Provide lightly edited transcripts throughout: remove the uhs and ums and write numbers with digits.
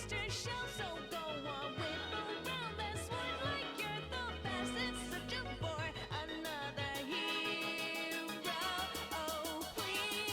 oyster shell. So go on, whip around that sword like you're the best. It's such a bore, another hero. Oh, please.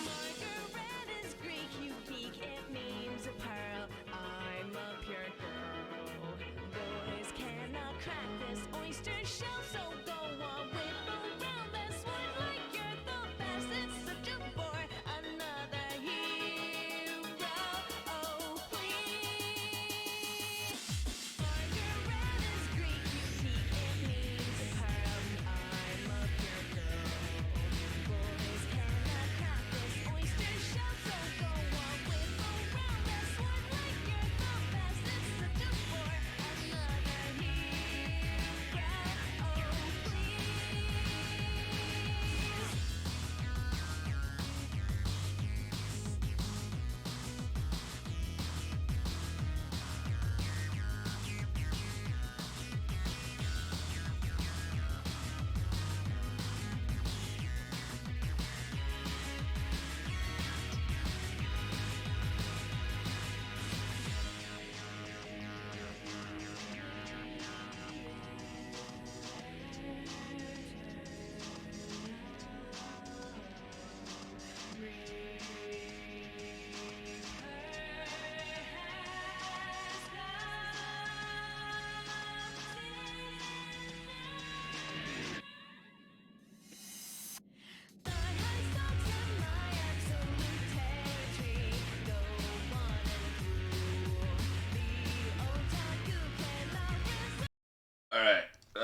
Margaret is Greek, you peek, it means pearl. I'm a pure girl. Boys cannot crack this oyster shell. So go on, whip around that sword like you're the best. It's such a bore, another hero. Oh,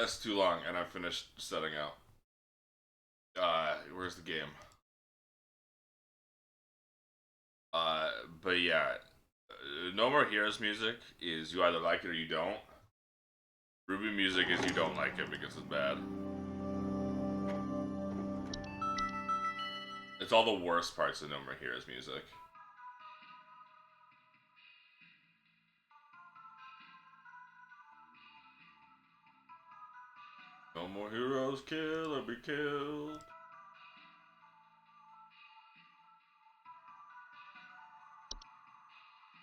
That's too long, and I finished setting out. Where's the game? But yeah, No More Heroes music is you either like it or you don't. Ruby music is you don't like it because it's bad. It's all the worst parts of No More Heroes music. No more heroes kill or be killed.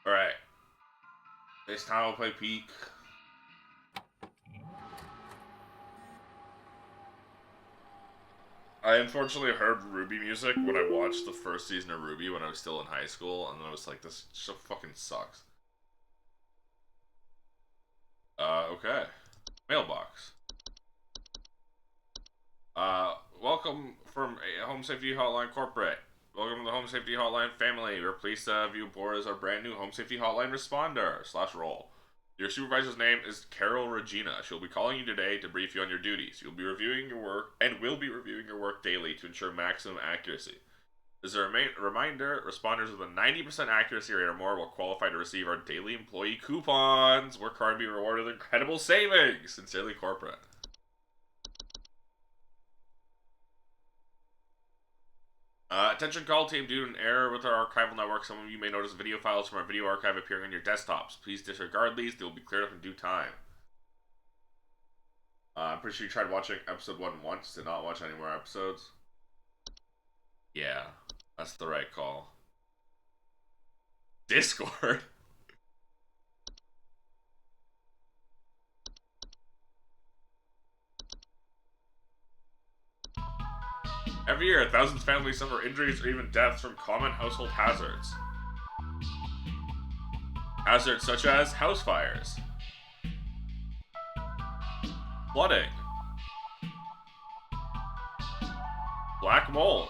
Alright. This time we'll play Peak. I unfortunately heard Ruby music when I watched the first season of Ruby when I was still in high school, and then I was like, this show fucking sucks. Okay. Mailbox. Welcome from Home Safety Hotline Corporate. Welcome to the Home Safety Hotline family. We're pleased to have you aboard as our brand new Home Safety Hotline responder / role. Your supervisor's name is Carol Regina. She'll be calling you today to brief you on your duties. You'll be reviewing your work and will be reviewing your work daily to ensure maximum accuracy. As a reminder, responders with a 90% accuracy rate or more will qualify to receive our daily employee coupons. Work hard and be rewarded with incredible savings. Sincerely, corporate. Attention call team, due to an error with our archival network, some of you may notice video files from our video archive appearing on your desktops. Please disregard these, they will be cleared up in due time. I'm pretty sure you tried watching episode 1 once, did not watch any more episodes. Yeah, that's the right call. Discord? Every year, thousands of families suffer injuries or even deaths from common household hazards. Hazards such as house fires, flooding, black mold,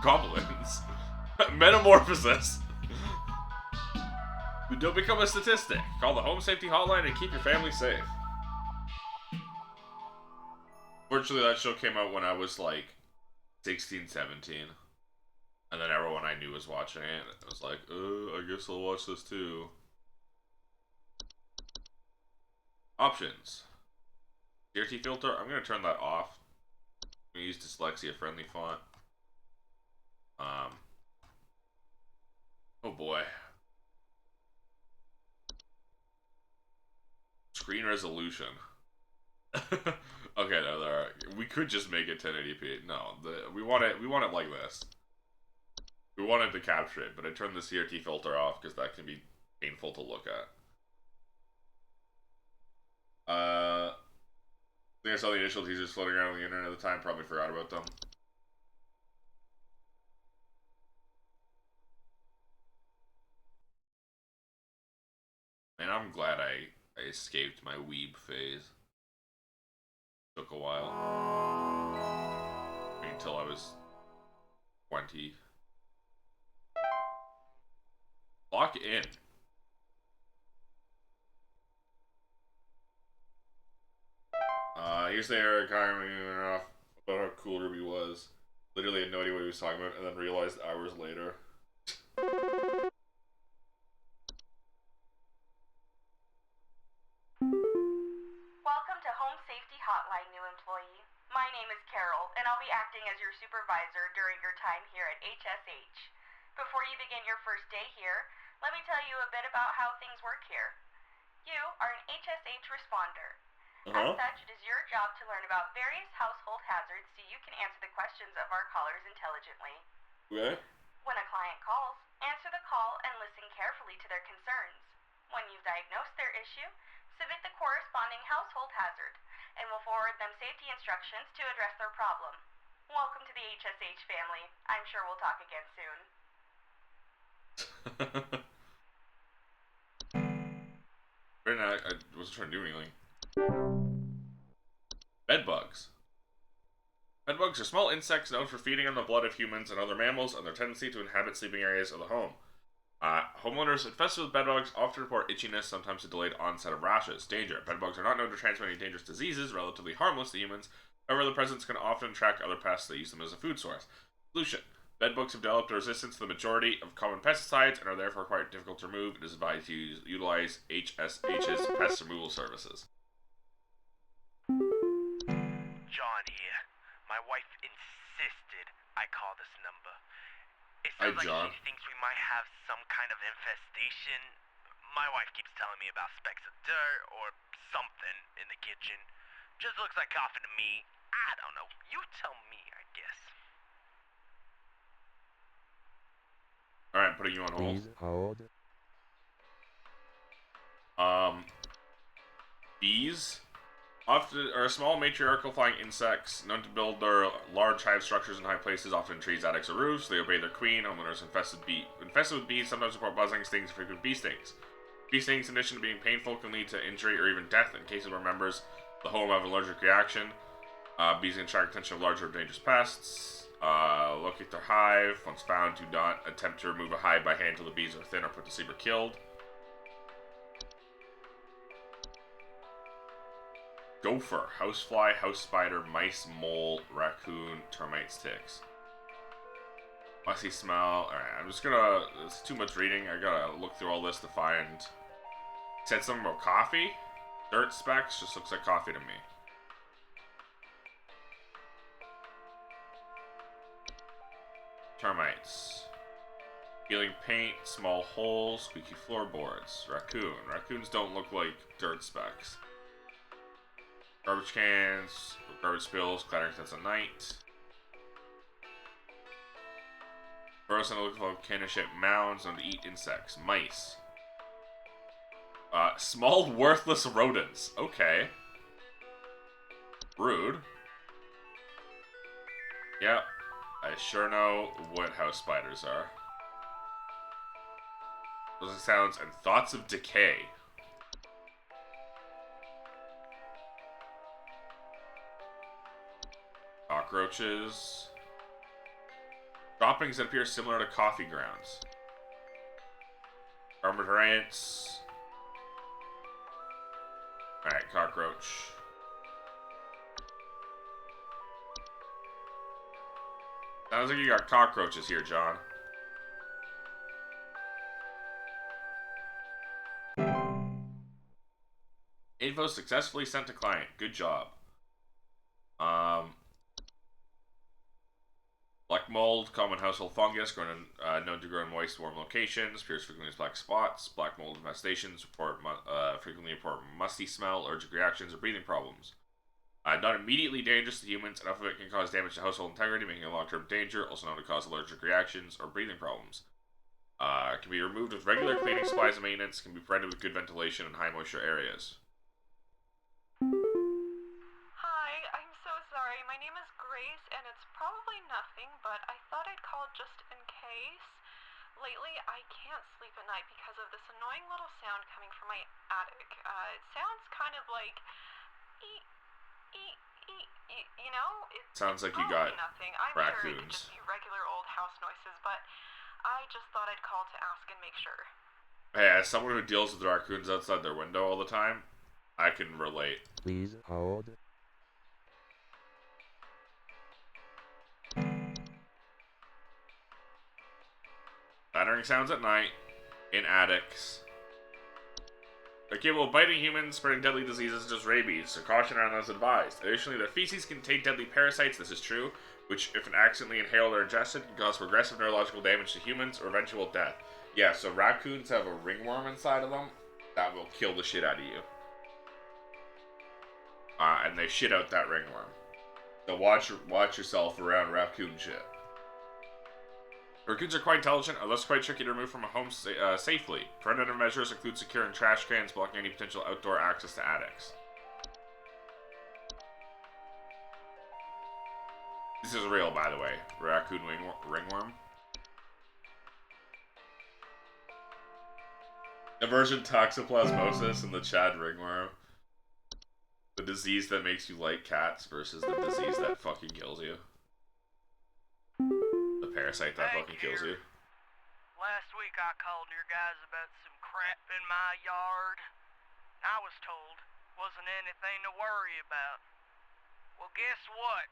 goblins, metamorphosis. Don't become a statistic. Call the Home Safety Hotline and keep your family safe. Fortunately, that show came out when I was like 16, 17. And then everyone I knew was watching it. I was like, I guess I'll watch this too. Options. CRT filter, I'm going to turn that off. I'm going to use dyslexia-friendly font. Oh boy. Screen resolution. Okay, no, we could just make it 1080p. No, we want it like this. We wanted to capture it, but I turned the CRT filter off because that can be painful to look at. I think I saw the initial teasers floating around on the internet at the time, probably forgot about them. Man, I'm glad I escaped my weeb phase. Took a while. I mean, until I was 20. Lock in. Here's the Eric Hyman off about how cool Ruby was. Literally had no idea what he was talking about, and then realized hours later. Welcome to Home Safety Hotline, new employee. My name is Carol, and I'll be acting as your supervisor during your time here at HSH. Before you begin your first day here, let me tell you a bit about how things work here. You are an HSH responder. As such, it is your job to learn about various household hazards so you can answer the questions of our callers intelligently. Okay. When a client calls, answer the call and listen carefully to their concerns. When you've diagnosed their issue, submit the corresponding household hazard, and we'll forward them safety instructions to address their problem. Welcome to the HSH family. I'm sure we'll talk again soon. Right now, I wasn't trying to do anything. Bedbugs. Bedbugs are small insects known for feeding on the blood of humans and other mammals and their tendency to inhabit sleeping areas of the home. Homeowners infested with bedbugs often report itchiness, sometimes a delayed onset of rashes. Danger. Bedbugs are not known to transmit any dangerous diseases, relatively harmless to humans. However, the presence can often attract other pests that use them as a food source. Solution. Bedbugs have developed a resistance to the majority of common pesticides and are therefore quite difficult to remove. It is advised to utilize HSH's pest removal services. John here. My wife insisted I call this number. It Hi, sounds like John. she thinks we might have some kind of infestation. My wife keeps telling me about specks of dirt or something in the kitchen. Just looks like coffee to me. I don't know. You tell me, I guess. Alright, putting you on hold. Please hold. Bees often are small matriarchal flying insects known to build their large hive structures in high places, often in trees, attics, or roofs. They obey their queen. Homeowners infested with bees sometimes report buzzing, stings, and frequent bee stings. Bee stings, in addition to being painful, can lead to injury or even death in cases where members of the home have an allergic reaction. Bees can attract attention of larger or dangerous pests. Locate their hive. Once found, do not attempt to remove a hive by hand until the bees are thin or put to sleep or killed. Gopher, housefly, house spider, mice, mole, raccoon, termites, ticks. Musty smell. Alright, I'm just gonna... It's too much reading. I gotta look through all this to find... It said something about coffee? Dirt specks? Just looks like coffee to me. Termites. Peeling paint, small holes, squeaky floorboards. Raccoon. Raccoons don't look like dirt specks. Garbage cans, garbage spills, clattering sense at night. Burrows and look volcano-shaped mounds known to eat insects. Mice. Small worthless rodents. Okay. Rude. Yep. I sure know what house spiders are. Those are sounds and thoughts of decay. Cockroaches. Droppings that appear similar to coffee grounds. Armored ants. Alright, cockroach. Sounds like you got cockroaches here, John. Info successfully sent to client. Good job. Black mold, common household fungus, known to grow in moist, warm locations. Appears frequently as black spots. Black mold infestations frequently report musty smell, allergic reactions, or breathing problems. Not immediately dangerous to humans, enough of it can cause damage to household integrity, making a long-term danger, also known to cause allergic reactions or breathing problems. Can be removed with regular cleaning supplies and maintenance, can be prevented with good ventilation in high moisture areas. Hi, I'm so sorry. My name is Grace, and it's probably nothing, but I thought I'd call just in case. Lately, I can't sleep at night because of this annoying little sound coming from my attic. It sounds kind of like... you know? Sounds like you probably got nothing. I'm sure it could raccoons. just be regular old house noises, but I just thought I'd call to ask and make sure. Hey, as someone who deals with raccoons outside their window all the time, I can relate. Please hold. Battering sounds at night, in attics. They're capable of biting humans, spreading deadly diseases such as rabies, so caution around those advised. Additionally, their feces contain deadly parasites, this is true, which, if accidentally inhaled or ingested, can cause progressive neurological damage to humans or eventual death. Yeah, so raccoons have a ringworm inside of them that will kill the shit out of you. And they shit out that ringworm. So watch yourself around raccoon shit. Raccoons are quite intelligent, and thus quite tricky to remove from a home safely. Preventative measures include securing trash cans, blocking any potential outdoor access to attics. This is real, by the way. Raccoon ringworm. Aversion toxoplasmosis and the Chad ringworm. The disease that makes you like cats versus the disease that fucking kills you. The parasite that Thank fucking kills you. Last week, week I called your guys about some crap in my yard. I was told wasn't anything to worry about. Well, guess what?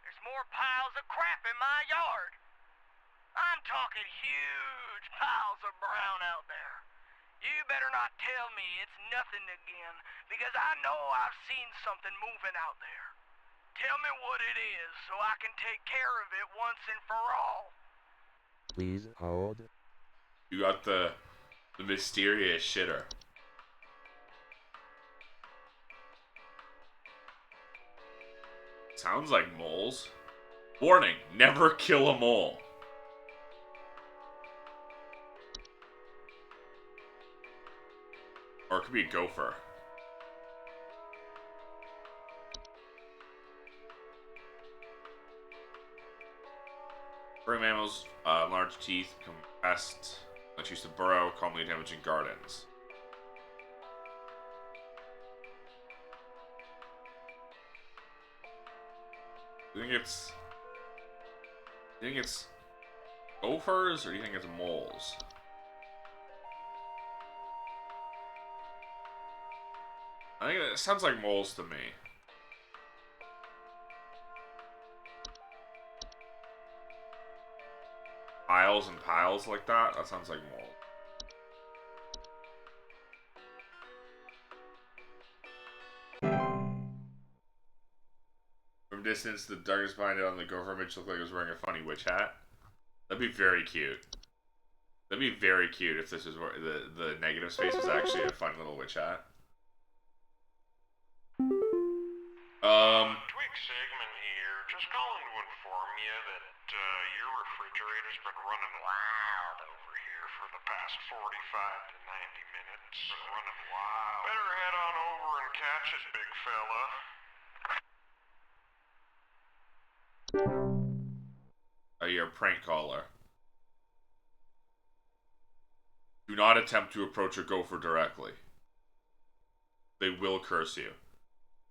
There's more piles of crap in my yard. I'm talking huge piles of brown out there. You better not tell me it's nothing again, because I know I've seen something moving out there. Tell me what it is so I can take care of it once and for all. Please hold. You got the mysterious shitter. Sounds like moles. Warning, never kill a mole. Or it could be a gopher. Prey mammals, large teeth, become pests, that used to burrow, commonly damaging gardens. Do you think it's gophers, or do you think it's moles? I think it sounds like moles to me. Piles and piles like that? That sounds like mold. From distance, the darkness behind it on the gopher image looked like it was wearing a funny witch hat. That'd be very cute. That'd be very cute if this was where the negative space was actually a fun little witch hat. Twig Segment here. Just calling to inform you that your refrigerator's been running wild over here for the past 45 to 90 minutes. Been running wild. Better head on over and catch it, big fella. Oh, you're a prank caller. Do not attempt to approach a gopher directly. They will curse you.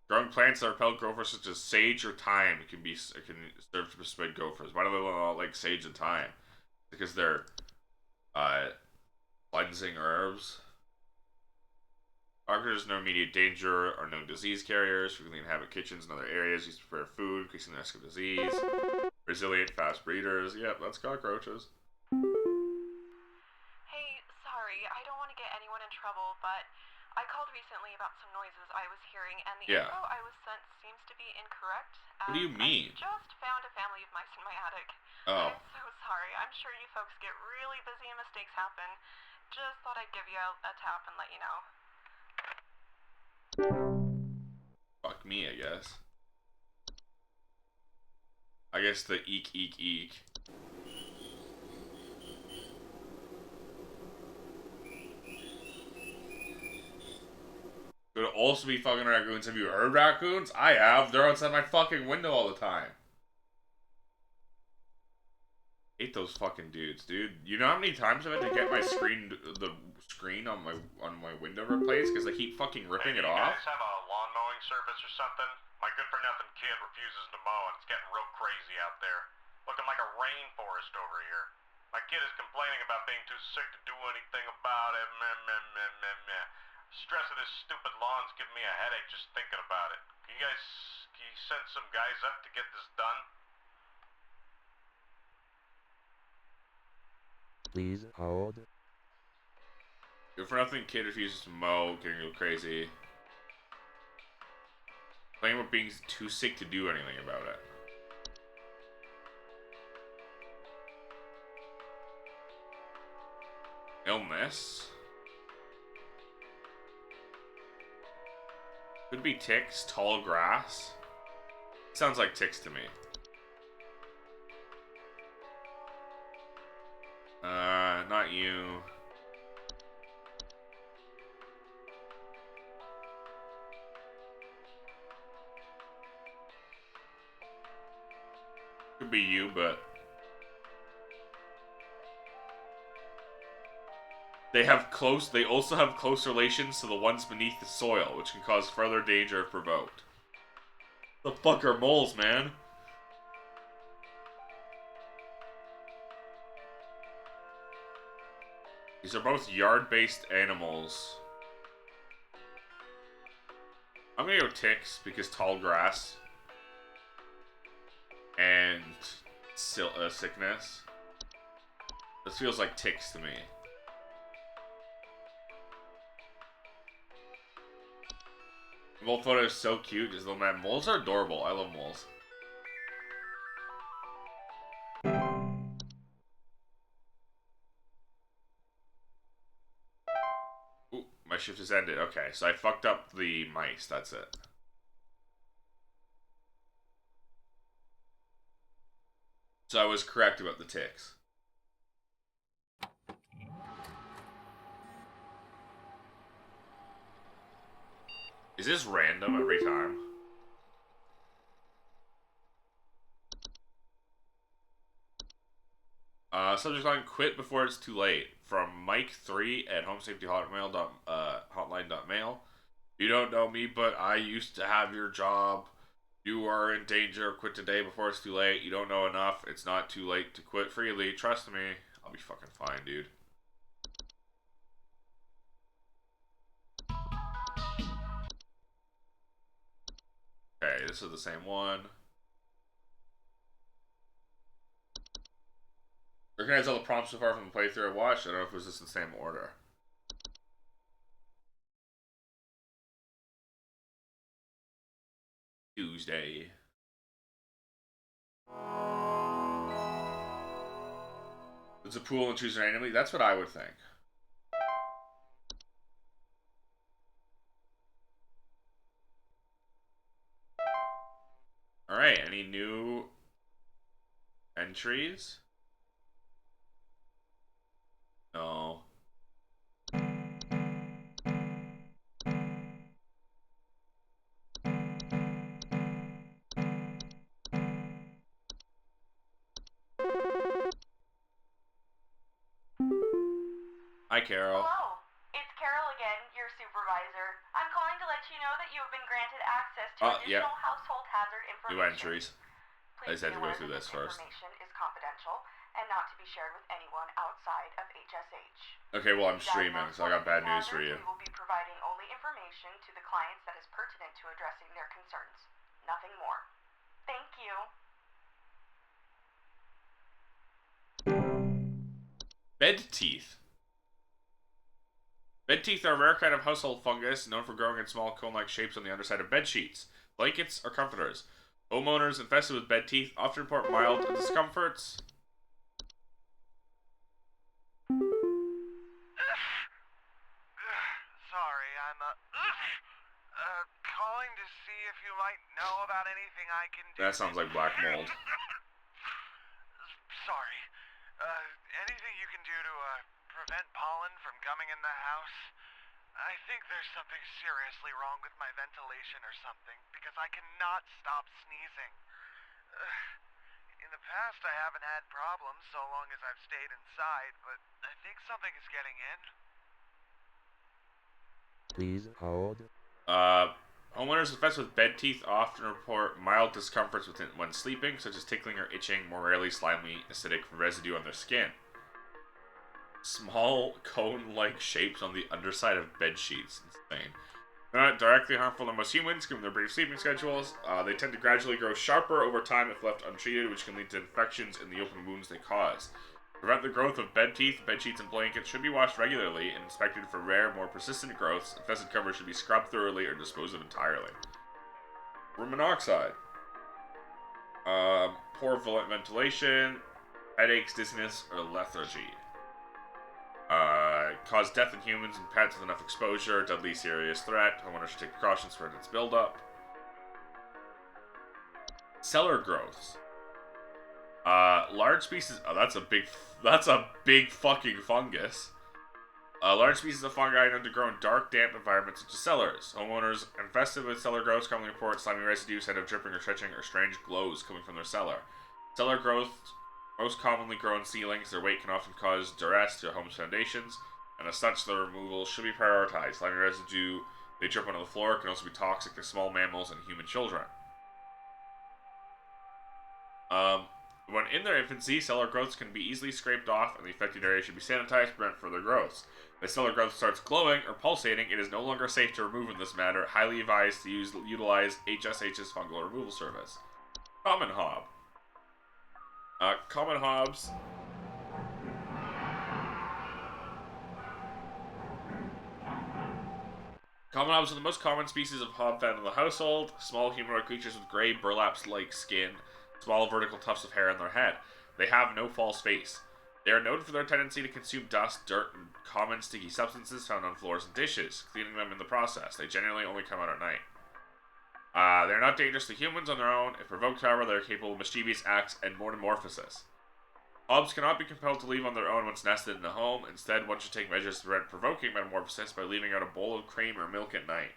Growing plants that repel gophers such as sage or thyme can serve to persuade gophers. Why do they not like sage and thyme? Because they're cleansing herbs. Cockroaches, no immediate danger, are known disease carriers, frequently inhabit kitchens and other areas used to prepare food, increasing the risk of disease. Resilient, fast breeders. Yep, that's cockroaches. Hey, sorry, I don't want to get anyone in trouble, but I called recently about some noises I was hearing, and the Yeah. info I was sent seems to be incorrect. What do you mean? I just found a family of mice in my attic. Oh. I'm so sorry. I'm sure you folks get really busy and mistakes happen. Just thought I'd give you a tap and let you know. Fuck me, I guess. I guess the eek eek eek. Could also be fucking raccoons. Have you heard raccoons? I have. They're outside my fucking window all the time. Hate those fucking dudes, dude. You know how many times I've had to get my screen on my window replaced because they keep fucking ripping it off? You guys have a lawn mowing service or something? My good-for-nothing kid refuses to mow, and it's getting real crazy out there. Looking like a rainforest over here. My kid is complaining about being too sick to do anything about it. Meh, meh, meh, meh, meh. Stress of this stupid lawn's giving me a headache just thinking about it. Can you send some guys up to get this done? Please hold. Good for nothing kid refuses to mow, getting real crazy. Playing about being too sick to do anything about it. Illness. Could be ticks, tall grass. Sounds like ticks to me. Not you. Could be you, but they also have close relations to the ones beneath the soil, which can cause further danger if provoked. The fuck are moles, man? These are both yard-based animals. I'm gonna go ticks because tall grass and sickness. This feels like ticks to me. The mole photo is so cute because the man moles are adorable. I love moles. Ooh, my shift has ended. Okay, so I fucked up the mice. That's it. So I was correct about the ticks. Is this random every time? Subject line, quit before it's too late. From Mike3 at homesafetyhotline.mail. You don't know me, but I used to have your job. You are in danger. Quit today before it's too late. You don't know enough. It's not too late to quit freely. Trust me. I'll be fucking fine, dude. Okay, this is the same one. Recognize all the prompts so far from the playthrough I watched. I don't know if it was just in the same order. Tuesday. It's a pool and choose randomly. That's what I would think. Alright, any new entries? No. Hi, Carol. Hello, it's Carol again, your supervisor. I'm calling to let you know that you have been granted access to additional household hazard information. New entries. I Please just had to be go aware through that this first. information is confidential and not to be shared with anyone outside of HSH. Okay, well, I'm If you streaming, diagnose so I got one of bad these news for hazards, you. We will be providing only information to the clients that is pertinent to addressing their concerns. Nothing more. Thank you. Bed teeth. Bed teeth are a rare kind of household fungus known for growing in small cone-like shapes on the underside of bed sheets, blankets, or comforters. Homeowners infested with bed teeth often report mild discomforts. Sorry, I'm calling to see if you might know about anything I can do. That sounds like black mold. Sorry. Anything you can do to prevent pollen from coming in the house? I think there's something seriously wrong with my ventilation or something, because I cannot stop sneezing. In the past, I haven't had problems so long as I've stayed inside, but I think something is getting in. Please hold. Homeowners infested with bed teeth often report mild discomforts when sleeping, such as tickling or itching, more rarely slimy, acidic residue on their skin. Small cone-like shapes on the underside of bed sheets. Insane. They're not directly harmful to most humans, given their brief sleeping schedules. They tend to gradually grow sharper over time if left untreated, which can lead to infections in the open wounds they cause. To prevent the growth of bed teeth, bed sheets and blankets should be washed regularly and inspected for rare, more persistent growths. Infested covers should be scrubbed thoroughly or disposed of entirely. Carbon monoxide. Poor ventilation, headaches, dizziness, or lethargy. Cause death in humans and pets with enough exposure, deadly serious threat. Homeowners should take precautions for its buildup. Cellar growths. Large species. Oh, that's a big fucking fungus. Large species of fungi known to grow in dark, damp environments such as cellars. Homeowners infested with cellar growths commonly report slimy residue, scent of dripping or stretching, or strange glows coming from their cellar. Cellar growths most commonly grow in ceilings. Their weight can often cause duress to a home's foundations, and as such, their removal should be prioritized. Slimy residue they drip onto the floor can also be toxic to small mammals and human children. When in their infancy, cellar growths can be easily scraped off, and the affected area should be sanitized to prevent further growths. If a cellar growth starts glowing or pulsating, it is no longer safe to remove in this manner. Highly advised to utilize HSH's fungal removal service. Common hob. Common hobs. Common hobs are the most common species of hob found in the household. Small humanoid creatures with gray burlaps-like skin, small vertical tufts of hair on their head. They have no false face. They are known for their tendency to consume dust, dirt, and common sticky substances found on floors and dishes, cleaning them in the process. They generally only come out at night. They are not dangerous to humans on their own. If provoked, however, they are capable of mischievous acts and metamorphosis. Hobs cannot be compelled to leave on their own once nested in a home. Instead, one should take measures to prevent provoking metamorphosis by leaving out a bowl of cream or milk at night.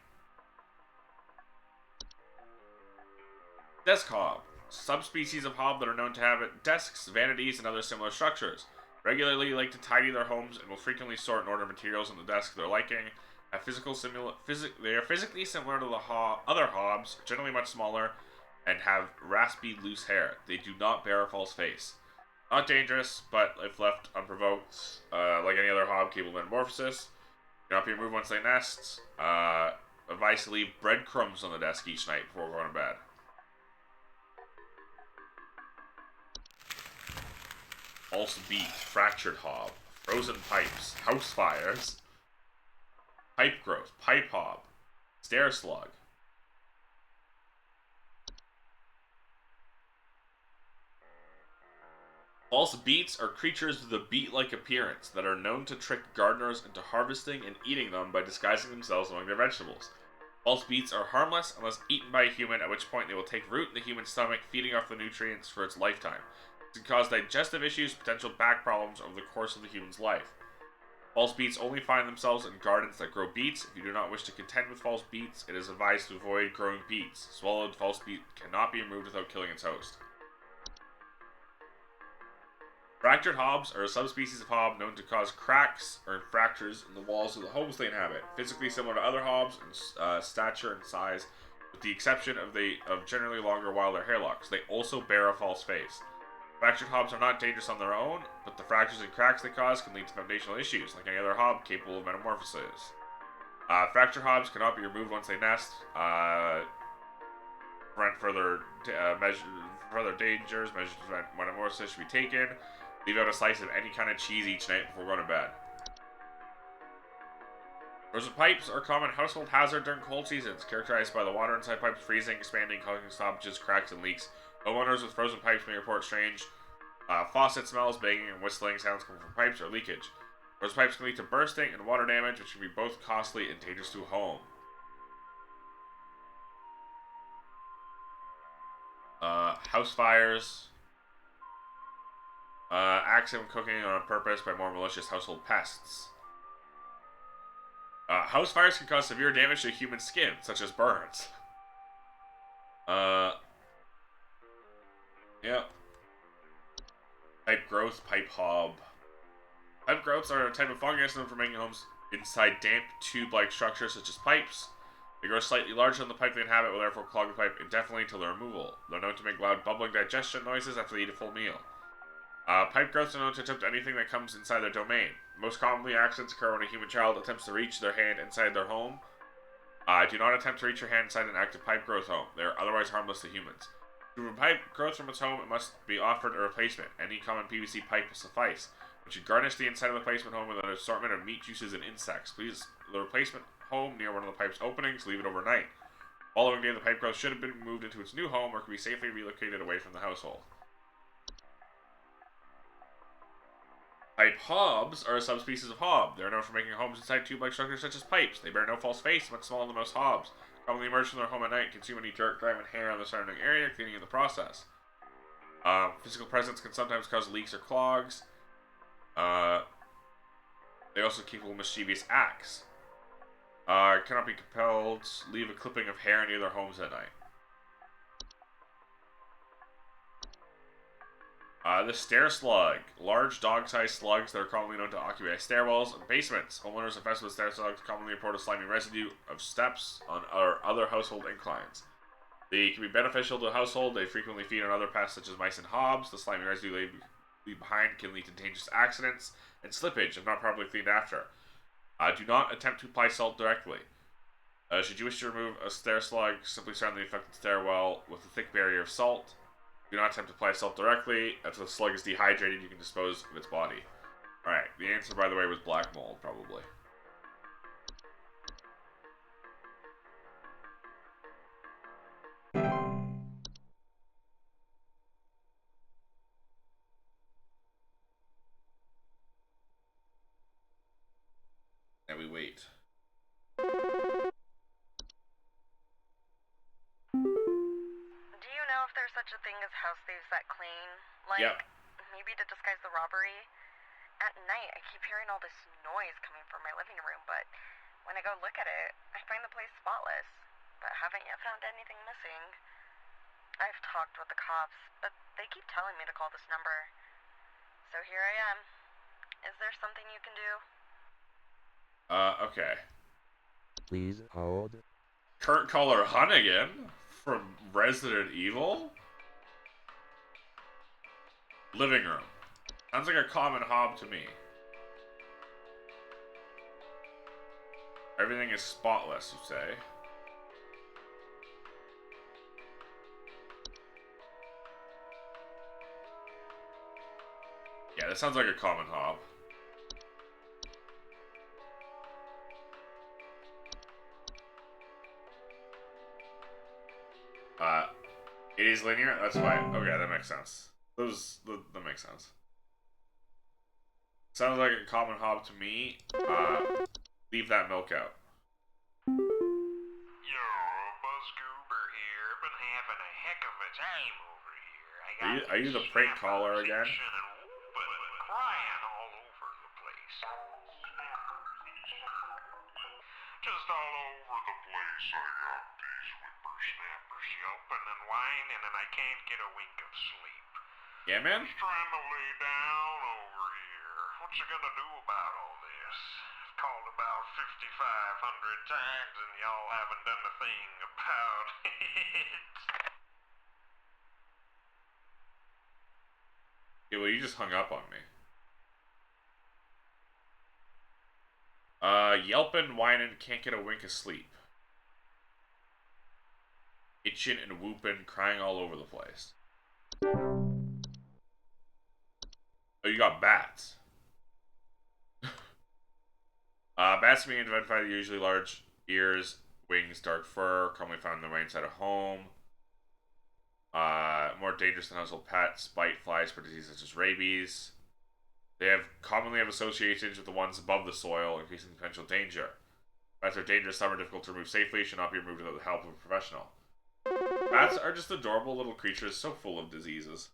Desk hob. Subspecies of hob that are known to inhabit desks, vanities, and other similar structures. Regularly like to tidy their homes and will frequently sort and order materials on the desk of their liking. They are physically similar to the other hobs, generally much smaller, and have raspy, loose hair. They do not bear a false face. Not dangerous, but if left unprovoked, like any other hob capable of metamorphosis, cannot be removed once they nest. Advice to leave breadcrumbs on the desk each night before going to bed. False beat, fractured hob, frozen pipes, house fires, pipe growth, pipe hob, stair slug. False beets are creatures with a beet-like appearance that are known to trick gardeners into harvesting and eating them by disguising themselves among their vegetables. False beets are harmless unless eaten by a human, at which point they will take root in the human stomach, feeding off the nutrients for its lifetime. This can cause digestive issues, potential back problems over the course of the human's life. False beets only find themselves in gardens that grow beets. If you do not wish to contend with false beets, it is advised to avoid growing beets. Swallowed false beet cannot be removed without killing its host. Fractured hobs are a subspecies of hob known to cause cracks or fractures in the walls of the homes they inhabit. Physically similar to other hobs in stature and size, with the exception of generally longer wilder hairlocks. They also bear a false face. Fractured hobs are not dangerous on their own, but the fractures and cracks they cause can lead to foundational issues, like any other hob capable of metamorphosis. Fractured hobs cannot be removed once they nest. Prevent further dangers. Measures to prevent metamorphosis should be taken. Leave out a slice of any kind of cheese each night before going to bed. Frozen pipes are a common household hazard during cold seasons, characterized by the water inside pipes freezing, expanding, causing stoppages, cracks, and leaks. Homeowners with frozen pipes may report strange faucet smells, banging, and whistling sounds coming from pipes or leakage. Frozen pipes can lead to bursting and water damage, which can be both costly and dangerous to a home. House fires. Accident cooking on purpose by more malicious household pests. House fires can cause severe damage to human skin, such as burns. Yeah. Pipe growth, pipe hob. Pipe growths are a type of fungus known for making homes inside damp, tube-like structures such as pipes. They grow slightly larger than the pipe they inhabit, will therefore clog the pipe indefinitely until their removal. They're known to make loud bubbling digestion noises after they eat a full meal. Pipe growths are known to attempt anything that comes inside their domain. Most commonly, accidents occur when a human child attempts to reach their hand inside their home. Do not attempt to reach your hand inside an active pipe growth home. They are otherwise harmless to humans. To remove pipe growth from its home, it must be offered a replacement. Any common PVC pipe will suffice. One should garnish the inside of the replacement home with an assortment of meat juices and insects. Please the replacement home near one of the pipe's openings. Leave it overnight. Following day, the pipe growth should have been moved into its new home or can be safely relocated away from the household. Pipe hobs are a subspecies of hob. They are known for making homes inside tube-like structures such as pipes. They bear no false face, much smaller than most hobs. Commonly emerge from their home at night, consume any dirt, grime, and hair on the surrounding area, cleaning in the process. Physical presence can sometimes cause leaks or clogs. They also capable of mischievous acts. Cannot be compelled to leave a clipping of hair near their homes at night. The stair slug. Large dog-sized slugs that are commonly known to occupy stairwells and basements. Homeowners infested with stair slugs commonly report a slimy residue of steps on other household inclines. They can be beneficial to a household. They frequently feed on other pests such as mice and hobs. The slimy residue they leave behind can lead to dangerous accidents and slippage if not properly cleaned after. Do not attempt to apply salt directly. Should you wish to remove a stair slug, simply surround the affected stairwell with a thick barrier of salt. Do not attempt to apply salt directly. After the slug is dehydrated, you can dispose of its body. Alright, the answer, by the way, was black mold, probably. And we wait. Do you know if there's such a thing as house thieves that clean? Like, Yep. maybe to disguise the robbery? At night, I keep hearing all this noise coming from my living room, but when I go look at it, I find the place spotless, but haven't yet found anything missing. I've talked with the cops, but they keep telling me to call this number. So here I am. Is there something you can do? Okay. Please hold. Kurt Caller Hunnigan from Resident Evil? Living room. Sounds like a common hob to me. Everything is spotless, you say? Yeah, that sounds like a common hob. It is linear? That's fine. Okay, that makes sense. That makes sense. Sounds like a common hob to me. Leave that milk out. Yo, Buzzgoober here. Been having a heck of a time over here. Are you the prank caller again? And crying all over the place. Just all over the place. I got these whippersnappers yelping and whining, and I can't get a wink of sleep. Yeah, man? Just trying to lay down over here. What you gonna do about all this? I've called about 5,500 times, and y'all haven't done a thing about it. Yeah, well, you just hung up on me. Yelping, whining, can't get a wink of sleep. Itching and whooping, crying all over the place. Oh, you got bats. Bats can be identified by the usually large ears, wings, dark fur, commonly found in the right inside of home. More dangerous than household pets, bite, flies, spread diseases such as rabies. They commonly have associations with the ones above the soil, increasing the potential danger. Bats are dangerous, some are difficult to remove safely, should not be removed without the help of a professional. Bats are just adorable little creatures, so full of diseases.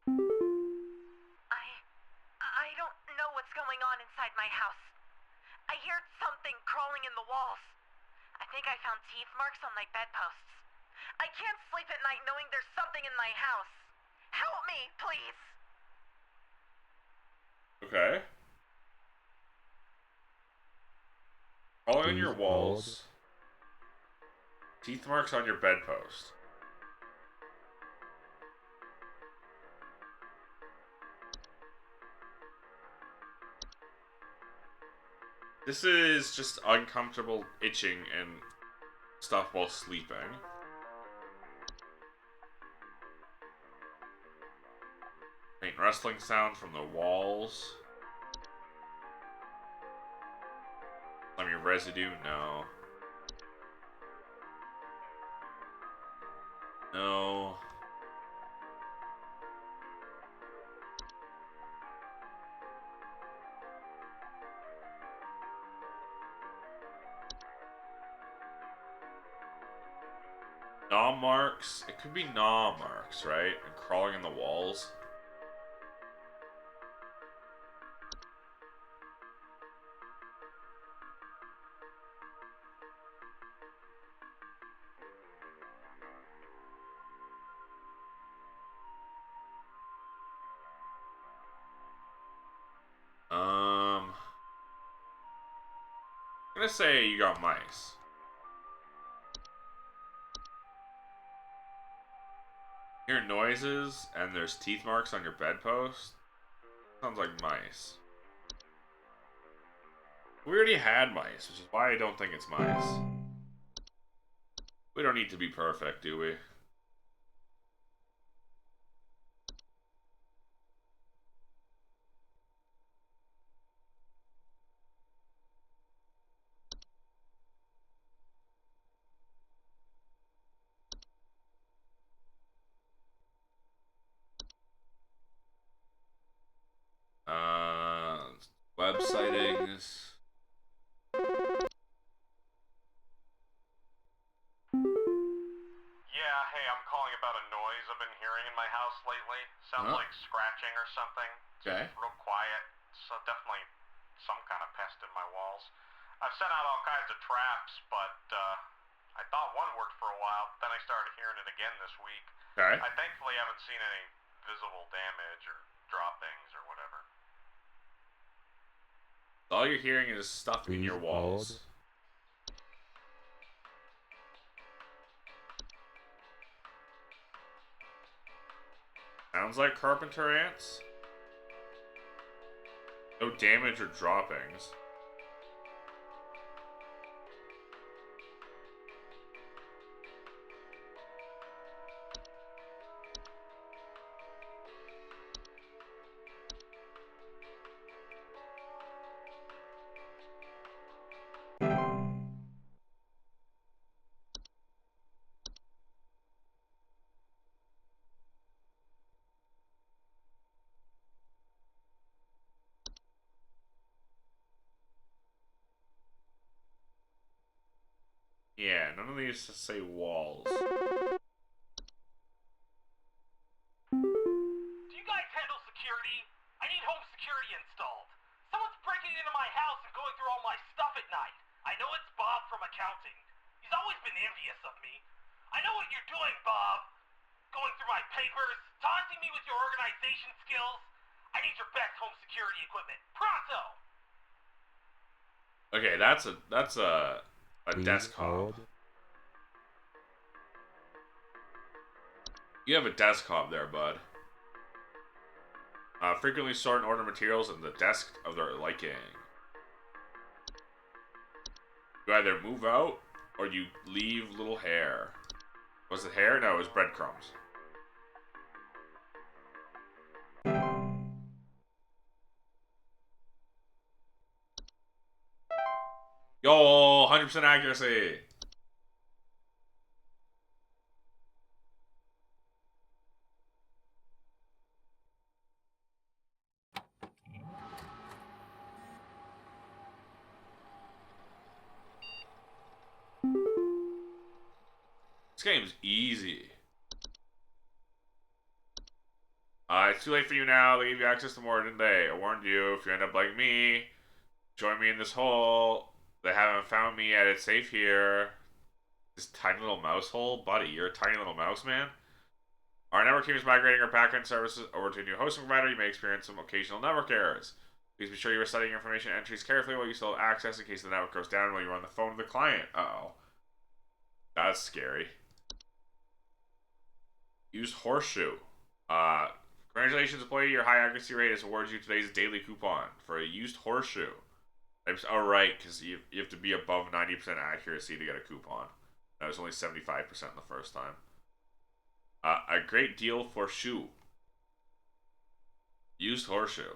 I don't know what's going on inside my house. I hear something crawling in the walls. I think I found teeth marks on my bedposts. I can't sleep at night knowing there's something in my house. Help me, please. Okay. Crawling on Please your walls. Teeth marks on your bedpost. This is just uncomfortable itching and stuff while sleeping. Faint rustling sound from the walls. Slimy residue, no. No. Gnaw marks? It could be gnaw marks, right? And crawling in the walls. I'm gonna say you got mice. noises and there's teeth marks on your bedpost. Sounds like mice. We already had mice, which is why I don't think it's mice. We don't need to be perfect, do we? Web sightings. Yeah, hey, I'm calling about a noise I've been hearing in my house lately. Sounds Huh? like scratching or something. Okay. Real quiet. So definitely some kind of pest in my walls. I've sent out all kinds of traps, but I thought one worked for a while. Then I started hearing it again this week. Okay. I thankfully haven't seen any visible damage or droppings or whatever. All you're hearing is stuff in Please your walls. Sounds like carpenter ants. No damage or droppings. Yeah, none of these say walls. Do you guys handle security? I need home security installed. Someone's breaking into my house and going through all my stuff at night. I know it's Bob from accounting. He's always been envious of me. I know what you're doing, Bob. Going through my papers, taunting me with your organization skills. I need your best home security equipment. Pronto! Okay, that's a Please desk hop. hold. You have a desk hop there, bud. Frequently sort and order materials in the desk of their liking. You either move out or you leave little hair. Was it hair? No, it was breadcrumbs. Yo, 100% accuracy. This game's easy. It's too late for you now. They gave you access to more than they. I warned you. If you end up like me, join me in this hole. They haven't found me yet. It's safe here. This tiny little mouse hole? Buddy, you're a tiny little mouse, man. Our network team is migrating our backend services over to a new hosting provider. You may experience some occasional network errors. Please be sure you are studying your information entries carefully while you still have access in case the network goes down while you're on the phone with the client. Uh-oh. That's scary. Use horseshoe. Congratulations, employee. Your high accuracy rate has awarded you today's daily coupon for a used horseshoe. Oh, right, because you have to be above 90% accuracy to get a coupon. That was only 75% the first time. A great deal for shoe. Used horseshoe.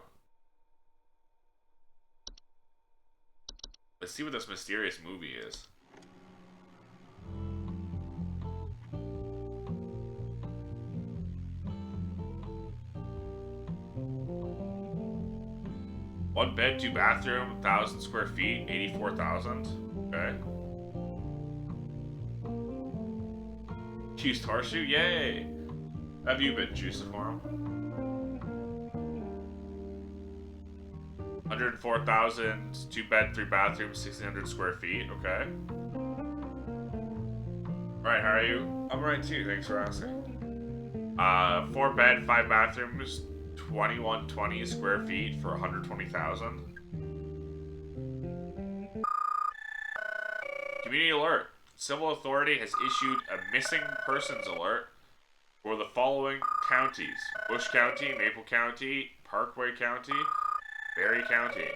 Let's see what this mysterious movie is. One bed, two bathroom, 1,000 square feet, 84,000. Okay. Used horseshoe, yay! Have you been juicing for him? 104,000, two bed, three bathrooms, 1,600 square feet. Okay. Alright, how are you? I'm right too, thanks for asking. 4 bed, 5 bathrooms, 2,120 square feet for 120,000. Community alert. Civil authority has issued a missing persons alert for the following counties: Bush County, Maple County, Parkway County, Berry County.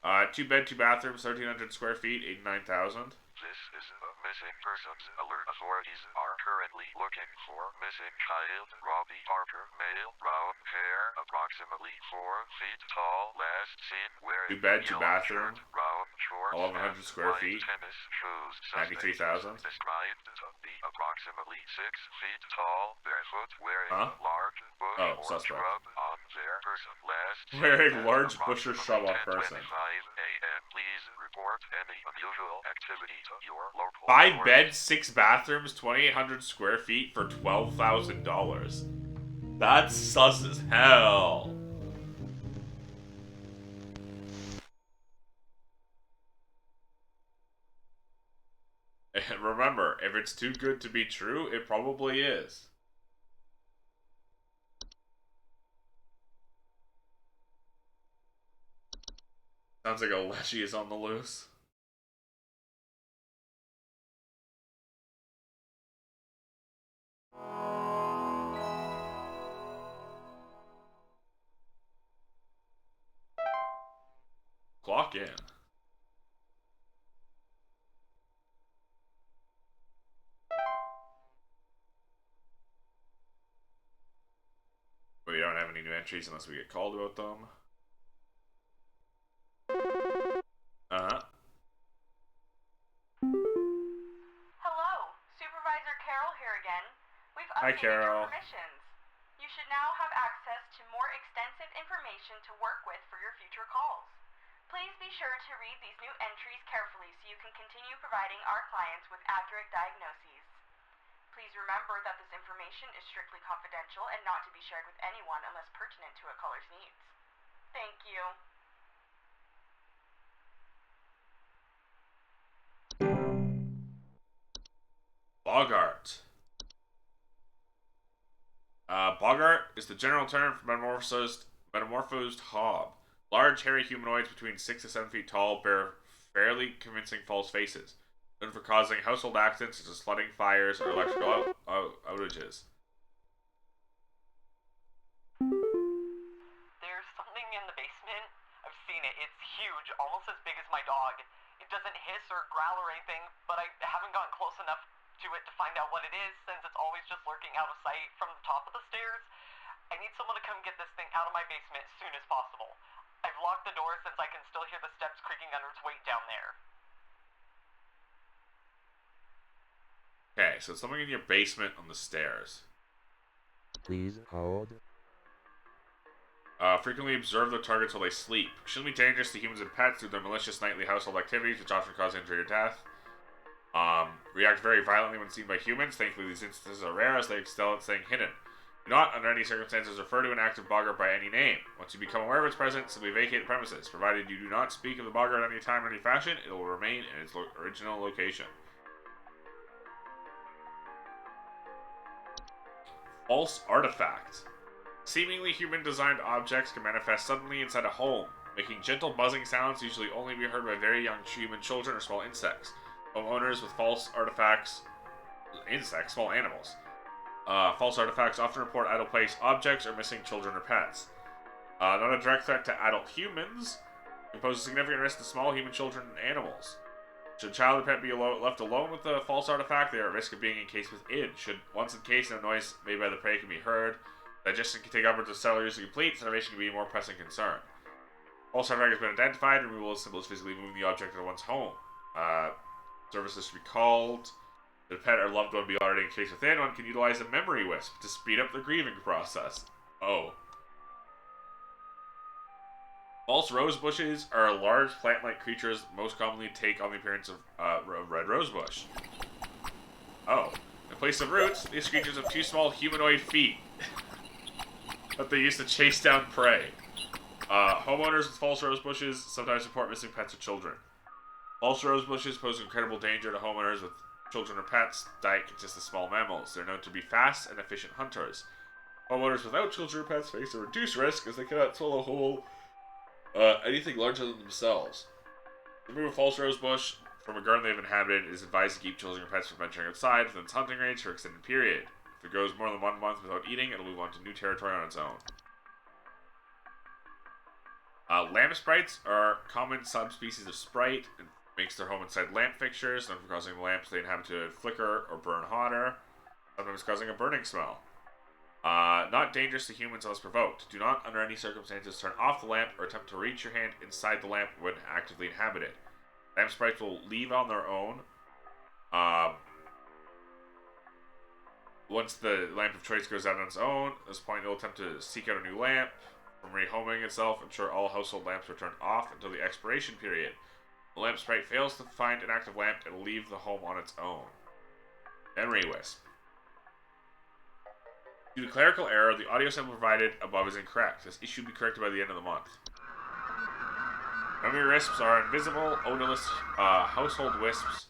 2 bed, 2 bathrooms, 1,300 square feet, 89,000. This is a missing persons alert. Authorities are currently looking for missing child Robbie Parker, male, brown hair, approximately 4 feet tall, last seen wearing 2 bed, 2 yellow bathroom, shirt, brown shorts, 1,100 and square white feet, tennis shoes. 93,000. Described to be approximately 6 feet tall, barefoot, wearing Huh? a large bush Oh, or suspect. shrub on their person. Last seen Wearing at large bush or shrub on approximately person. 10:25 a.m. Please report any unusual activity to your local 5 authorities. beds, 6 bathrooms, 2,800 square feet for $12,000. That's sus as hell. And remember, if it's too good to be true, it probably is. Sounds like a Leshy is on the loose. Clock in. We don't have any new entries unless we get called about them. Hello, Supervisor Carol here again. We've Hi, updated Carol. your permissions. You should now have access to more extensive information to work with for your future calls. Please be sure to read these new entries carefully so you can continue providing our clients with accurate diagnoses. Please remember that this information is strictly confidential and not to be shared with anyone unless pertinent to a caller's needs. Thank you. Boggart. Boggart is the general term for metamorphosed hob. Large, hairy humanoids between 6 to 7 feet tall bear fairly convincing false faces, known for causing household accidents such as flooding, fires, or electrical outages. There's something in the basement. I've seen it. It's huge, almost as big as my dog. It doesn't hiss or growl or anything, but I haven't gotten close enough to it to find out what it is since it's always just lurking out of sight from the top of the stairs. I need someone to come get this thing out of my basement as soon as possible. I've locked the door since I can still hear the steps creaking under its weight down there. Okay, so it's something in your basement on the stairs. Please hold. Frequently observe their targets while they sleep. Extremely dangerous to humans and pets through their malicious nightly household activities, which often cause injury or death. React very violently when seen by humans. Thankfully, these instances are rare as they excel at staying hidden. Do not, under any circumstances, refer to an active boggart by any name. Once you become aware of its presence, simply vacate the premises. Provided you do not speak of the boggart at any time or any fashion, it will remain in its original location. False artifact. Seemingly human-designed objects can manifest suddenly inside a home, making gentle buzzing sounds usually only be heard by very young human children or small insects. Homeowners with false artifacts, small animals. False artifacts often report idle-placed objects or missing children or pets. Not a direct threat to adult humans, can pose a significant risk to small human children and animals. Should a child or pet be left alone with the false artifact, they are at risk of being encased within. Should once encased, no noise made by the prey can be heard. Digestion can take upwards of several years to complete. Starvation can be a more pressing concern. False artifact has been identified. Removal is simple as physically moving the object out of one's home. Services should be called. If the pet or loved one be already encased within, one can utilize a memory wisp to speed up the grieving process. Oh. False rose bushes are large plant-like creatures most commonly take on the appearance of red rosebush. Oh. In place of roots, these creatures have 2 small humanoid feet that they use to chase down prey. Homeowners with false rose bushes sometimes report missing pets or children. False rose bushes pose incredible danger to homeowners with children or pets. Diet consists of small mammals. They're known to be fast and efficient hunters. Homeowners without children or pets face a reduced risk as they cannot swallow whole anything larger than themselves. To remove a false rose bush from a garden they've inhabited, it is advised to keep children or pets from venturing outside within its hunting range for an extended period. If If it goes more than 1 month without eating, it'll move on to new territory on its own. Lamp sprites are common subspecies of sprite and makes their home inside lamp fixtures, known for causing the lamps they inhabit to flicker or burn hotter, sometimes causing a burning smell. Not dangerous to humans unless provoked. Do not, under any circumstances, turn off the lamp or attempt to reach your hand inside the lamp when actively inhabited. Lamp sprites will leave on their own. Once the lamp of choice goes out on its own, at this point they'll attempt to seek out a new lamp. From rehoming itself, ensure all household lamps are turned off until the expiration period. The lamp sprite fails to find an active lamp, it will leave the home on its own. Memory wisp. Due to clerical error, the audio sample provided above is incorrect. This issue will be corrected by the end of the month. Memory wisps are invisible, odorless household wisps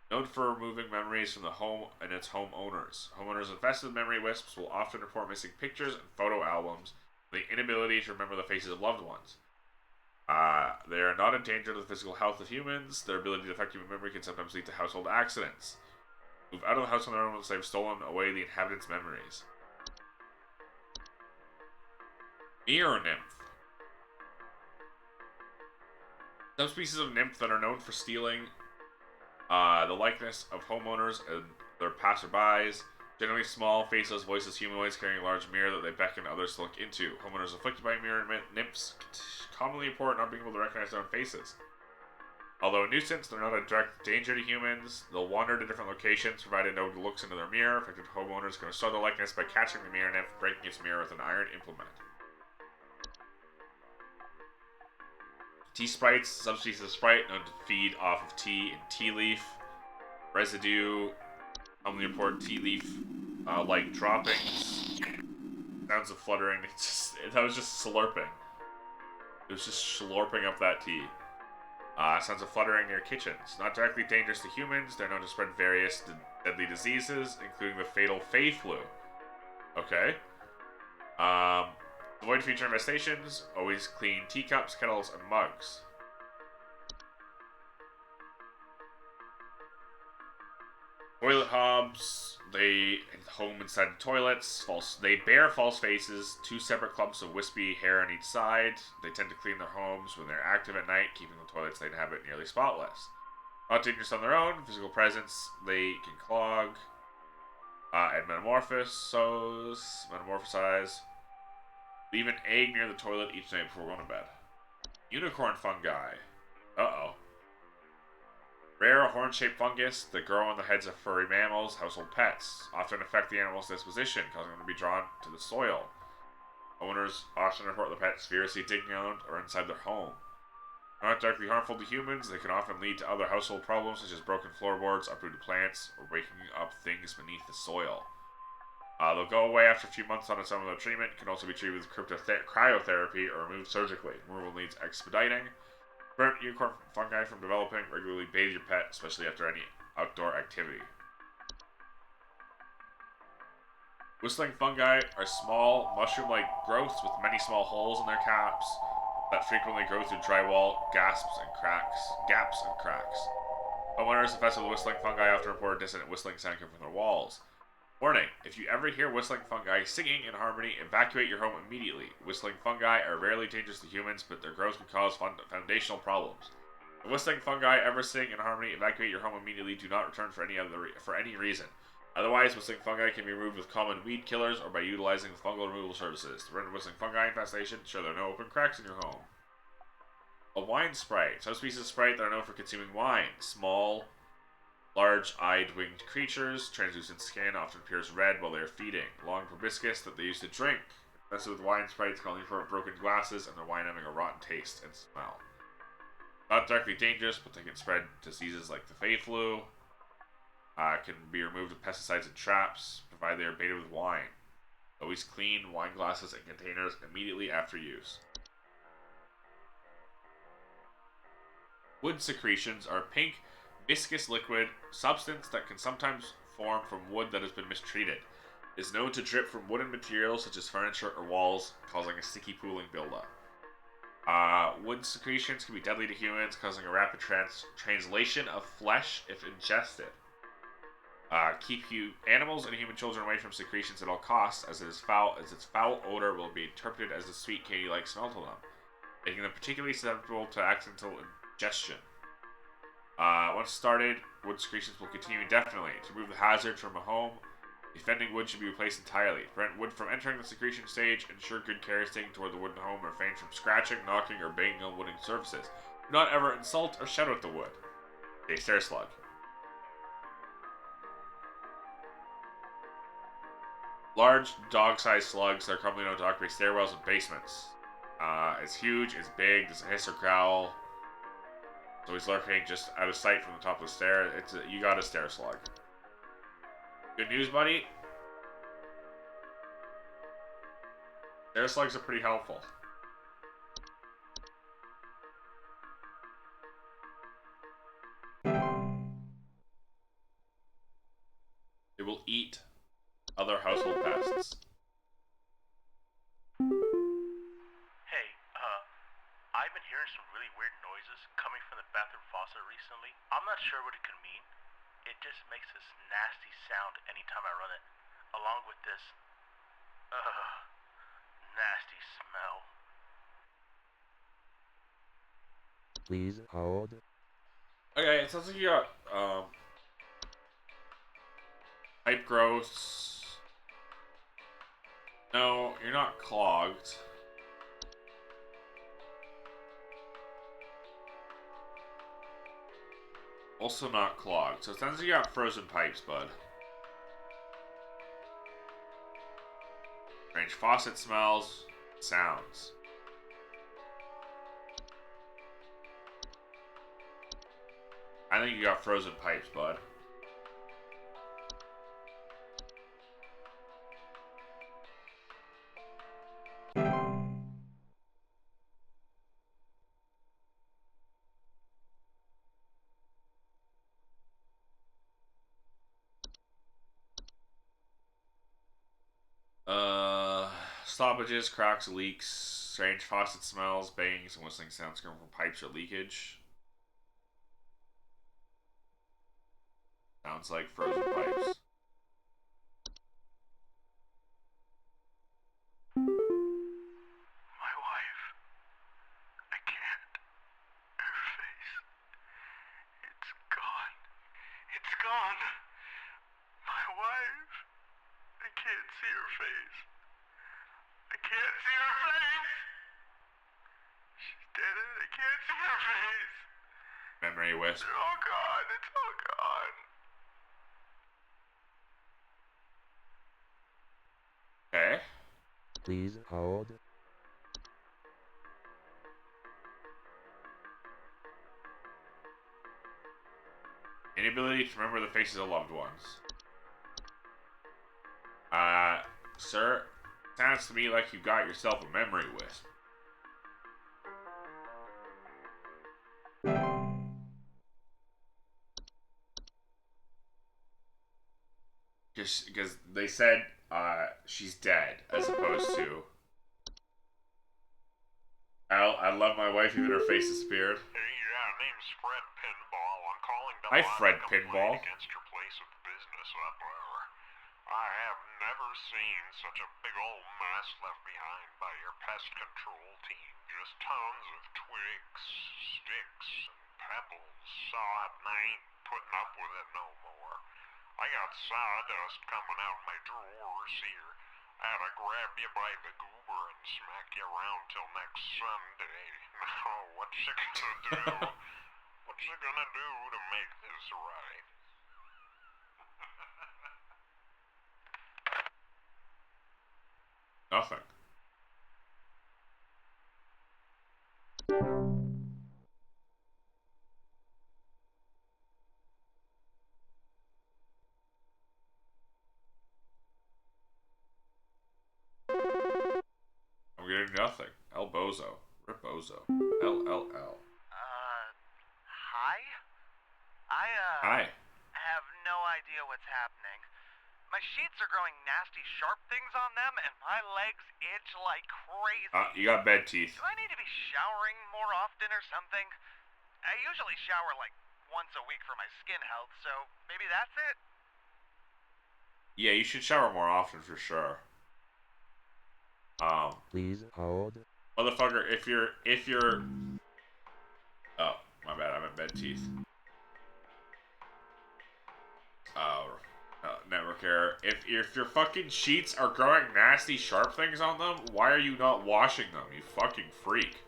known for removing memories from the home and its homeowners. Homeowners infested with memory wisps will often report missing pictures and photo albums, the inability to remember the faces of loved ones. They are not a danger to the physical health of humans. Their ability to affect human memory can sometimes lead to household accidents. Move out of the house on their own once they've stolen away the inhabitants' memories. Mirror nymph. Subspecies of nymph that are known for stealing the likeness of homeowners and their passerbys. Generally small, faceless, voiceless humanoids carrying a large mirror that they beckon others to look into. Homeowners afflicted by mirror nymphs commonly report not being able to recognize their own faces. Although a nuisance, they're not a direct danger to humans. They'll wander to different locations, provided no one looks into their mirror. Affected homeowners can restore their likeness by catching the mirror nymph, breaking its mirror with an iron implement. Tea sprites, subspecies of sprite known to feed off of tea and tea leaf. Residue, commonly report tea leaf like droppings. Sounds of fluttering. That was just slurping. It was just slurping up that tea. Sounds of fluttering near kitchens. Not directly dangerous to humans, they're known to spread various deadly diseases, including the fatal Fey flu. Okay. Avoid future infestations. Always clean teacups, kettles, and mugs. Toilet hobs. They home inside the toilets. They bear false faces. 2 separate clumps of wispy hair on each side. They tend to clean their homes when they're active at night, keeping the toilets they inhabit nearly spotless. Not dangerous on their own. Physical presence. They can clog and metamorphosize. Leave an egg near the toilet each night before going to bed. Unicorn fungi. Uh-oh. Rare horn-shaped fungus that grow on the heads of furry mammals, household pets. Often affect the animal's disposition, causing them to be drawn to the soil. Owners often report the pets furiously digging out or inside their home. Not directly harmful to humans, they can often lead to other household problems such as broken floorboards, uprooted plants, or waking up things beneath the soil. They'll go away after a few months on its own without treatment. Can also be treated with cryotherapy or removed surgically. Removal needs expediting. Prevent unicorn fungi from developing. Regularly bathe your pet, especially after any outdoor activity. Whistling fungi are small, mushroom-like growths with many small holes in their caps that frequently grow through drywall, gaps and cracks. Homeowners infested with whistling fungi often report a dissonant whistling sound coming from their walls. Warning, if you ever hear whistling fungi singing in harmony, evacuate your home immediately. Whistling fungi are rarely dangerous to humans, but their growth can cause foundational problems. If whistling fungi ever sing in harmony, evacuate your home immediately. Do not return for any reason. Otherwise, whistling fungi can be removed with common weed killers or by utilizing fungal removal services. To prevent whistling fungi infestation, ensure there are no open cracks in your home. A wine sprite. Subspecies of sprite that are known for consuming wine. Small, large-eyed winged creatures, translucent skin often appears red while they are feeding. Long proboscis that they use to drink. Infested with wine sprites calling for broken glasses and their wine having a rotten taste and smell. Not directly dangerous, but they can spread diseases like the Fey flu. Can be removed with pesticides and traps, provided they are baited with wine. Always clean wine glasses and containers immediately after use. Wood secretions are pink, viscous liquid substance that can sometimes form from wood that has been mistreated. It is known to drip from wooden materials such as furniture or walls, causing a sticky pooling buildup. Wood secretions can be deadly to humans, causing a rapid translation of flesh if ingested. Keep you animals and human children away from secretions at all costs, as its foul odor will be interpreted as a sweet candy-like smell to them, making them particularly susceptible to accidental ingestion. Once started, wood secretions will continue indefinitely. To remove the hazard from a home, the offending wood should be replaced entirely. Prevent wood from entering the secretion stage. Ensure good care is taken toward the wooden home. Refrain from scratching, knocking, or banging on wooden surfaces. Do not ever insult or shout at the wood. A stair slug. Large, dog-sized slugs that are commonly known to occupy stairwells and basements. It's huge, it's big, doesn't hiss or growl. So he's lurking just out of sight from the top of the stair. You got a stair slug. Good news, buddy. Stair slugs are pretty helpful. They will eat other household pests. Hey, I've been hearing some really weird noises coming from the bathroom faucet recently. I'm not sure what it could mean. It just makes this nasty sound anytime I run it, along with this, nasty smell. Please hold. Okay, it sounds like you got pipe growths. No, you're not clogged. Also not clogged. So it sounds like you got frozen pipes, bud. Strange faucet smells, sounds. I think you got frozen pipes, bud. Stoppages, cracks, leaks, strange faucet smells, bangs, and whistling sounds coming from pipes or leakage. Sounds like frozen pipes. My wife. I can't. Her face. It's gone. It's gone. My wife. I can't see her face. I can't see her face. She's dead and I can't see her face. Memory wisp. It's all gone. It's all gone. Okay. Please hold. Inability to remember the faces of loved ones. Sir, sounds to me like you got yourself a memory wisp. Because they said she's dead, as opposed to I love my wife even her face disappeared. Hey, yeah, name's Fred Pinball. I'm calling to Hi, lodge Fred a complaint Pinball. against your place of business up there. I have never seen such a big old mess left behind by your pest control team. Just tons of twigs, sticks, and pebbles. Sod, and I ain't putting up with it no more. I got sawdust coming out my drawers here. I had to grab you by the goober and smack you around till next Sunday. Now, what's you gonna do? What's you gonna do to make this right? Nothing. I'm getting nothing. El Bozo. Ripozo. LLL. Hi? I, Hi. have no idea what's happening. My sheets are growing nasty sharp things on them, and my legs itch like crazy. You got bed teeth. Do I need to be showering more often or something? I usually shower like once a week for my skin health, so maybe that's it? Yeah, you should shower more often for sure. Please hold. Motherfucker, if you're oh, my bad, I'm in bed teeth. Network error. If your fucking sheets are growing nasty sharp things on them, why are you not washing them, you fucking freak?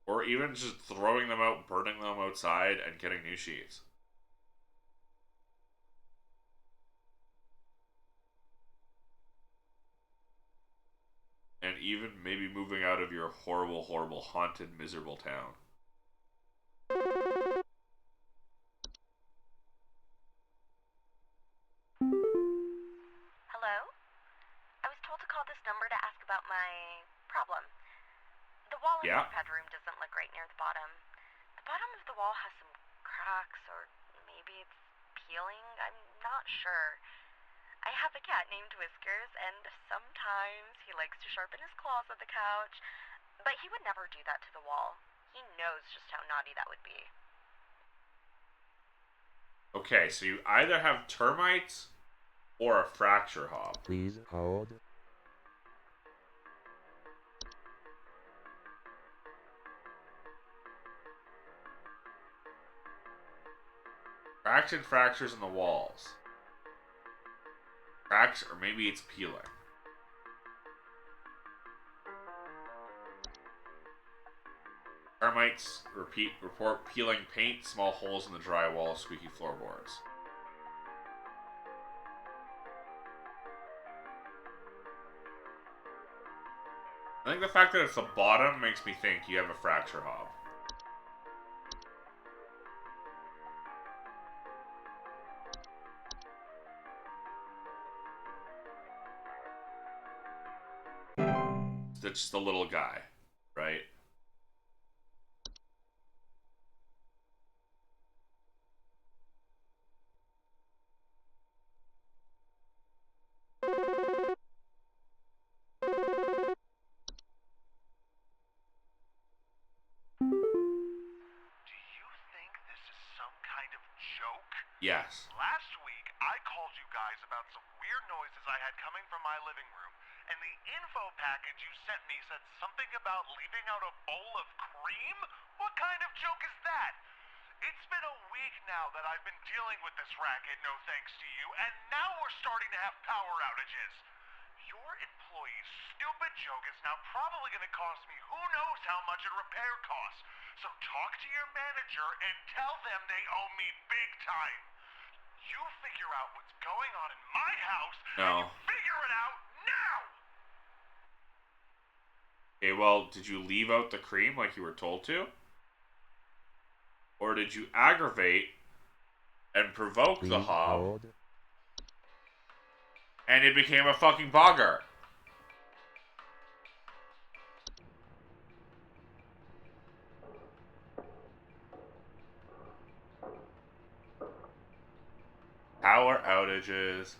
Or even just throwing them out, burning them outside, and getting new sheets. And even maybe moving out of your horrible, horrible, haunted, miserable town. Hello? I was told to call this number to ask about my problem. The wall in Yeah? my bedroom doesn't look right near the bottom. The bottom of the wall has some cracks, or maybe it's peeling. I'm not sure. I have a cat named Whiskers, and sometimes he likes to sharpen his claws at the couch, but he would never do that to the wall. He knows just how naughty that would be. Okay, so you either have termites or a fracture hob. Please hold. Cracks and fractures in the walls. Cracks, or maybe it's peeling. Termites report peeling paint, small holes in the drywall, squeaky floorboards. I think the fact that it's the bottom makes me think you have a fracture hob. That's just a little guy, right? Do you think this is some kind of joke? Yes. Last week, I called you guys about some weird noises I had coming from my living room, and the info package you sent me said something about leaving out a bowl of cream? What kind of joke is that? It's been a week now that I've been dealing with this racket, no thanks to you, and now we're starting to have power outages. Your employee's stupid joke is now probably going to cost me who knows how much in repair costs. So talk to your manager and tell them they owe me big time. You figure out what's going on in my house, No. and you figure it out now! Okay, well, did you leave out the cream like you were told to? Or did you aggravate and provoke Please the hob, hold. and it became a fucking bogger? Power outages.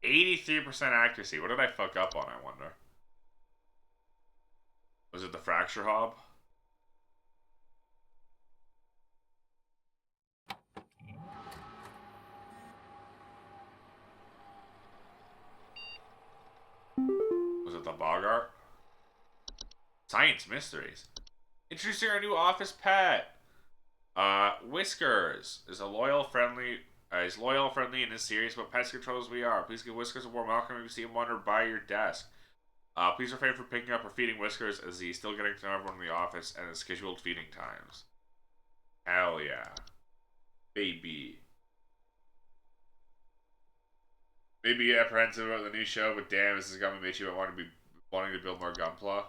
%83 accuracy. What did I fuck up on, I wonder? Was it the fracture hob? Was it the bogart? Science mysteries. Introducing our new office pet. Whiskers is loyal, friendly, and is serious about pest control as we are. Please give Whiskers a warm welcome if you see him wander by your desk. Please refrain from picking up or feeding Whiskers as he's still getting to know everyone in the office and his scheduled feeding times. Hell yeah. Baby. Maybe apprehensive about the new show, but damn, this is gonna make you wanting to build more Gunpla.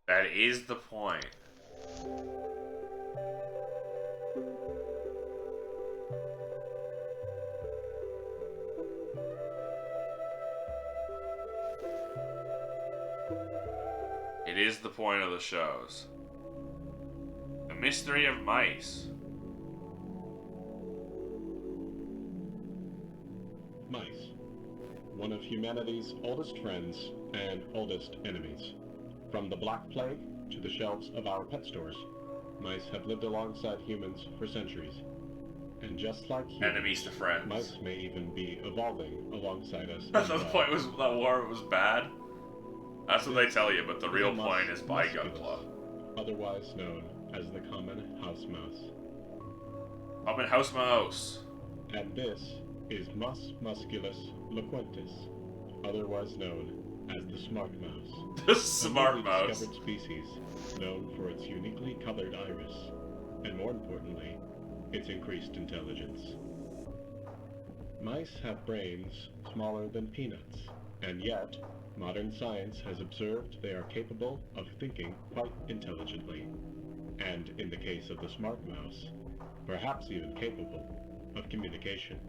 That is the point. It is the point of the shows. Mystery of mice. Mice. One of humanity's oldest friends and oldest enemies. From the Black Plague to the shelves of our pet stores, mice have lived alongside humans for centuries. And just like humans, Enemies to friends. mice may even be evolving alongside us. That's the point was that war was bad. That's what they tell you, but the real point is buy Gunpla. Otherwise known as the common house mouse. Common house mouse. And this is Mus musculus loquentis, otherwise known as the smart mouse. The smart a newly mouse. discovered species known for its uniquely colored iris, and more importantly, its increased intelligence. Mice have brains smaller than peanuts, and yet, modern science has observed they are capable of thinking quite intelligently, and in the case of the smart mouse, perhaps even capable of communication.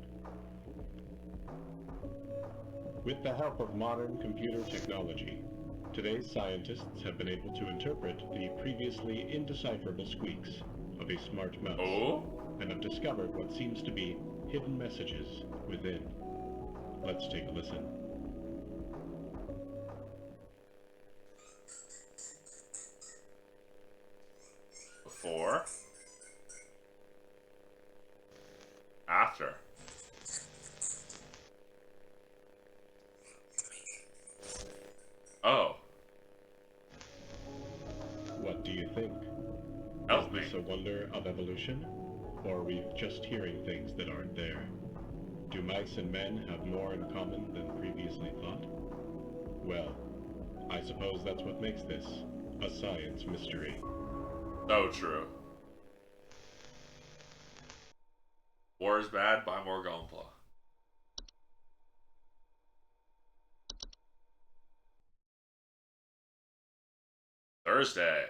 With the help of modern computer technology, today's scientists have been able to interpret the previously indecipherable squeaks of a smart mouse, and have discovered what seems to be hidden messages within. Let's take a listen. Before. After. Oh. What do you think? Help me. Is this a wonder of evolution? Or are we just hearing things that aren't there? Do mice and men have more in common than previously thought? Well, I suppose that's what makes this a science mystery. So true. War is bad, buy more Gunpla. Thursday.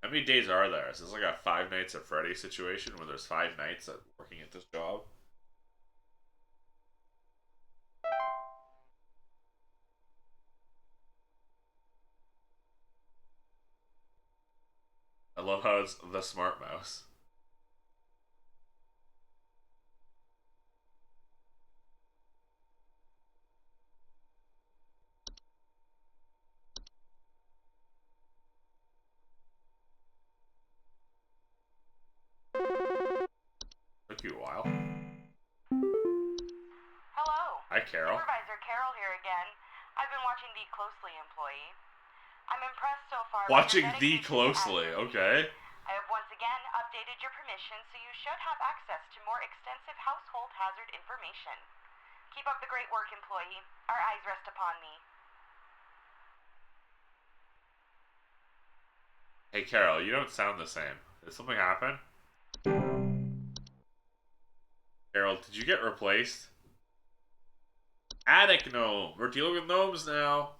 How many days are there? Is this like a Five Nights at Freddy's situation where there's 5 nights at working at this job? I love how it's the smart mouse. Took you a while. Hello. Hi, Carol. Supervisor Carol here again. I've been watching Thee closely, employee. I'm impressed so far. by Watching your Thee dedication to closely, advocacy. okay. I have once again updated your permission, so you should have access to more extensive household hazard information. Keep up the great work, employee. Our eyes rest upon me. Hey, Carol, you don't sound the same. Did something happen? Carol, did you get replaced? Attic gnome. We're dealing with gnomes now.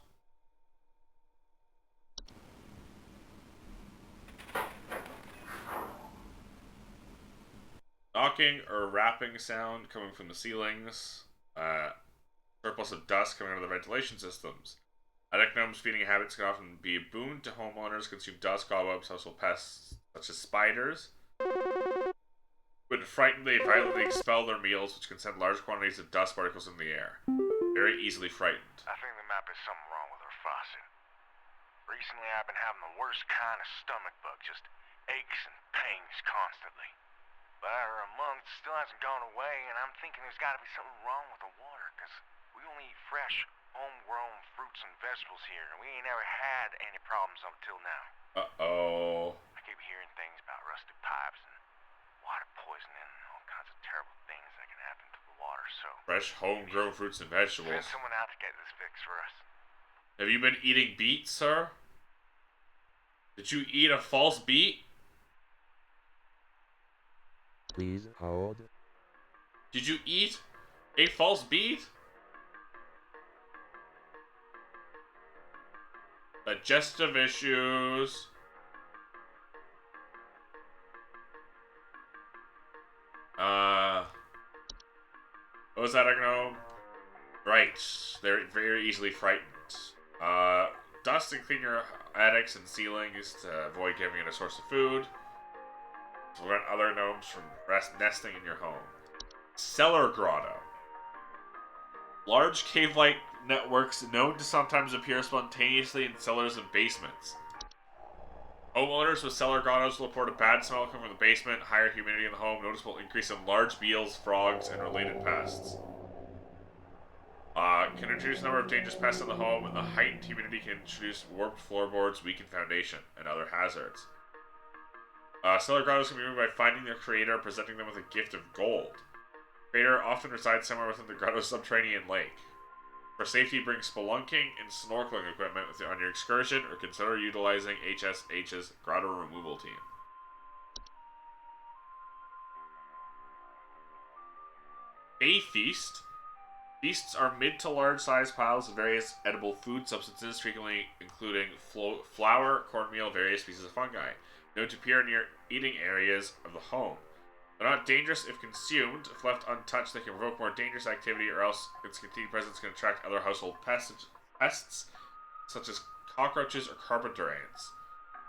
Knocking or rapping sound coming from the ceilings. Surplus of dust coming out of the ventilation systems. Attic gnomes' feeding habits can often be a boon to homeowners, consume dust, cobwebs, household pests such as spiders. When frightened, they violently expel their meals, which can send large quantities of dust particles in the air. Very easily frightened. I think there might be something wrong with her faucet. Recently, I've been having the worst kind of stomach bug, just aches and pains constantly. But after a month, it still hasn't gone away, and I'm thinking there's got to be something wrong with the water, because we only eat fresh, homegrown fruits and vegetables here, and we ain't ever had any problems up till now. Uh-oh. I keep hearing things about rusted pipes and water poisoning and all kinds of terrible things that can happen to the water, so... Fresh, homegrown fruits and vegetables. Send someone out to get this fixed for us. Have you been eating beets, sir? Did you eat a false beet? Please hold. Did you eat a false beet? Digestive issues. Ozadic gnome. Right. They're very easily frightened. Dust and clean your attics and ceilings to avoid giving it a source of food. To prevent other gnomes from nesting in your home. Cellar grotto. Large cave-like networks known to sometimes appear spontaneously in cellars and basements. Homeowners with cellar grottos will report a bad smell coming from the basement, higher humidity in the home, noticeable increase in large beetles, frogs, and related pests. Can introduce a number of dangerous pests in the home, and the heightened humidity can introduce warped floorboards, weakened foundation, and other hazards. Cellar grottos can be removed by finding their creator and presenting them with a gift of gold. Creator often resides somewhere within the grotto's subterranean lake. For safety, bring spelunking and snorkeling equipment with you on your excursion, or consider utilizing HSH's grotto removal team. A feast. Feasts are mid to large sized piles of various edible food substances, frequently including flour, cornmeal, various species of fungi, known to appear near eating areas of the home. They're not dangerous if consumed. If left untouched, they can provoke more dangerous activity, or else its continued presence can attract other household pests such as cockroaches or carpenter ants.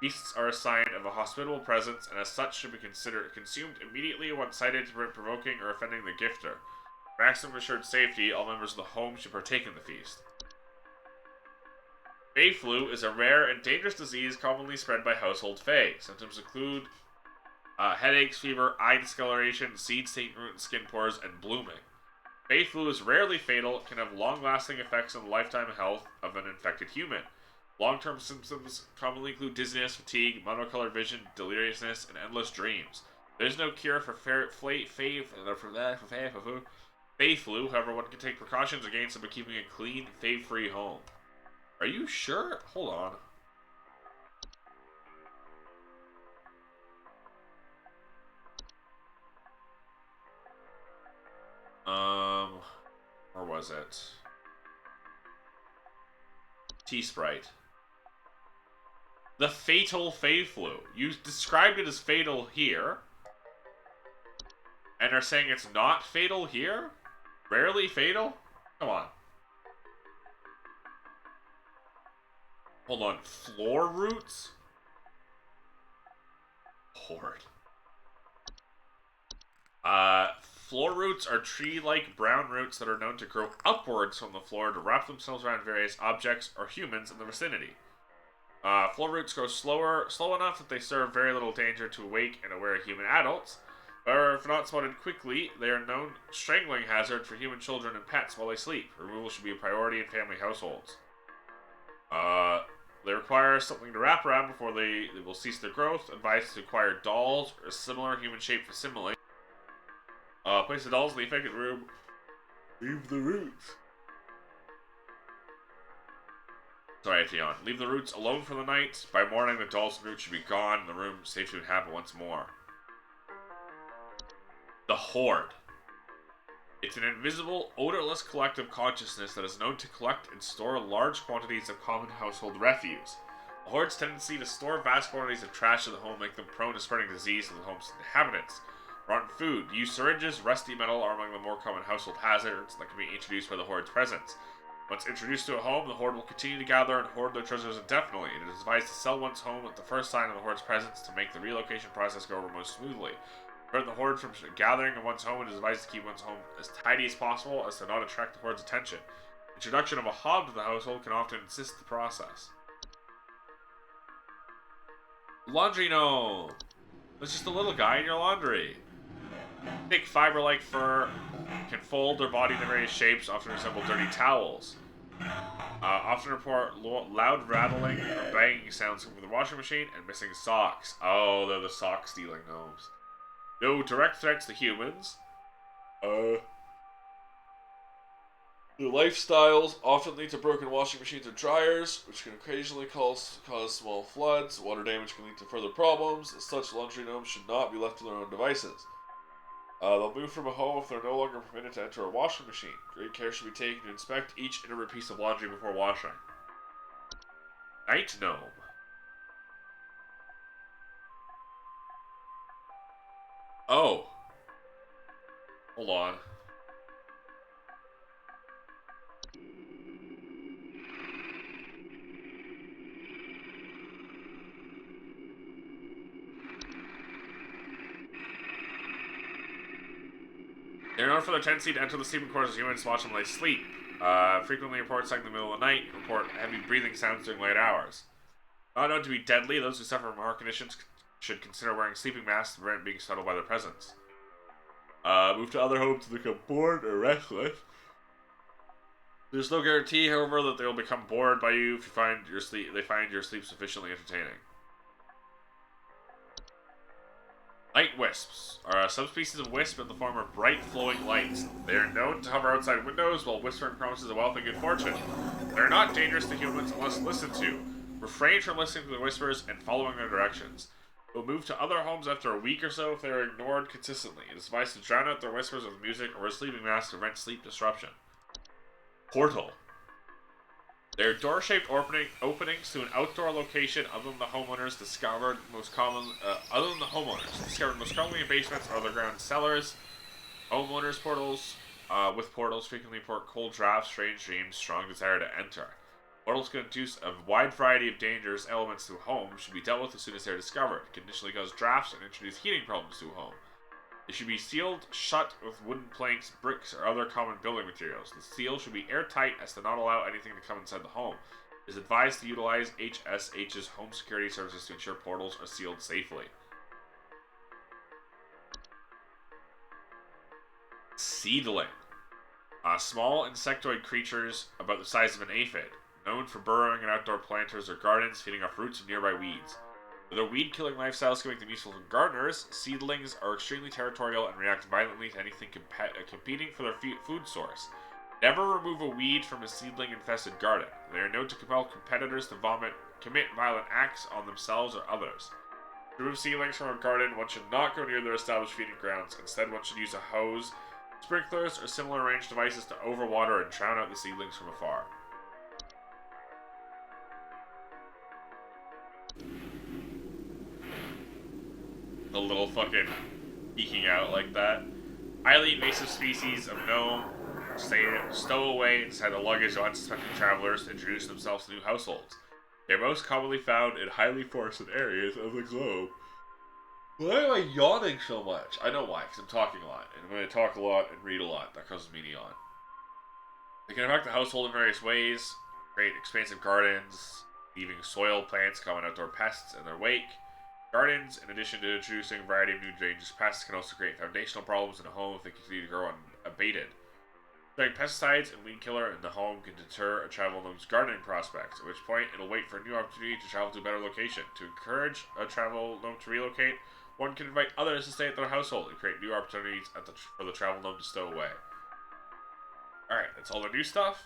Feasts are a sign of a hospitable presence, and as such should be consumed immediately once sighted to prevent provoking or offending the gifter. For maximum assured safety, all members of the home should partake in the feast. Fey flu is a rare and dangerous disease commonly spread by household fae. Symptoms include headaches, fever, eye discoloration, seed-stained root and skin pores, and blooming. Fey flu is rarely fatal. It can have long-lasting effects on the lifetime health of an infected human. Long-term symptoms commonly include dizziness, fatigue, monocolored vision, deliriousness, and endless dreams. There is no cure for Fey flu. However, one can take precautions against it by keeping a clean, Fey-free home. Are you sure? Hold on. Where was it? T-Sprite. The fatal Fey flu. You described it as fatal here, and are saying it's not fatal here? Rarely fatal? Come on. Hold on. Floor roots? Horde. Floor roots are tree-like brown roots that are known to grow upwards from the floor to wrap themselves around various objects or humans in the vicinity. Floor roots grow slow enough that they serve very little danger to awake and aware human adults. However, if not spotted quickly, they are known strangling hazard for human children and pets while they sleep. Removal should be a priority in family households. They require something to wrap around before they will cease their growth. Advice to acquire dolls or a similar human-shaped facsimile. Place the dolls in the affected room. Leave the roots. Sorry, Tion. Leave the roots alone for the night. By morning, the dolls and roots should be gone, and the room safe to inhabit once more. The Horde. It's an invisible, odorless collective consciousness that is known to collect and store large quantities of common household refuse. The Horde's tendency to store vast quantities of trash in the home make them prone to spreading disease to the home's inhabitants. Rotten food, used syringes, rusty metal are among the more common household hazards that can be introduced by the Horde's presence. Once introduced to a home, the Horde will continue to gather and hoard their treasures indefinitely. It is advised to sell one's home at the first sign of the Horde's presence to make the relocation process go over most smoothly. To prevent the Horde from gathering in one's home, it is advised to keep one's home as tidy as possible as to not attract the Horde's attention. Introduction of a hob to the household can often assist the process. Laundry gnome! It's just a little guy in your laundry. Thick fiber-like fur can fold their body into various shapes, often resemble dirty towels. Often report loud rattling or banging sounds coming from the washing machine, and missing socks. Oh, they're the sock-stealing gnomes. No direct threats to humans. Their lifestyles often lead to broken washing machines or dryers, which can occasionally cause small floods. Water damage can lead to further problems. As such, laundry gnomes should not be left to their own devices. They'll move from a home if they're no longer permitted to enter a washing machine. Great care should be taken to inspect each intimate piece of laundry before washing. Night gnome. Oh. Hold on. They're known for their tendency to enter the sleeping quarters as humans watch them while they sleep. Frequently report something in the middle of the night, report heavy breathing sounds during late hours. Not known to be deadly, those who suffer from heart conditions should consider wearing sleeping masks to prevent being startled by their presence. Move to other homes to become bored or restless. There's no guarantee, however, that they will become bored by you if they find your sleep sufficiently entertaining. Night wisps are a subspecies of wisp in the form of bright, flowing lights. They are known to hover outside windows while whispering promises of wealth and good fortune. They are not dangerous to humans unless listened to. Refrain from listening to the whispers and following their directions. They'll move to other homes after a week or so if they are ignored consistently. It is advised to drown out their whispers with music or a sleeping mask to prevent sleep disruption. Portal. They are door-shaped openings to an outdoor location other than the homeowners discovered most commonly in basements or underground cellars. Homeowners portals with portals frequently report cold drafts, strange dreams, strong desire to enter. Portals can induce a wide variety of dangerous elements to a home, should be dealt with as soon as they are discovered, can initially cause drafts and introduce heating problems to a home. They should be sealed shut with wooden planks, bricks, or other common building materials. The seal should be airtight as to not allow anything to come inside the home. It is advised to utilize HSH's home security services to ensure portals are sealed safely. Seedling. Small insectoid creatures about the size of an aphid, known for burrowing in outdoor planters or gardens, feeding off roots of nearby weeds. With their weed-killing lifestyles can make them useful for gardeners, seedlings are extremely territorial and react violently to anything competing for their food source. Never remove a weed from a seedling-infested garden. They are known to compel competitors to commit violent acts on themselves or others. To remove seedlings from a garden, one should not go near their established feeding grounds. Instead, one should use a hose, sprinklers, or similar arranged devices to overwater and drown out the seedlings from afar. The little fucking peeking out like that. Highly invasive species of gnome stow away inside the luggage of unsuspecting travelers to introduce themselves to new households. They are most commonly found in highly forested areas of the globe. Why am I yawning so much? I know why, because I'm talking a lot. And when I talk a lot and read a lot, that causes me to yawn. They can affect the household in various ways, create expansive gardens, leaving soil, plants, common outdoor pests in their wake. Gardens, in addition to introducing a variety of new dangerous pests, can also create foundational problems in a home if they continue to grow unabated. Spraying pesticides and weed killer in the home can deter a travel gnome's gardening prospects, at which point it'll wait for a new opportunity to travel to a better location. To encourage a travel gnome to relocate, one can invite others to stay at their household and create new opportunities for the travel gnome to stow away. Alright, that's all the new stuff.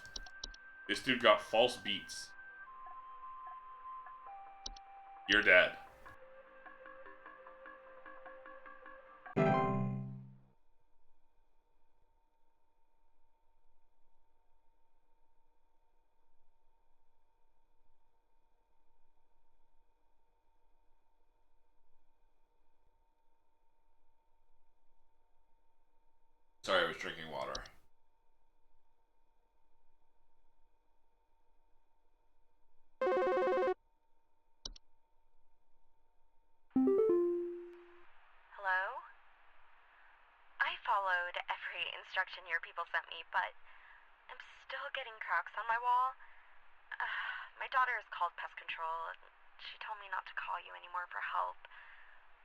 This dude got false beats. You're dead. Sorry, I was drinking water. Hello? I followed every instruction your people sent me, but I'm still getting cracks on my wall. My daughter has called pest control, and she told me not to call you anymore for help.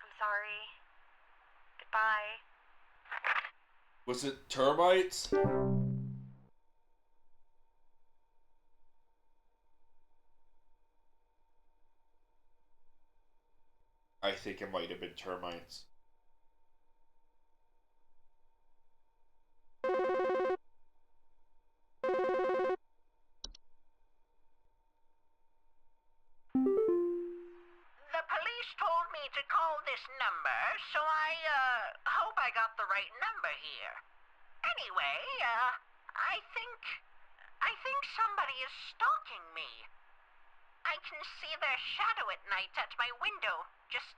I'm sorry. Goodbye. Was it termites? I think it might have been termites. The police told me to call this number, so I hope I got the right number here. Anyway, I think somebody is stalking me. I can see their shadow at night at my window, just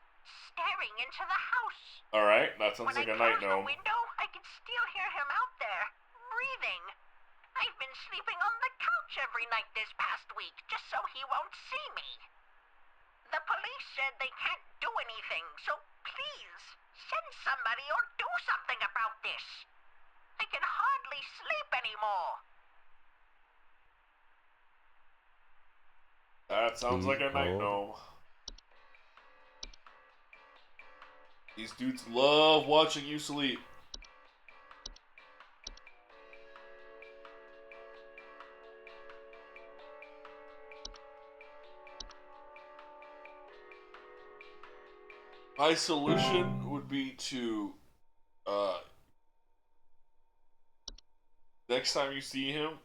staring into the house. Alright, that sounds When like I a night close gnome. the window, I can still hear him out there, breathing. I've been sleeping on the couch every night this past week, just so he won't see me. The police said they can't do anything, so please, send somebody or do something about this. I can hardly sleep anymore. That sounds like Please a night hold. gnome. These dudes love watching you sleep. My solution would be to, next time you see him,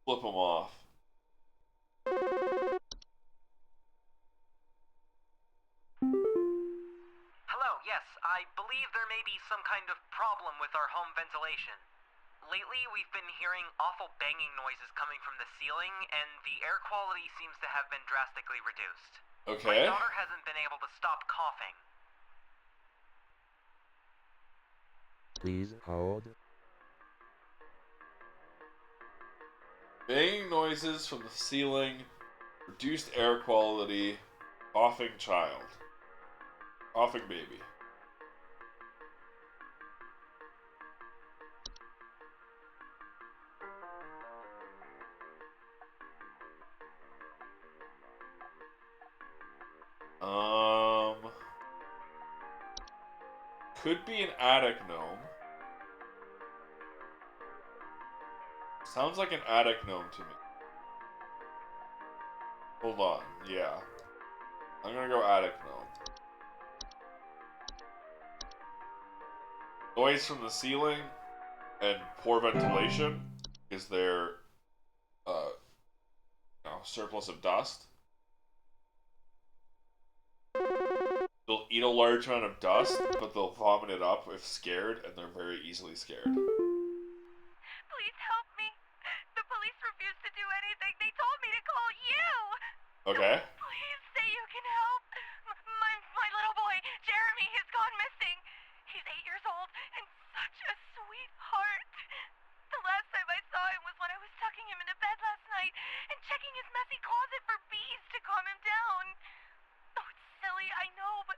flip him off. Hello, yes, I believe there may be some kind of problem with our home ventilation. Lately, we've been hearing awful banging noises coming from the ceiling, and the air quality seems to have been drastically reduced. Okay. My daughter hasn't been able to stop coughing. Please hold. Banging noises from the ceiling, reduced air quality, coughing child. Coughing baby. Could be an attic gnome. Sounds like an attic gnome to me. Hold on, yeah. I'm gonna go attic gnome. Noise from the ceiling and poor ventilation is their surplus of dust. They'll eat a large amount of dust, but they'll vomit it up if scared, and they're very easily scared. Please help me. The police refuse to do anything. They told me to call you. Okay. Please say you can help. My little boy, Jeremy, has gone missing. He's 8 years old and such a sweetheart. The last time I saw him was when I was tucking him into bed last night and checking his messy closet for bees to calm him down. Oh, it's silly, I know, but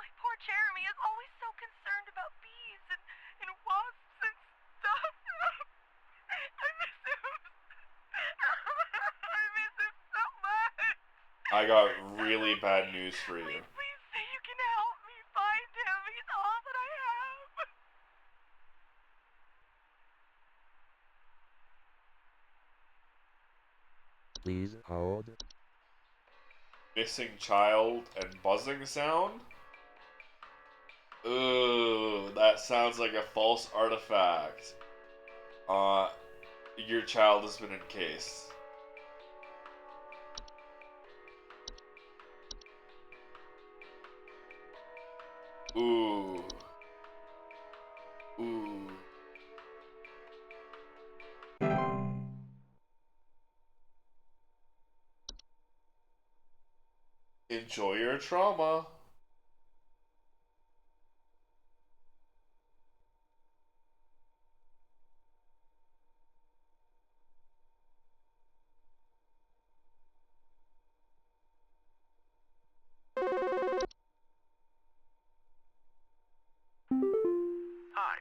my poor Jeremy is always so concerned about bees and wasps and stuff. I miss him. I miss him so much. I got really bad news for you. Please say you can help me find him. He's all that I have. Please hold. Missing child and buzzing sound? Ooh, that sounds like a false artifact. Your child has been encased. Ooh. Ooh. Enjoy your trauma. Hi.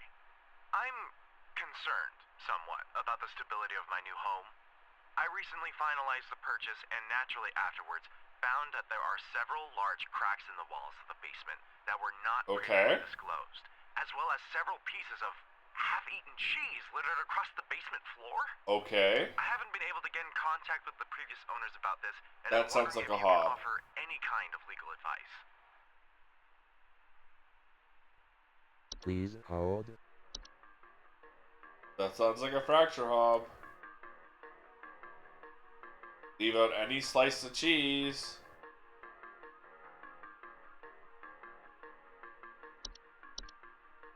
I'm concerned somewhat about the stability of my new home. I recently finalized the purchase and naturally afterwards found that there are several large cracks in the walls of the basement that were not Okay. previously disclosed, as well as several pieces of half-eaten cheese littered across the basement floor. Okay. I haven't been able to get in contact with the previous owners about this, and That I'm sounds wondering like if a you can hob. offer any kind of legal advice. Please hold. That sounds like a fracture hob. Leave out any slice of cheese.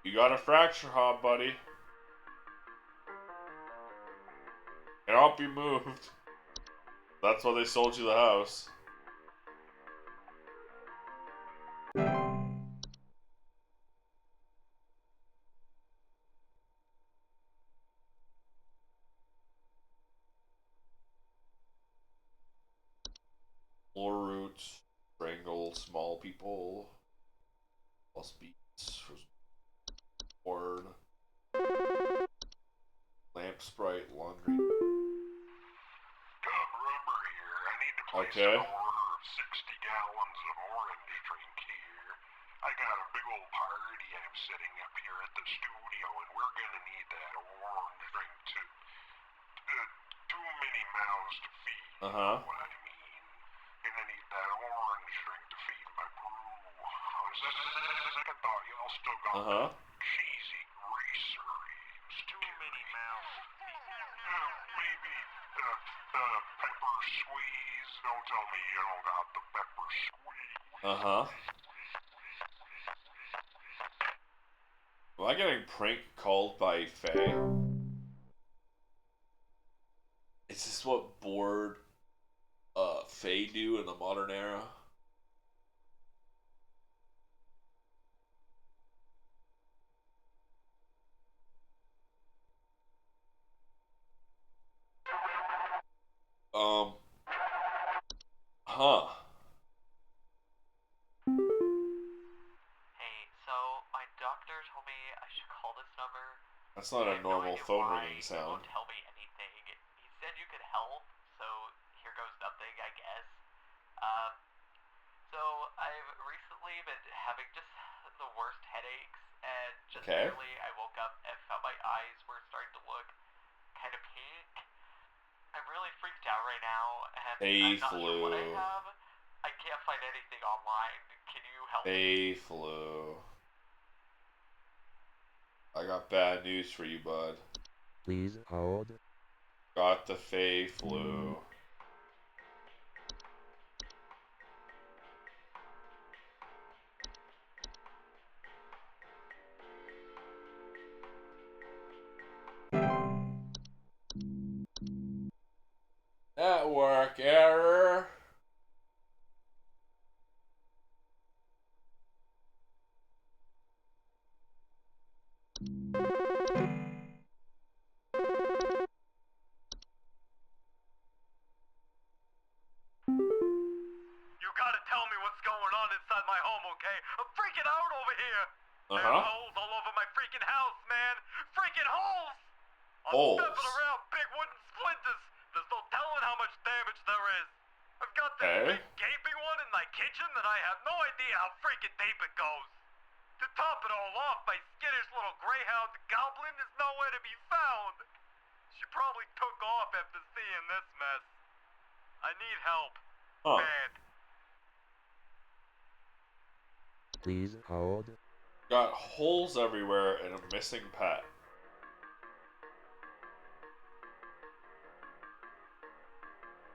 You got a fracture hob, buddy. Cannot be moved. That's why they sold you the house. More roots, strangle small people, plus beats, word. Sprite, laundry. Rubber here. I need to place Okay. an order of 60 gallons of orange drink here. I got a big old party I'm setting up here at the studio, and we're gonna need that orange drink to too many mouths to feed. Uh huh. What I mean. Gonna need that orange drink to feed my brew. Second thought, y'all still got cheesy greaser ribs. Too many mouths. Maybe pepper squeeze. Don't tell me you don't got the pepper squeeze. Uh huh. Am I getting prank called by Faye? Is this what bored Faye do in the modern era? Huh. Hey, so my doctor told me I should call this number. That's not I a have no normal idea phone why. ringing He sound. won't tell me anything. He said you could help, so here goes nothing, I guess. So I've recently been having just the worst headaches, and just Okay. barely I woke up and felt my eyes were starting to look kind of pink. I'm really freaked out right now, and Hay I'm not sure what I flu. have. I can't find anything online. Can you help me? Faye flu. I got bad news for you, bud. Please hold. Got the Faye flu. Network error. You gotta tell me what's going on inside my home, okay? I'm freaking out over here. There's Uh-huh. holes all over my freaking house, man. Freaking holes! I'm Holes. stepping around big wooden splinters. There's no telling how much damage there is. I've got this Okay. big gaping one in my kitchen that I have no idea how freaking deep it goes. To top it all off, my skittish little greyhound goblin is nowhere to be found. She probably took off after seeing this mess. I need help. Huh. Bad. Please hold. Got holes everywhere and a missing pet.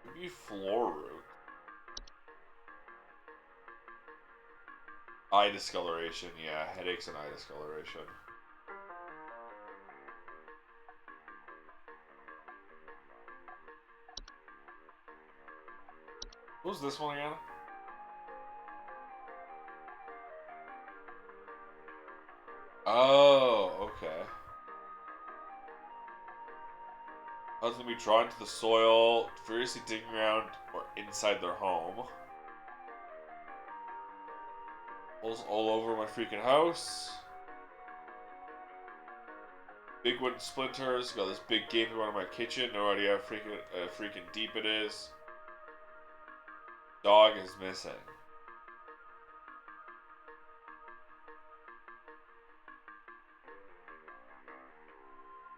Maybe floor root. Eye discoloration, yeah, headaches and eye discoloration. Who's this one again? Oh, okay. I was gonna be drawn to the soil, furiously digging around or inside their home. Holes all over my freaking house. Big wooden splinters. Got this big gaping one in my kitchen. No idea how freaking deep it is. Dog is missing.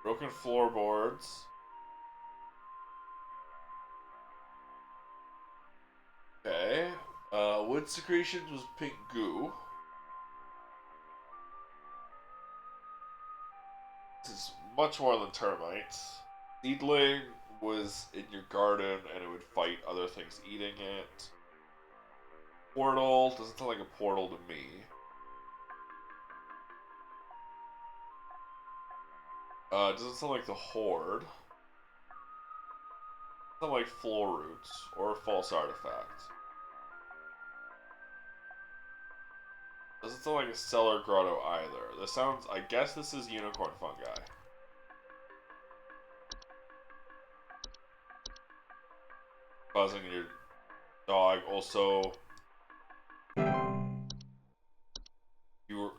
Broken floorboards. Okay. Wood secretions was pink goo. This is much more than termites. Seedling was in your garden and it would fight other things eating it. Portal doesn't sound like a portal to me. Doesn't sound like the horde. Sound like floor roots or a false artifact. Doesn't sound like a cellar grotto either. This sounds. I guess this is unicorn fungi. Buzzing your dog. Also,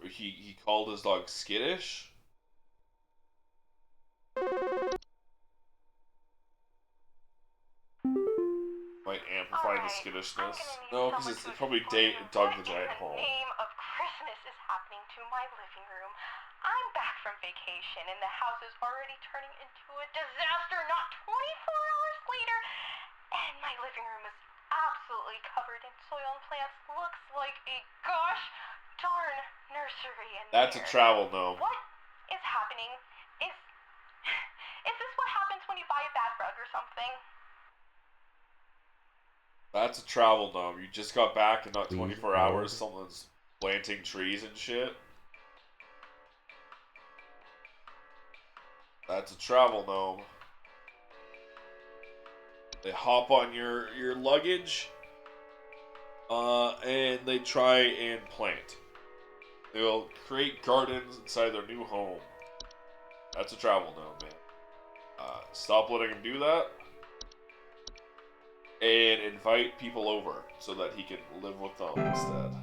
he called his dog skittish. the I'm skittishness. gonna need No, because someone it's to probably explain Doug what the Giant in the home. name of Christmas is happening to my living room. I'm back from vacation and the house is already turning into a disaster not 24 hours later. And my living room is absolutely covered in soil and plants. Looks like a gosh darn nursery in That's a there. travel gnome. What is happening? Is this what happens when you buy a bad rug or something? That's a travel gnome. You just got back in not Please 24 hours. hold. Someone's planting trees and shit. That's a travel gnome. They hop on your luggage, and they try and plant. They'll create gardens inside their new home. That's a travel gnome, man. Stop letting him do that, and invite people over so that he can live with them instead.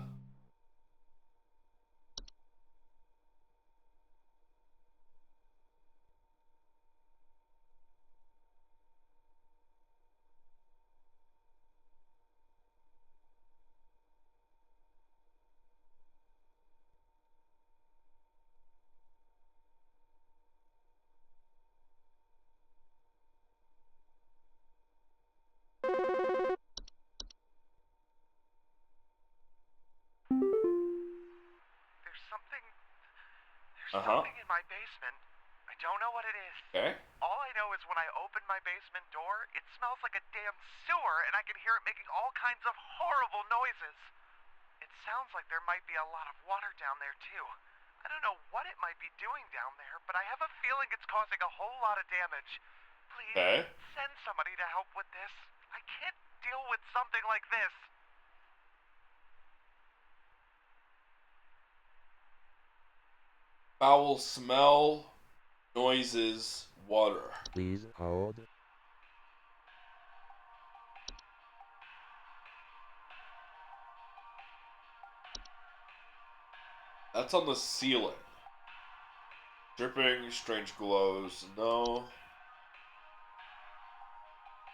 There's something in my basement. I don't know what it is. Okay. All I know is when I open my basement door, it smells like a damn sewer, and I can hear it making all kinds of horrible noises. It sounds like there might be a lot of water down there, too. I don't know what it might be doing down there, but I have a feeling it's causing a whole lot of damage. Please, send somebody to help with this. I can't deal with something like this. Foul smell, noises, water. Please hold. That's on the ceiling. Dripping, strange glows, no.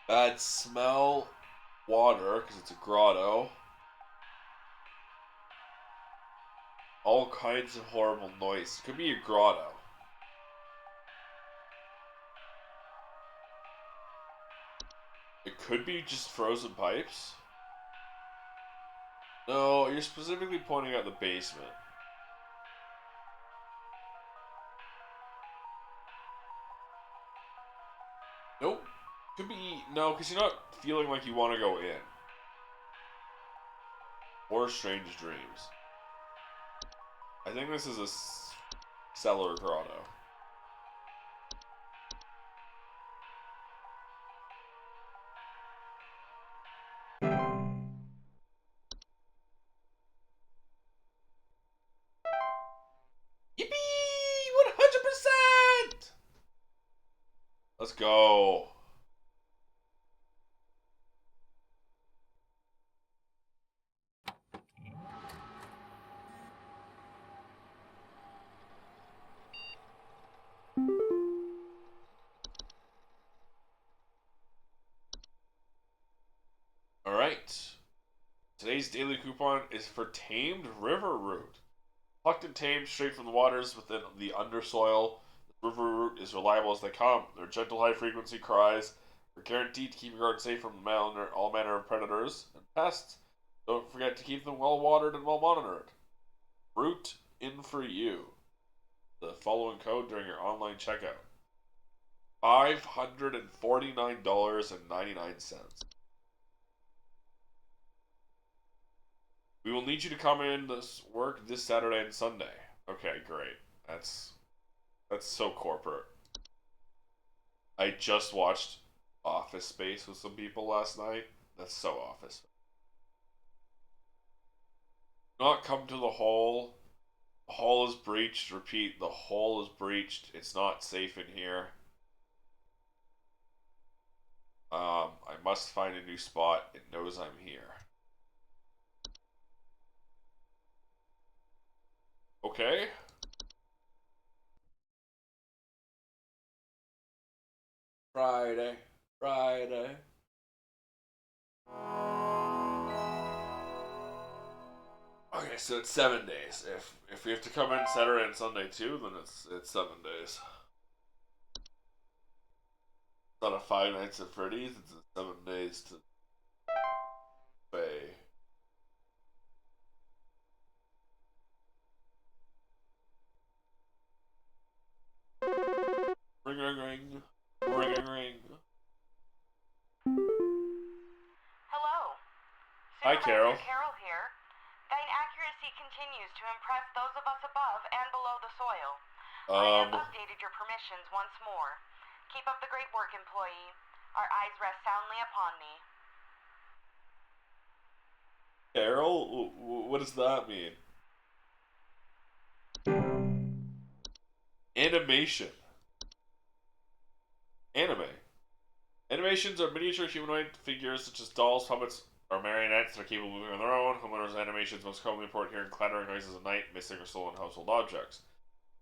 Bad smell, water, because it's a grotto. All kinds of horrible noise. It could be a grotto. It could be just frozen pipes. No, you're specifically pointing out the basement. Nope. Could be... No, because you're not feeling like you want to go in. Or strange dreams. I think this is a cellar grotto. Yippee! 100%! Let's go. Alright. Today's daily coupon is for tamed river root. Plucked and tamed straight from the waters within the undersoil, the river root is reliable as they come. Their gentle, high-frequency cries are guaranteed to keep your garden safe from all manner of predators and pests. Don't forget to keep them well watered and well monitored. Root in for you. The following code during your online checkout. $549.99. We will need you to come in this work this Saturday and Sunday. Okay, great. That's so corporate. I just watched Office Space with some people last night. That's so Office. Not come to the hole. The hole is breached. Repeat, the hole is breached. It's not safe in here. I must find a new spot. It knows I'm here. Okay. Friday. Okay, so it's 7 days. If we have to come in Saturday and Sunday too, then it's 7 days. It's not a 5 nights at Freddy's. It's a 7 days to pay. Ring, ring, ring. Ring, ring, ring. Hello. Hi, Carol. Supervisor Carol here. Thine accuracy continues to impress those of us above and below the soil. I have updated your permissions once more. Keep up the great work, employee. Our eyes rest soundly upon thee. Carol? What does that mean? Animation. Anime. Animations are miniature humanoid figures such as dolls, puppets, or marionettes that are capable of moving on their own. Homeowners' animations most commonly report hearing clattering noises at night, missing or stolen household objects.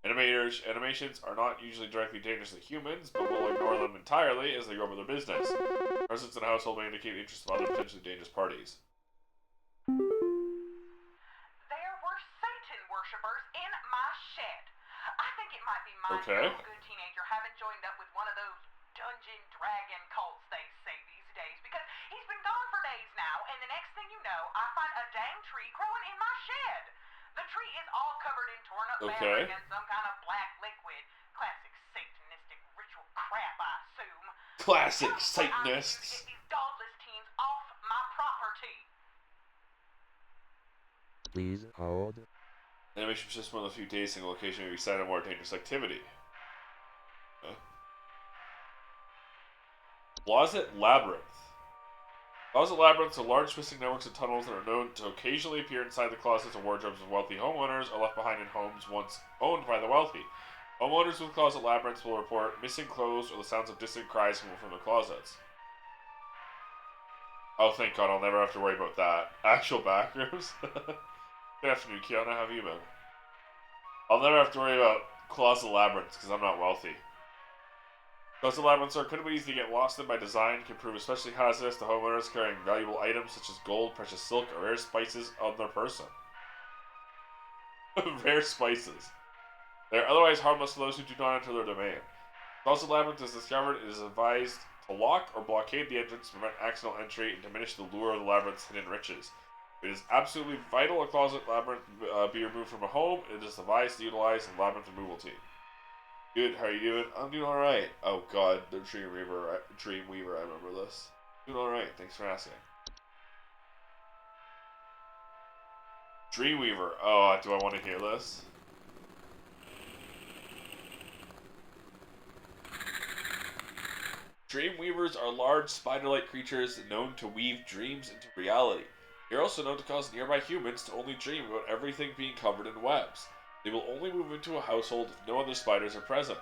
Animations are not usually directly dangerous to humans, but will ignore them entirely as they go about their business. Presence in a household may indicate the interest of other potentially dangerous parties. There were Satan worshippers in my shed. I think it might be my Okay. good teenager having joined up with one of those dungeon dragon cults they say these days, because he's been gone for days now, and the next thing you know, I find a dang tree growing in my shed. The tree is all covered in torn up fabric and some kind of black liquid. Classic Satanistic ritual crap, I assume. Classic Tell me what I need to do to Satanists. get these godless teens off my property. Please hold. Animation persists more than a few days. Single location may be sign of more dangerous activity. Closet Labyrinth. Closet labyrinths are large twisting networks of tunnels that are known to occasionally appear inside the closets or wardrobes of wealthy homeowners or left behind in homes once owned by the wealthy. Homeowners with closet labyrinths will report missing clothes or the sounds of distant cries from the closets. Oh, thank God, I'll never have to worry about that. Actual backrooms? Good afternoon, Kiana. How have you been? I'll never have to worry about closet labyrinths because I'm not wealthy. Closet labyrinths are incredibly easy to get lost in by design, can prove especially hazardous to homeowners carrying valuable items such as gold, precious silk, or rare spices on their person. Rare spices. They are otherwise harmless to those who do not enter their domain. Closet labyrinth is discovered, it is advised to lock or blockade the entrance to prevent accidental entry and diminish the lure of the labyrinth's hidden riches. It is absolutely vital a closet labyrinth be removed from a home. It is advised to utilize a labyrinth removal team. Good, how are you doing? I'm doing alright. Oh God, the Dreamweaver, I remember this. Doing alright, thanks for asking. Dreamweaver, oh, do I want to hear this? Dreamweavers are large spider-like creatures known to weave dreams into reality. They are also known to cause nearby humans to only dream about everything being covered in webs. They will only move into a household if no other spiders are present.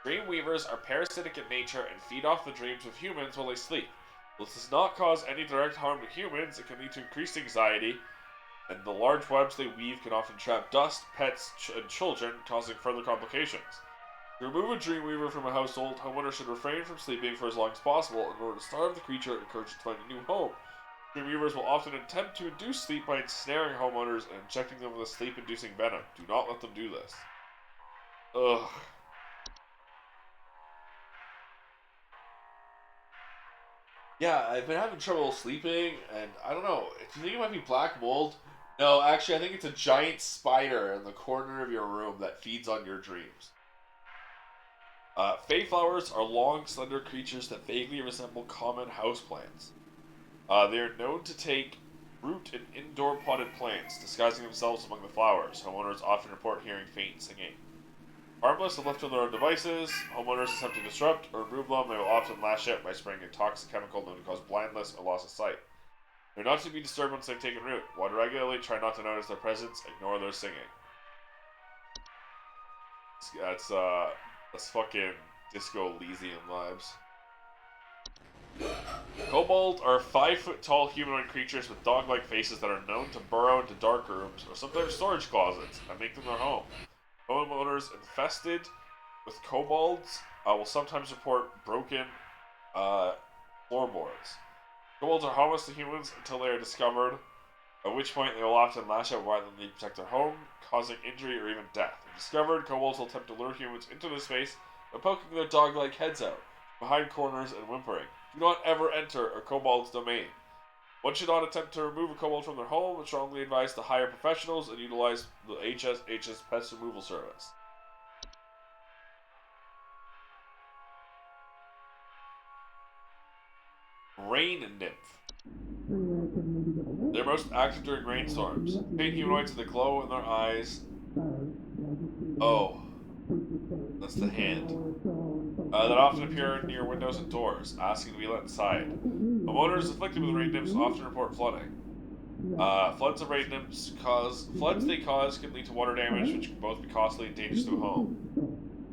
Dreamweavers are parasitic in nature and feed off the dreams of humans while they sleep. While this does not cause any direct harm to humans, it can lead to increased anxiety, and the large webs they weave can often trap dust, pets, and children, causing further complications. To remove a Dreamweaver from a household, homeowners should refrain from sleeping for as long as possible in order to starve the creature and encourage it to find a new home. Dreamweavers will often attempt to induce sleep by ensnaring homeowners and injecting them with a sleep-inducing venom. Do not let them do this. Ugh. Yeah, I've been having trouble sleeping, and I don't know. Do you think it might be black mold? No, actually, I think it's a giant spider in the corner of your room that feeds on your dreams. Fey flowers are long, slender creatures that vaguely resemble common houseplants. They are known to take root in indoor potted plants, disguising themselves among the flowers. Homeowners often report hearing faint singing. Harmless if left to their own devices, homeowners attempt to disrupt or remove them. They will often lash out by spraying a toxic chemical known to cause blindness or loss of sight. They're not to be disturbed once they've taken root. Water regularly, try not to notice their presence, ignore their singing. That's fucking Disco Elysium vibes. Kobolds are 5-foot-tall humanoid creatures with dog-like faces that are known to burrow into dark rooms or sometimes storage closets and make them their home. Homeowners infested with kobolds will sometimes report broken floorboards. Kobolds are harmless to humans until they are discovered at which point they will often lash out violently to protect their home, causing injury or even death. If discovered, kobolds will attempt to lure humans into the space by poking their dog-like heads out, behind corners and whimpering. Do not ever enter a kobold's domain. One should not attempt to remove a kobold from their home, and strongly advise to hire professionals and utilize the HSH's Pest Removal Service. Rain Nymph. They're most active during rainstorms. Paint humanoids with a glow in their eyes. Oh, that's the hand. That often appear near windows and doors, asking to be let inside. Homeowners afflicted with rain nymphs often report flooding. Floods they cause can lead to water damage, which can both be costly and dangerous to a home.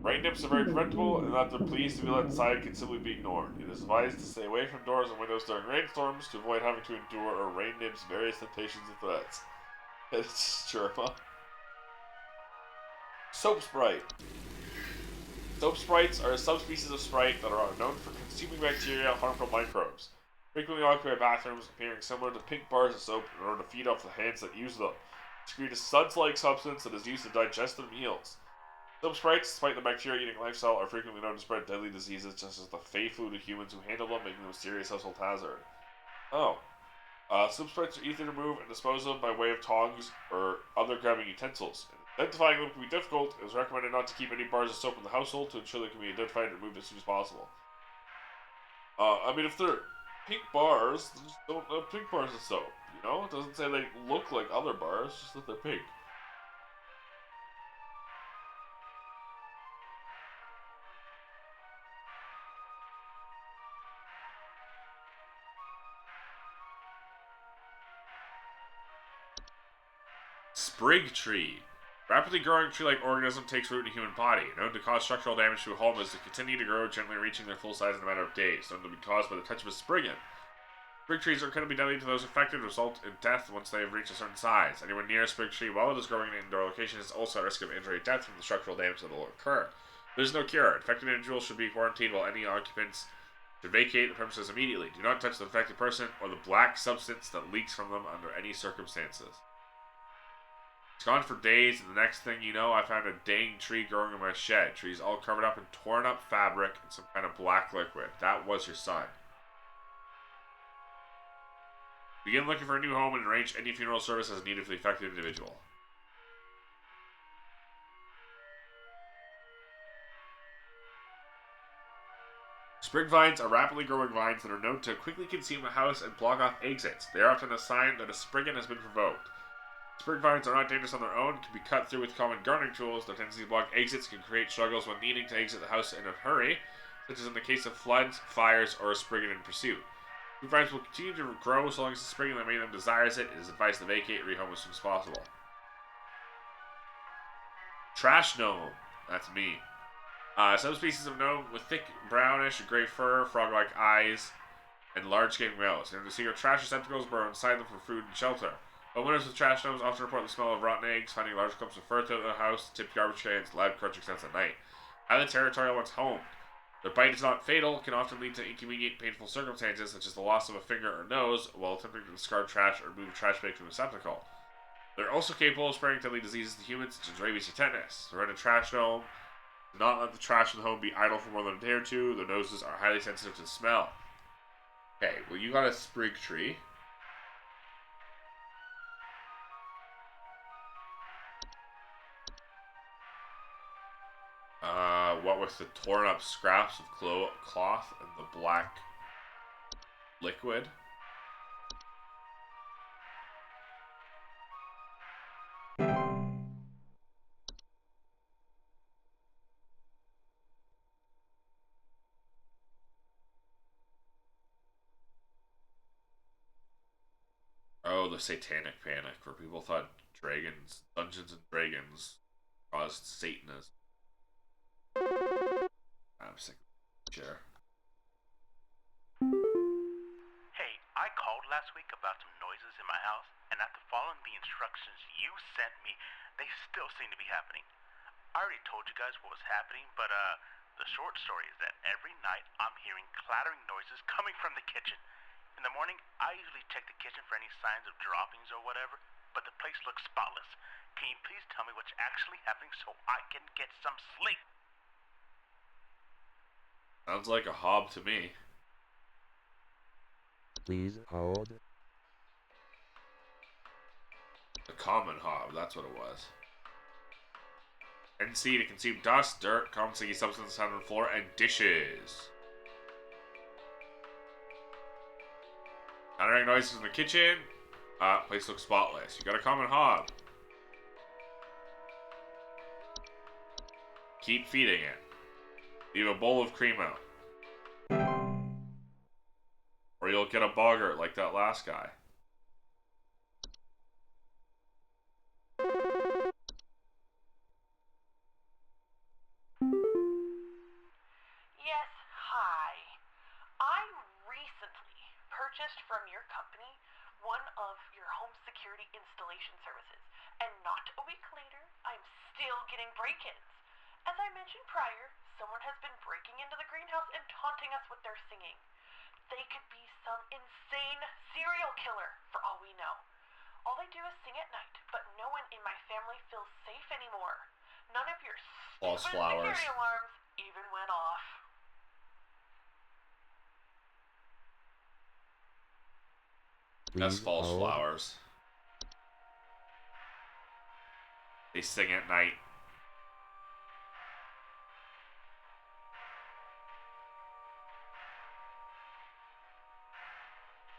Rain nymphs are very preventable, and that they're pleased to be let inside can simply be ignored. It is advised to stay away from doors and windows during rainstorms to avoid having to endure a rain nymph's various temptations and threats. It's true, huh? Soap Sprite. Soap sprites are a subspecies of sprite that are known for consuming bacteria and harmful microbes. Frequently occupy bathrooms, appearing similar to pink bars of soap in order to feed off the hands that use them. Secrete a suds-like substance that is used to digest their meals. Soap sprites, despite the bacteria-eating lifestyle, are frequently known to spread deadly diseases, such as the fey flu to humans who handle them, making them a serious household hazard. Oh. Soap sprites are easy to remove and dispose of by way of tongs or other grabbing utensils. Identifying them can be difficult. It is recommended not to keep any bars of soap in the household to ensure they can be identified and removed as soon as possible. I mean, if they're pink bars, they just don't have pink bars of soap. You know, it doesn't say they look like other bars, just that they're pink. Sprig tree. Rapidly growing tree-like organism takes root in a human body, known to cause structural damage to a home as they continue to grow, gently reaching their full size in a matter of days, known to be caused by the touch of a spriggan. Sprig trees are going to be deadly to those affected, result in death once they have reached a certain size. Anyone near a sprig tree while it is growing in an indoor location is also at risk of injury or death from the structural damage that will occur. There is no cure. Infected individuals should be quarantined while any occupants should vacate the premises immediately. Do not touch the infected person or the black substance that leaks from them under any circumstances. It's gone for days, and the next thing you know, I found a dang tree growing in my shed. Trees all covered up in torn up fabric and some kind of black liquid. That was your son. Begin looking for a new home and arrange any funeral service as needed for the affected individual. Sprig vines are rapidly growing vines that are known to quickly consume a house and block off exits. They are often a sign that a spriggan has been provoked. Sprig vines are not dangerous on their own, can be cut through with common gardening tools. Their tendency to block exits can create struggles when needing to exit the house in a hurry, such as in the case of floods, fires, or a spriggan in pursuit. Sprig vines will continue to grow so long as the spriggan that made them desires it. It is advised to vacate and rehome as soon as possible. Trash gnome. That's me. Some species of gnome with thick brownish gray fur, frog-like eyes, and large gaping mouths. They are the secret trash receptacles burrow inside them for food and shelter. Homeowners with trash gnomes often report the smell of rotten eggs, finding large clumps of fur throughout the house, tipped garbage cans, loud crunching sounds at night. Highly territorial once homed. Their bite is not fatal, can often lead to inconvenient, painful circumstances such as the loss of a finger or nose while attempting to discard trash or remove a trash bag from a receptacle. They're also capable of spreading deadly diseases to humans such as rabies or tetanus. To rent a trash gnome, do not let the trash in the home be idle for more than a day or two. Their noses are highly sensitive to the smell. Okay, well you got a sprig tree. What with the torn up scraps of cloth and the black liquid. Oh, the Satanic Panic, where people thought Dungeons and Dragons caused Satanism. I'm sick of share. Hey, I called last week about some noises in my house, and after following the instructions you sent me, they still seem to be happening. I already told you guys what was happening, but the short story is that every night I'm hearing clattering noises coming from the kitchen. In the morning, I usually check the kitchen for any signs of droppings or whatever, but the place looks spotless. Can you please tell me what's actually happening so I can get some sleep? Sounds like a hob to me. Please hold. A common hob, that's what it was. NC to consume dust, dirt, common sticky substance on the floor, and dishes. Not hearing noises in the kitchen. Place looks spotless. You got a common hob. Keep feeding it. Leave a bowl of cream out. Or you'll get a boggart like that last guy. Yes, hi. I recently purchased from your company one of your home security installation services, and not a week later, I'm still getting break-ins. As I mentioned prior, someone has been breaking into the greenhouse and taunting us with their singing. They could be some insane serial killer, for all we know. All they do is sing at night, but no one in my family feels safe anymore. None of your False stupid flowers. security alarms even went off. That's Please false hold. flowers. They sing at night.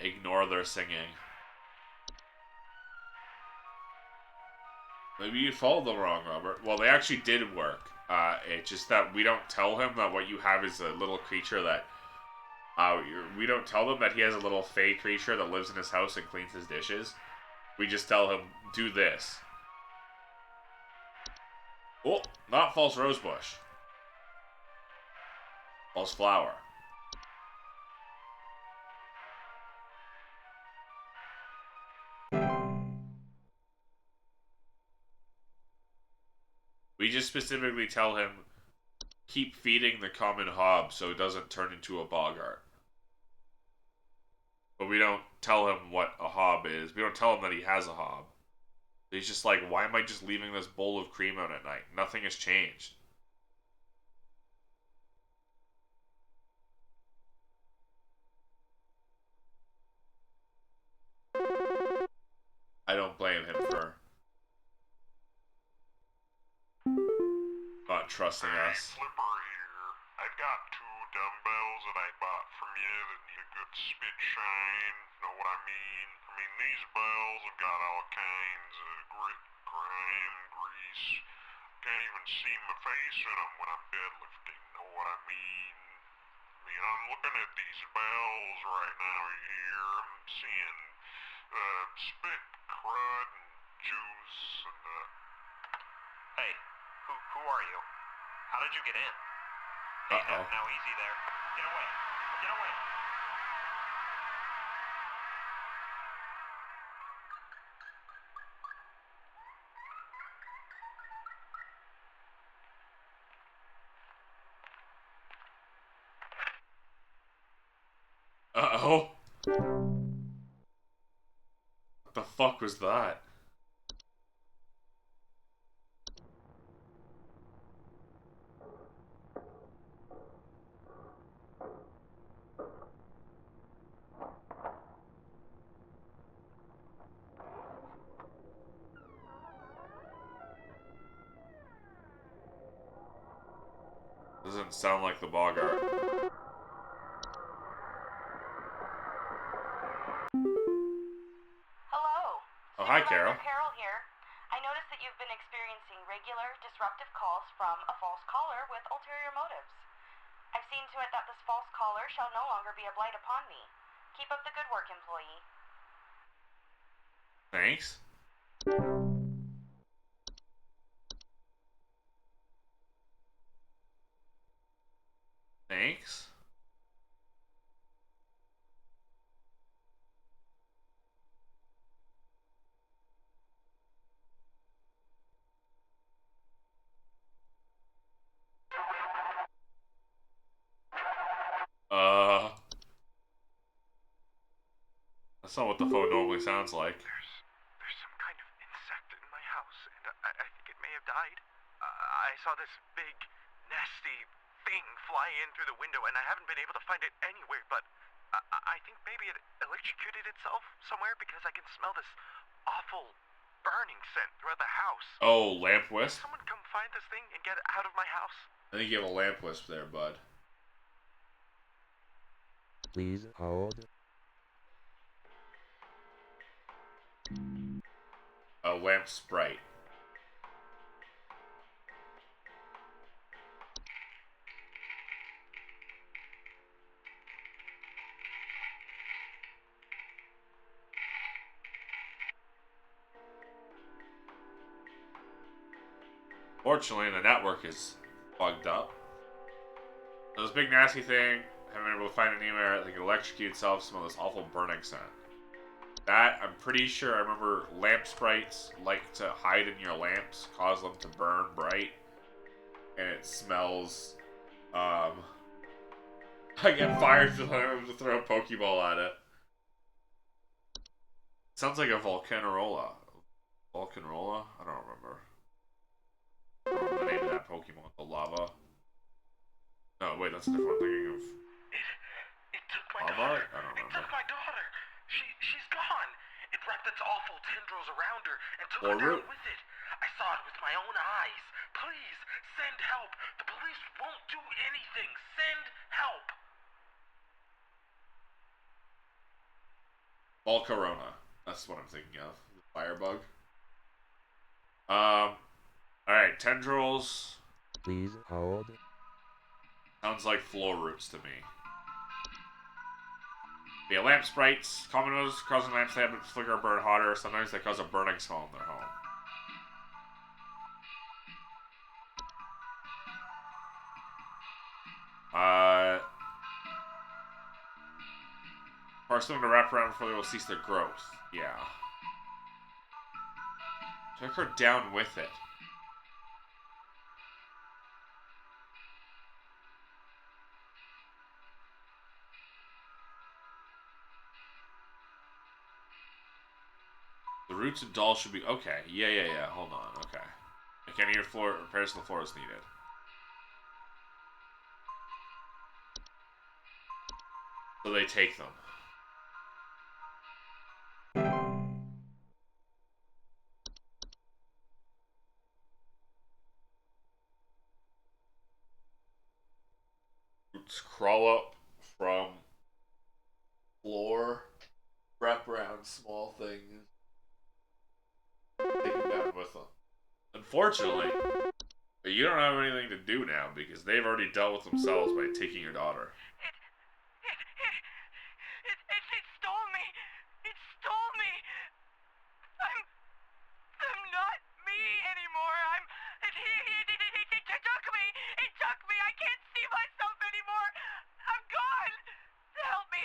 Ignore their singing. Maybe you followed them wrong, Robert. Well, they actually did work. It's just that we don't tell him that what you have is a little creature that... we don't tell them that he has a little fey creature that lives in his house and cleans his dishes. We just tell him, do this. Oh, not false rosebush. False flower. We just specifically tell him, keep feeding the common hob so it doesn't turn into a boggart. But we don't tell him what a hob is. We don't tell him that he has a hob. He's just like, why am I just leaving this bowl of cream out at night? Nothing has changed. I don't blame him for not trusting us. Flipper here. I've got 2 dumbbells that I bought from you that need a good spit shine. Know what I mean? I mean, these bells have got all kinds of grit, grime, grease. Can't even see my face in them when I'm deadlifting. Know what I mean? I mean, I'm looking at these bells right now here. I'm seeing spit, crud, and juice, and Hey, who are you? How did you get in? Uh-oh. Now easy there. Get away. Get away. Uh-oh. What the fuck was that? Doesn't sound like the boggart. Hello. Oh, hi, Supervisor Carol. Carol here. I noticed that you've been experiencing regular, disruptive calls from a false caller with ulterior motives. I've seen to it that this false caller shall no longer be a blight upon me. Keep up the good work, employee. Thanks. Thanks. Uh... That's not what the phone normally sounds like. There's some kind of insect in my house, and I think it may have died. I saw this big, nasty thing fly in through the window, and I haven't been able to find it anywhere, but I think maybe it electrocuted itself somewhere because I can smell this awful burning scent throughout the house. Oh, lamp wisp? Someone come find this thing and get it out of my house. I think you have a lamp wisp there, bud. Please hold. A lamp sprite. Fortunately, the network is bugged up. So this big nasty thing, haven't been able to find it anywhere. They can electrocute itself, smell this awful burning scent. That, I'm pretty sure, I remember lamp sprites like to hide in your lamps, cause them to burn bright. And it smells, I get fired for them to throw a Pokeball at it. Sounds like a Volcanerola. Volcanerola? I don't remember. I don't remember the name of that Pokemon, the lava. No, wait, that's a different one. I'm thinking of It took my lava? daughter. I don't It remember. took my daughter. She's gone. It wrapped its awful tendrils around her and took her Or down with it. I saw it with my own eyes. Please, send help. The police won't do anything. Send help. Volcarona. That's what I'm thinking of. Firebug. Alright, tendrils. Please hold. Sounds like floor roots to me. Yeah, lamp sprites. Common notice causing lamps to flicker or burn hotter. Sometimes they cause a burning smell in their home. Force them to wrap around before they will cease their growth. Yeah. Took her down with it. The roots and dolls should be okay. Yeah. Hold on. Okay. Like any floor repairs to the floor is needed. So they take them. Roots crawl up from floor, wrap around small things, take them down with them. Unfortunately, you don't have anything to do now because they've already dealt with themselves by taking your daughter. It stole me. It stole me. I'm not me anymore. It took me. It took me. I can't see myself anymore. I'm gone. Help me.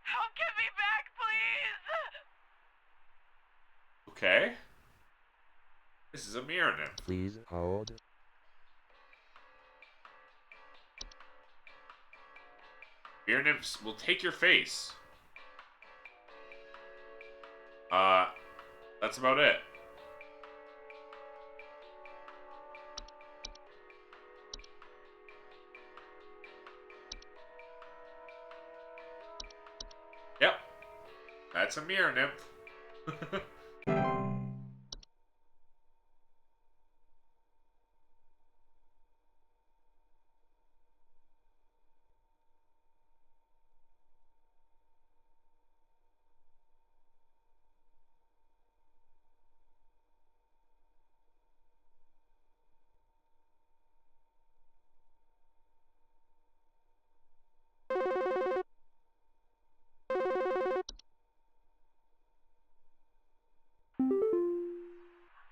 Help get me back, please. Okay. This is a mirror nymph. Please hold. Mirror nymphs will take your face. That's about it. Yep. That's a mirror nymph.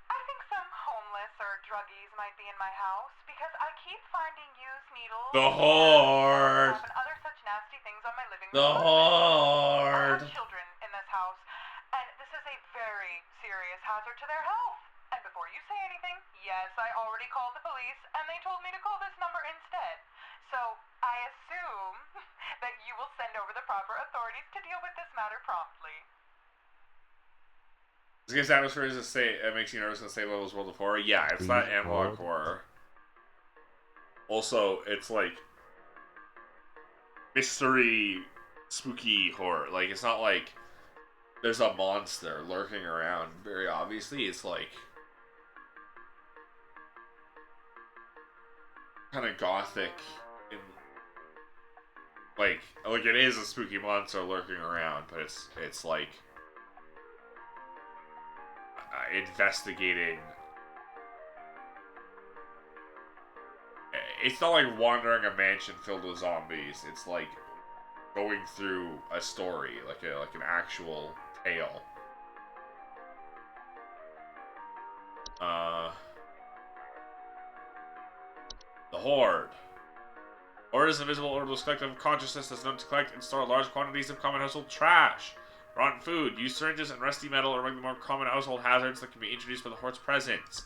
I think some homeless or druggies might be in my house because I keep finding used needles. The Horde. And other such nasty things on my living The room. I Horde. have children in this house, and this is a very serious hazard to their health. And before you say anything, yes, I already called the police, and they told me to call this number instead. So I assume that you will send over the proper authorities to deal with this matter promptly. This atmosphere is it makes you nervous in the same level as World of Horror. Yeah, it's not Please analog hold. horror. Also, it's like mystery, spooky horror. Like, it's not like there's a monster lurking around. Very obviously, it's like kind of gothic. In, like it is a spooky monster lurking around, but it's like investigating. It's not like wandering a mansion filled with zombies. It's like going through a story, like an actual tale. The Horde. Horde is an invisible, odorless collective of consciousness that's known to collect and store large quantities of common household trash. Rotten food, used syringes, and rusty metal are among the more common household hazards that can be introduced by the Horde's presence.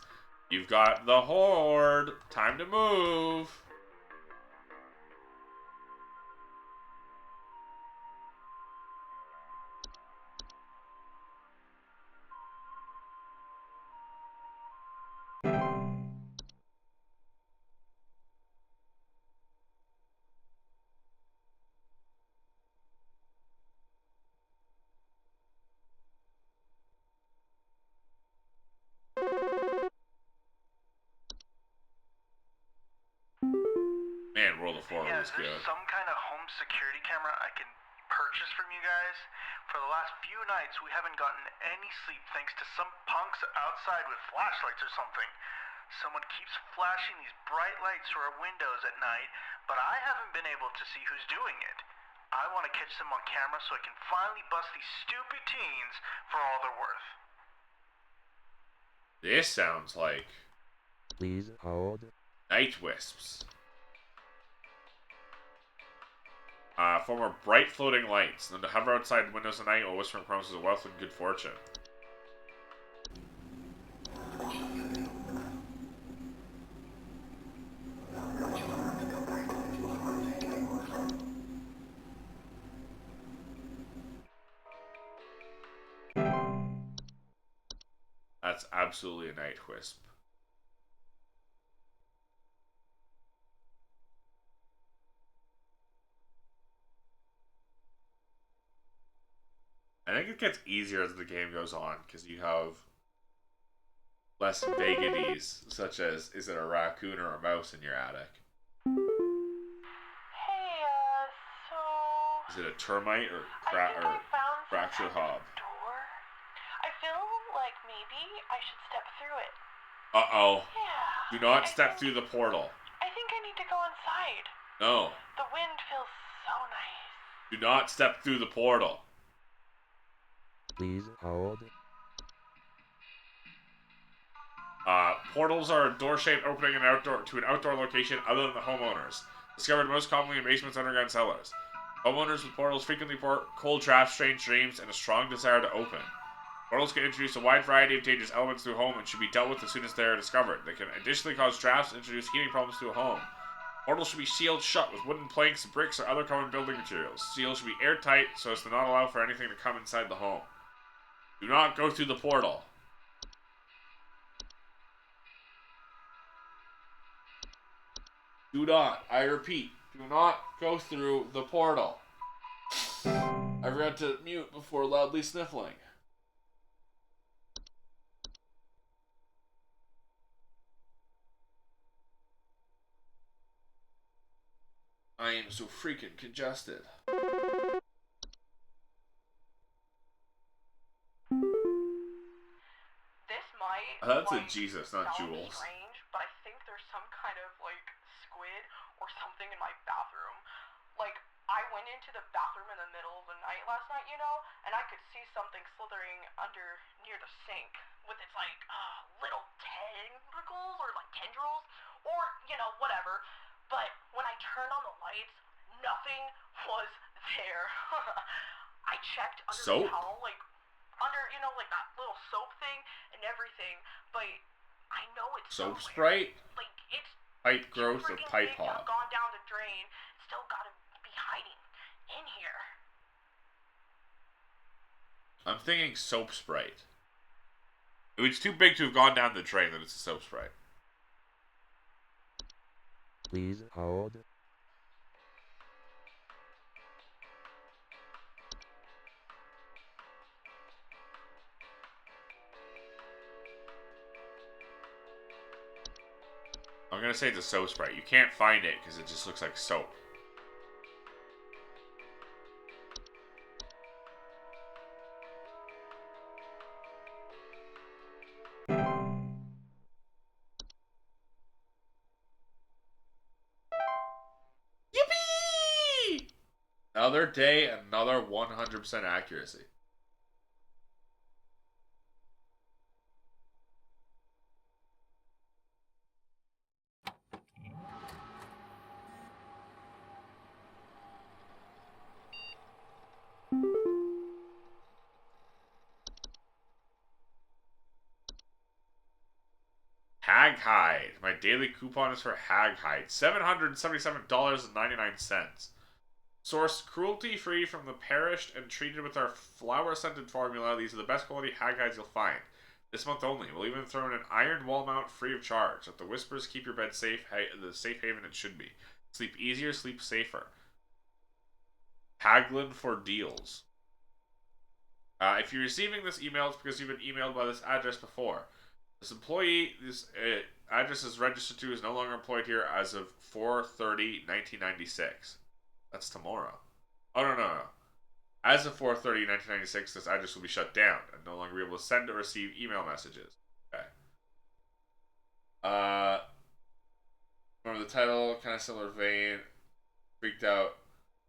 You've got the Horde. Time to move. Man, World of Horror was Is there good. some kind of home security camera I can purchase from you guys? For the last few nights, we haven't gotten any sleep thanks to some punks outside with flashlights or something. Someone keeps flashing these bright lights through our windows at night, but I haven't been able to see who's doing it. I want to catch them on camera so I can finally bust these stupid teens for all they're worth. This sounds like Please hold. Night Wisps. Former bright floating lights. Known to hover outside windows at night while whispering promises of wealth and good fortune. That's absolutely a Night Wisp. I think it gets easier as the game goes on, because you have less vagaries, such as, is it a raccoon or a mouse in your attic? Hey, so Is it a termite or I think I found some fractured kind of hob? door. I feel like maybe I should step through it. Uh-oh. Yeah. Do not I step think- through the portal. I think I need to go inside. No. The wind feels so nice. Do not step through the portal. Please hold. Portals are a door-shaped opening to an outdoor location other than the homeowners. Discovered most commonly in basements, underground cellars. Homeowners with portals frequently report cold drafts, strange dreams, and a strong desire to open. Portals can introduce a wide variety of dangerous elements to a home and should be dealt with as soon as they are discovered. They can additionally cause drafts and introduce heating problems to a home. Portals should be sealed shut with wooden planks, bricks, or other common building materials. Seals should be airtight so as to not allow for anything to come inside the home. Do not go through the portal. Do not, I repeat, do not go through the portal. I forgot to mute before loudly sniffling. I am so freaking congested. This might That's a like, Jesus, not sound Jules. strange, but I think there's some kind of like squid or something in my bathroom. Like I went into the bathroom in the middle of the night last night, you know, and I could see something slithering under near the sink with its like little tentacles or like tendrils or you know whatever. But when I turned on the lights, nothing was there. I checked under Soap? the towel, like under you know like that little soap thing and everything, but I know it's Soap somewhere. Sprite? Like it's Pipe too growth or freaking pipe big to have hop? gone down the drain. Still gotta be hiding in here. I'm thinking Soap Sprite. It's too big to have gone down the drain that it's a soap spray. Please hold. I'm gonna say it's a soap spray. You can't find it because it just looks like soap. Yippee! Another day, another 100% accuracy. Hag Hide. My daily coupon is for Hag Hide. $777.99. Sourced cruelty-free from the perished and treated with our flower-scented formula. These are the best quality Hag Hides you'll find. This month only. We'll even throw in an iron wall mount free of charge. Let the whispers keep your bed safe, the safe haven it should be. Sleep easier, sleep safer. Haglin for deals. If you're receiving this email, it's because you've been emailed by this address before. This address is registered to is no longer employed here as of 4/30/1996. That's tomorrow. Oh, no. As of 4/30/1996, this address will be shut down and no longer be able to send or receive email messages. Okay. Remember the title? Kind of similar vein. Freaked out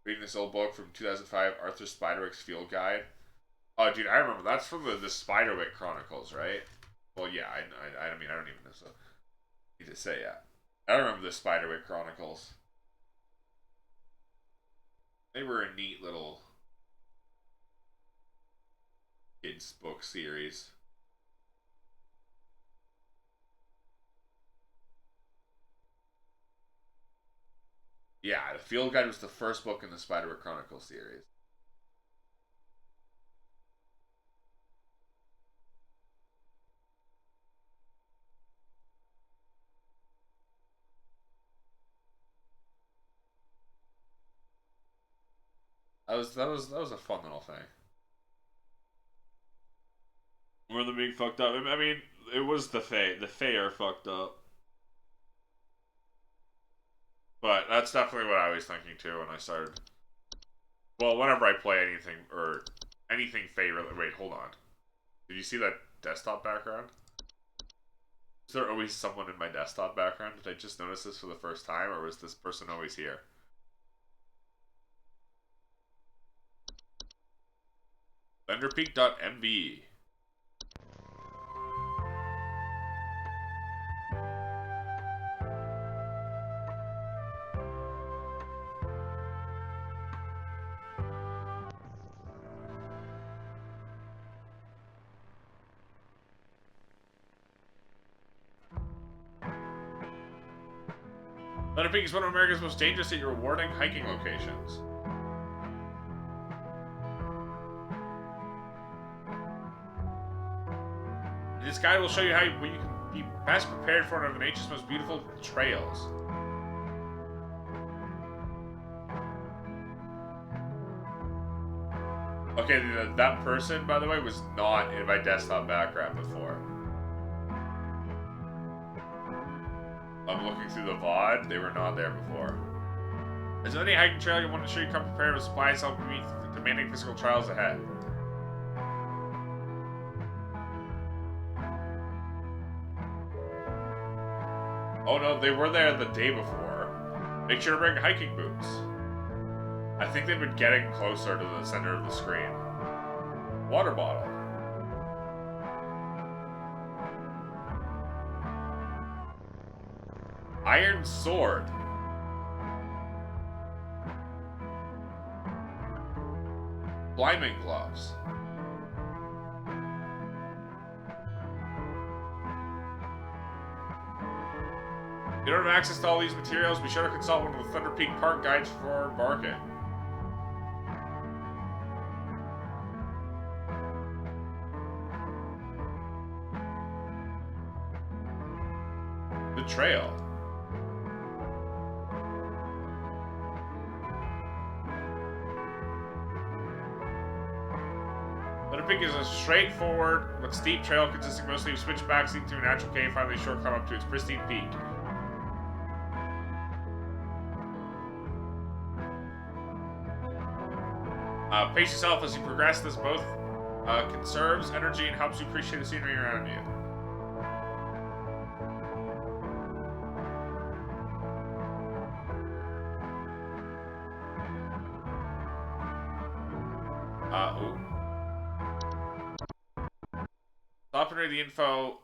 reading this old book from 2005, Arthur Spiderwick's Field Guide. Oh, dude, I remember. That's from the Spiderwick Chronicles, right? Well, yeah, I mean, I don't even know, so need to say, yeah. I remember the Spiderwick Chronicles. They were a neat little kids book series. Yeah, the Field Guide was the first book in the Spiderwick Chronicles series. That was a fun little thing. Were they being fucked up? I mean, it was the Fae. The Fae are fucked up. But that's definitely what I was thinking too when I started. Well, whenever I play anything or anything Fae related. Wait, hold on. Did you see that desktop background? Is there always someone in my desktop background? Did I just notice this for the first time, or was this person always here? Lenderpeak.mv. Thunder Peak is one of America's most dangerous yet rewarding hiking locations. This guide will show you how you can be best prepared for one of nature's most beautiful trails. Okay, that person, by the way, was not in my desktop background before. I'm looking through the VOD, they were not there before. Is there any hiking trail you want to ensure you come prepared with supplies to help you meet the demanding physical trials ahead? Oh no, they were there the day before. Make sure to bring hiking boots. I think they've been getting closer to the center of the screen. Water bottle. Iron sword. Climbing gloves. If you don't have access to all these materials, be sure to consult one of the Thunder Peak Park guides before embarking. trail. Letter Peak is a straightforward but steep trail consisting mostly of switchbacks leading through a natural cave, finally a shortcut up to its pristine peak. Pace yourself as you progress. This both conserves energy and helps you appreciate the scenery around you. Stop and read the info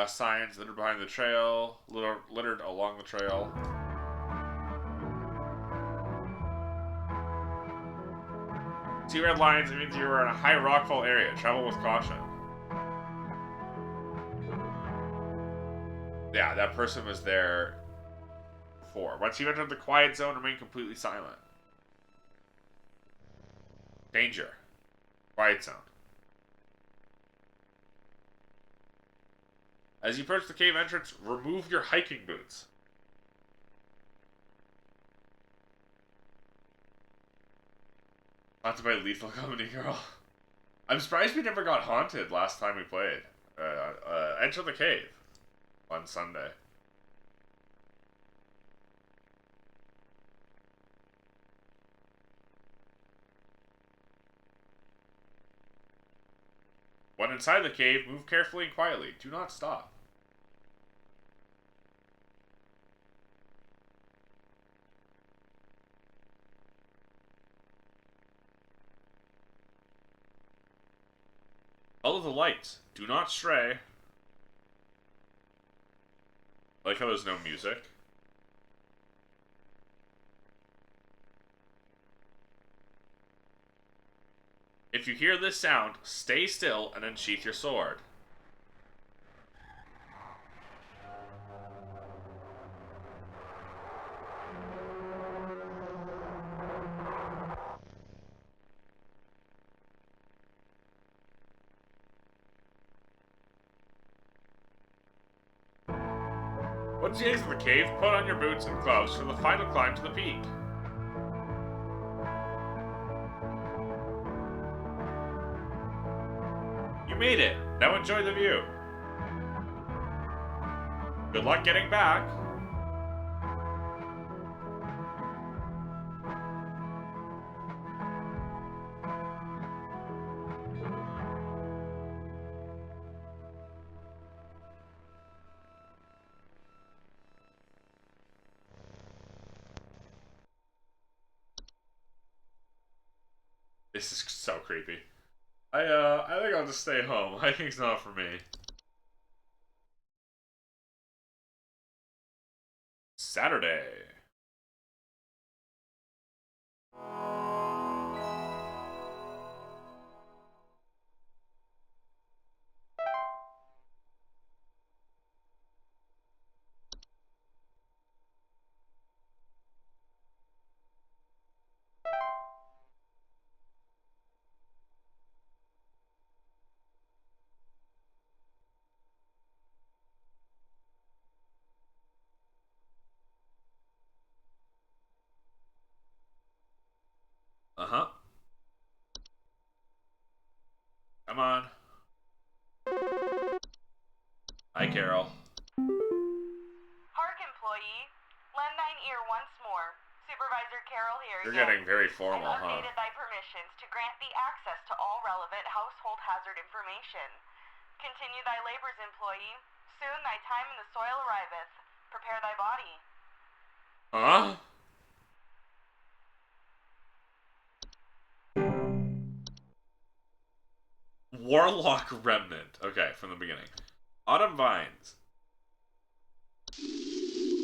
signs that are behind the trail, littered along the trail. See red lines, it means you are in a high rockfall area. Travel with caution. Yeah, that person was there before. Once you enter the quiet zone, remain completely silent. Danger. Quiet zone. As you approach the cave entrance, remove your hiking boots. Not to buy Lethal Company, girl. I'm surprised we never got haunted last time we played. Enter the cave on Sunday. When inside the cave, move carefully and quietly. Do not stop. Follow the lights. Do not stray. I like how there's no music. If you hear this sound, stay still and unsheath your sword. Once you exit the cave, put on your boots and gloves for the final climb to the peak. You made it! Now enjoy the view. Good luck getting back. This is so creepy. I think I'll just stay home. Hiking's not for me. Saturday. Uh-huh. Come on. Hi, Carol. Hark, employee. Lend thine ear once more. Supervisor Carol here. You're again. getting very formal, I've huh? updated thy permissions to grant thee access to all relevant household hazard information. Continue thy labors, employee. Soon thy time in the soil arriveth. Prepare thy body. Huh? Warlock Remnant. Okay, from the beginning. Autumn vines.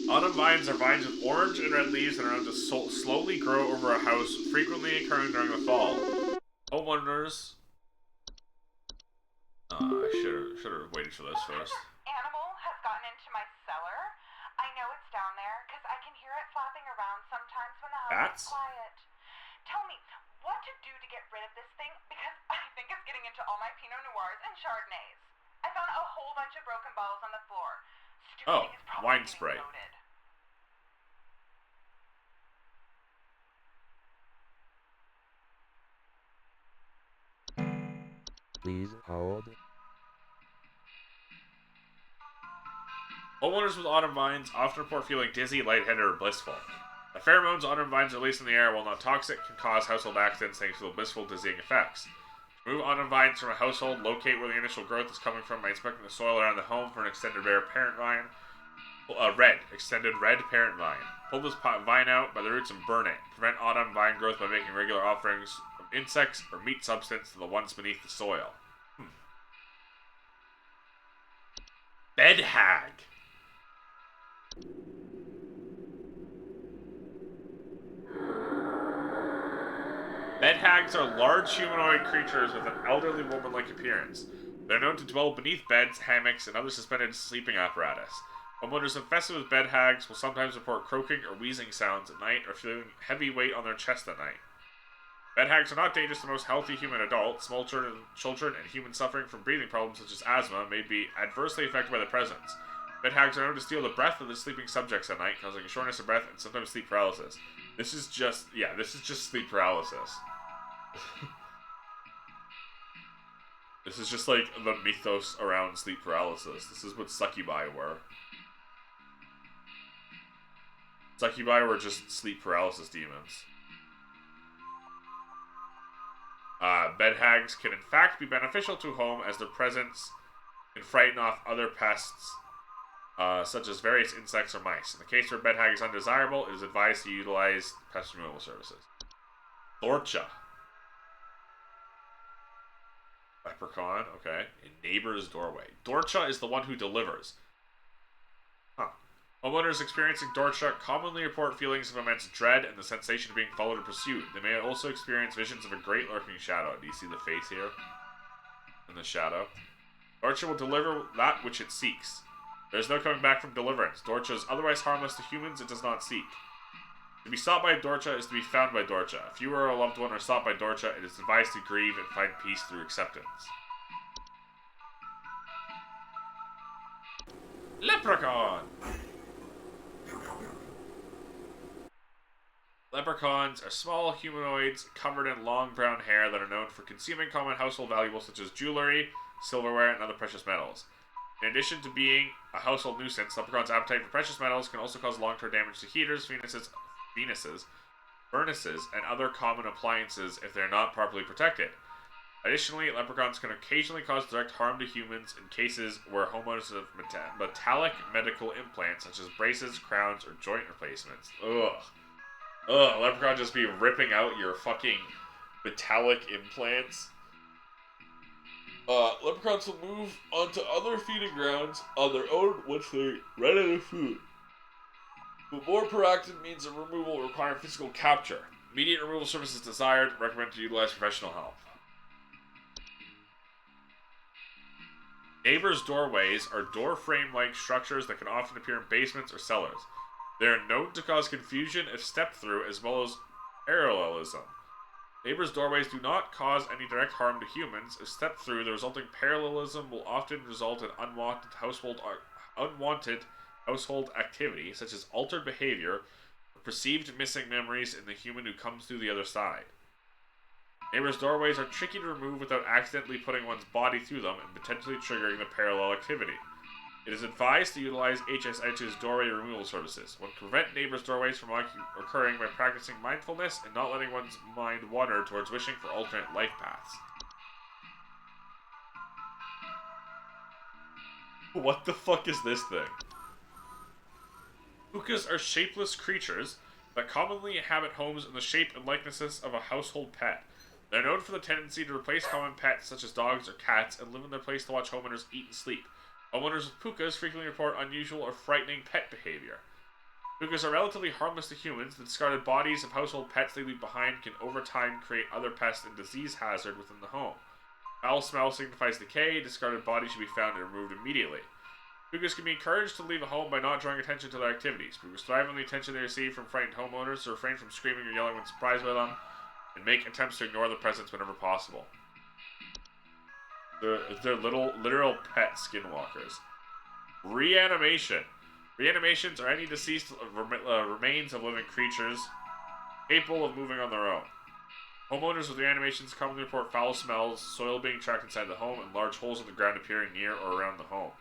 Autumn vines are vines with orange and red leaves and are known to slowly grow over a house, frequently occurring during the fall. Homeowners. I should have waited for this first. Animal has gotten into my cellar. I know it's down there because I can hear it flapping around sometimes when the house is quiet. Tell me what to do to get rid of this thing because I think it's getting into all my Pinot Noirs and Chardonnays. I found a whole bunch of broken bottles on the floor. Stupid thing is probably wine spray. Noted. Please hold. Homeowners with autumn vines often report feeling dizzy, lightheaded, or blissful. The pheromones autumn vines released in the air, while not toxic, can cause household accidents thanks to the blissful, dizzying effects. To remove autumn vines from a household, locate where the initial growth is coming from by inspecting the soil around the home for an extended red parent vine. Extended red parent vine. Pull this vine out by the roots and burn it. Prevent autumn vine growth by making regular offerings of insects or meat substance to the ones beneath the soil. Bed hag. Bed hags are large humanoid creatures with an elderly woman-like appearance. They're known to dwell beneath beds, hammocks, and other suspended sleeping apparatus. Homeowners infested with bed hags will sometimes report croaking or wheezing sounds at night or feeling heavy weight on their chest at night. Bed hags are not dangerous to most healthy human adults. Small children and humans suffering from breathing problems such as asthma may be adversely affected by their presence. Bed hags are known to steal the breath of the sleeping subjects at night, causing shortness of breath and sometimes sleep paralysis. This is just sleep paralysis. This is just like the mythos around sleep paralysis. This is what succubi were. Succubi were just sleep paralysis demons. Bed hags can in fact be beneficial to a home as their presence can frighten off other pests, such as various insects or mice. In the case where bed hag is undesirable, it is advised to utilize pest removal services. Dorcha. Leprechaun, okay. A neighbor's doorway. Dorcha is the one who delivers. Homeowners experiencing Dorcha commonly report feelings of immense dread and the sensation of being followed or pursued. They may also experience visions of a great lurking shadow. Do you see the face here? In the shadow. Dorcha will deliver that which it seeks. There is no coming back from deliverance. Dorcha is otherwise harmless to humans it does not seek. To be sought by Dorcha is to be found by Dorcha. If you or a loved one are sought by Dorcha, it is advised to grieve and find peace through acceptance. Leprechaun! Leprechauns are small humanoids covered in long brown hair that are known for consuming common household valuables such as jewelry, silverware, and other precious metals. In addition to being a household nuisance, leprechauns' appetite for precious metals can also cause long-term damage to heaters, furnaces, and other common appliances if they are not properly protected. Additionally, leprechauns can occasionally cause direct harm to humans in cases where homeowners have metallic medical implants such as braces, crowns, or joint replacements. Leprechaun just be ripping out your fucking metallic implants. Leprechauns will move onto other feeding grounds on their own once they run out of food. But more proactive means of removal require physical capture. Immediate removal service is desired. Recommend to utilize professional help. Neighbors' doorways are door frame-like structures that can often appear in basements or cellars. They are known to cause confusion if stepped through, as well as parallelism. Neighbors' doorways do not cause any direct harm to humans. If stepped through, the resulting parallelism will often result in unwanted household activity, such as altered behavior or perceived missing memories in the human who comes through the other side. Neighbors' doorways are tricky to remove without accidentally putting one's body through them and potentially triggering the parallel activity. It is advised to utilize HSH's doorway removal services. One can prevent neighbors' doorways from occurring by practicing mindfulness and not letting one's mind wander towards wishing for alternate life paths. What the fuck is this thing? Pukas are shapeless creatures that commonly inhabit homes in the shape and likenesses of a household pet. They're known for the tendency to replace common pets such as dogs or cats and live in their place to watch homeowners eat and sleep. Homeowners with pukas frequently report unusual or frightening pet behavior. Pukas are relatively harmless to humans. The discarded bodies of household pets they leave behind can over time create other pests and disease hazard within the home. Foul smell signifies decay. Discarded bodies should be found and removed immediately. Pukas can be encouraged to leave a home by not drawing attention to their activities. Pukas thrive on the attention they receive from frightened homeowners, to refrain from screaming or yelling when surprised by them, and make attempts to ignore their presence whenever possible. They're literal pet skinwalkers. Reanimation. Reanimations are any deceased remains of living creatures capable of moving on their own. Homeowners with reanimations commonly report foul smells, soil being trapped inside the home, and large holes in the ground appearing near or around the home.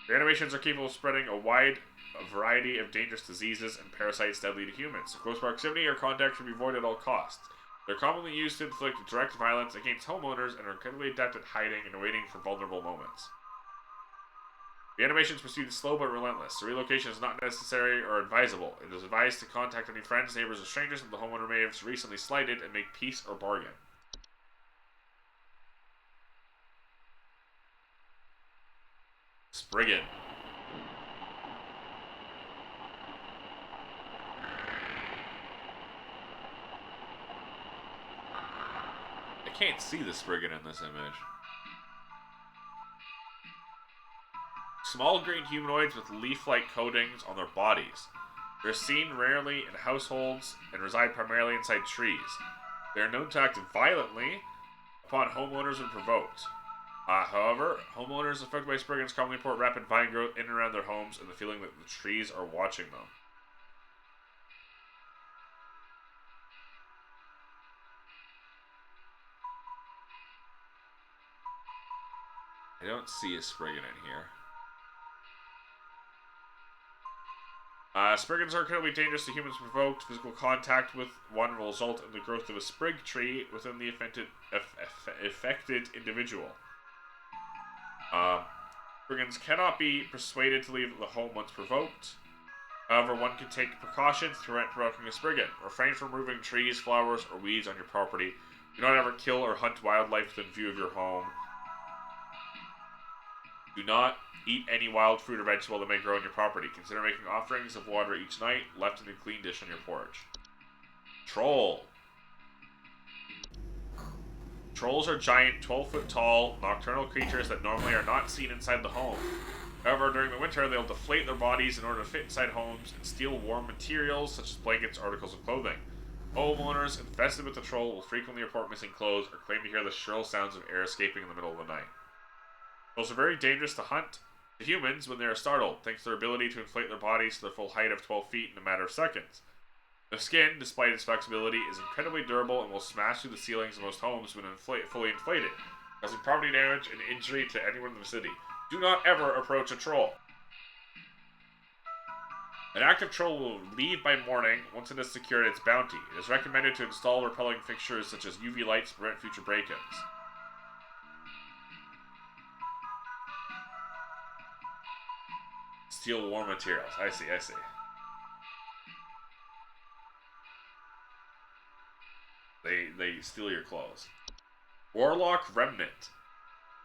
Reanimations are capable of spreading a wide variety of dangerous diseases and parasites deadly to humans. Close proximity or contact should be avoided at all costs. They're commonly used to inflict direct violence against homeowners and are incredibly adept at hiding and waiting for vulnerable moments. Reanimations proceed slow but relentless. The relocation is not necessary or advisable. It is advised to contact any friends, neighbors, or strangers that the homeowner may have recently slighted and make peace or bargain. Spriggan. I can't see the Spriggan in this image. Small green humanoids with leaf-like coatings on their bodies. They're seen rarely in households and reside primarily inside trees. They are known to act violently upon homeowners when provoked. However, homeowners affected by Spriggans commonly report rapid vine growth in and around their homes and the feeling that the trees are watching them. I don't see a Spriggan in here. Spriggans are incredibly dangerous to humans provoked. Physical contact with one will result in the growth of a sprig tree within the affected individual. Spriggans cannot be persuaded to leave the home once provoked. However, one can take precautions to prevent provoking a Spriggan. Refrain from removing trees, flowers, or weeds on your property. Do not ever kill or hunt wildlife within view of your home. Do not eat any wild fruit or vegetable that may grow on your property. Consider making offerings of water each night, left in a clean dish on your porch. Troll. Trolls are giant, 12-foot tall, nocturnal creatures that normally are not seen inside the home. However, during the winter, they'll deflate their bodies in order to fit inside homes and steal warm materials such as blankets, articles of clothing. Homeowners infested with the troll will frequently report missing clothes or claim to hear the shrill sounds of air escaping in the middle of the night. Trolls are very dangerous to hunt to humans when they are startled, thanks to their ability to inflate their bodies to their full height of 12 feet in a matter of seconds. The skin, despite its flexibility, is incredibly durable and will smash through the ceilings of most homes when fully inflated, causing property damage and injury to anyone in the city. Do not ever approach a troll. An active troll will leave by morning once it has secured its bounty. It is recommended to install repelling fixtures such as UV lights to prevent future break-ins. Steal war materials. I see. They steal your clothes. Warlock Remnant.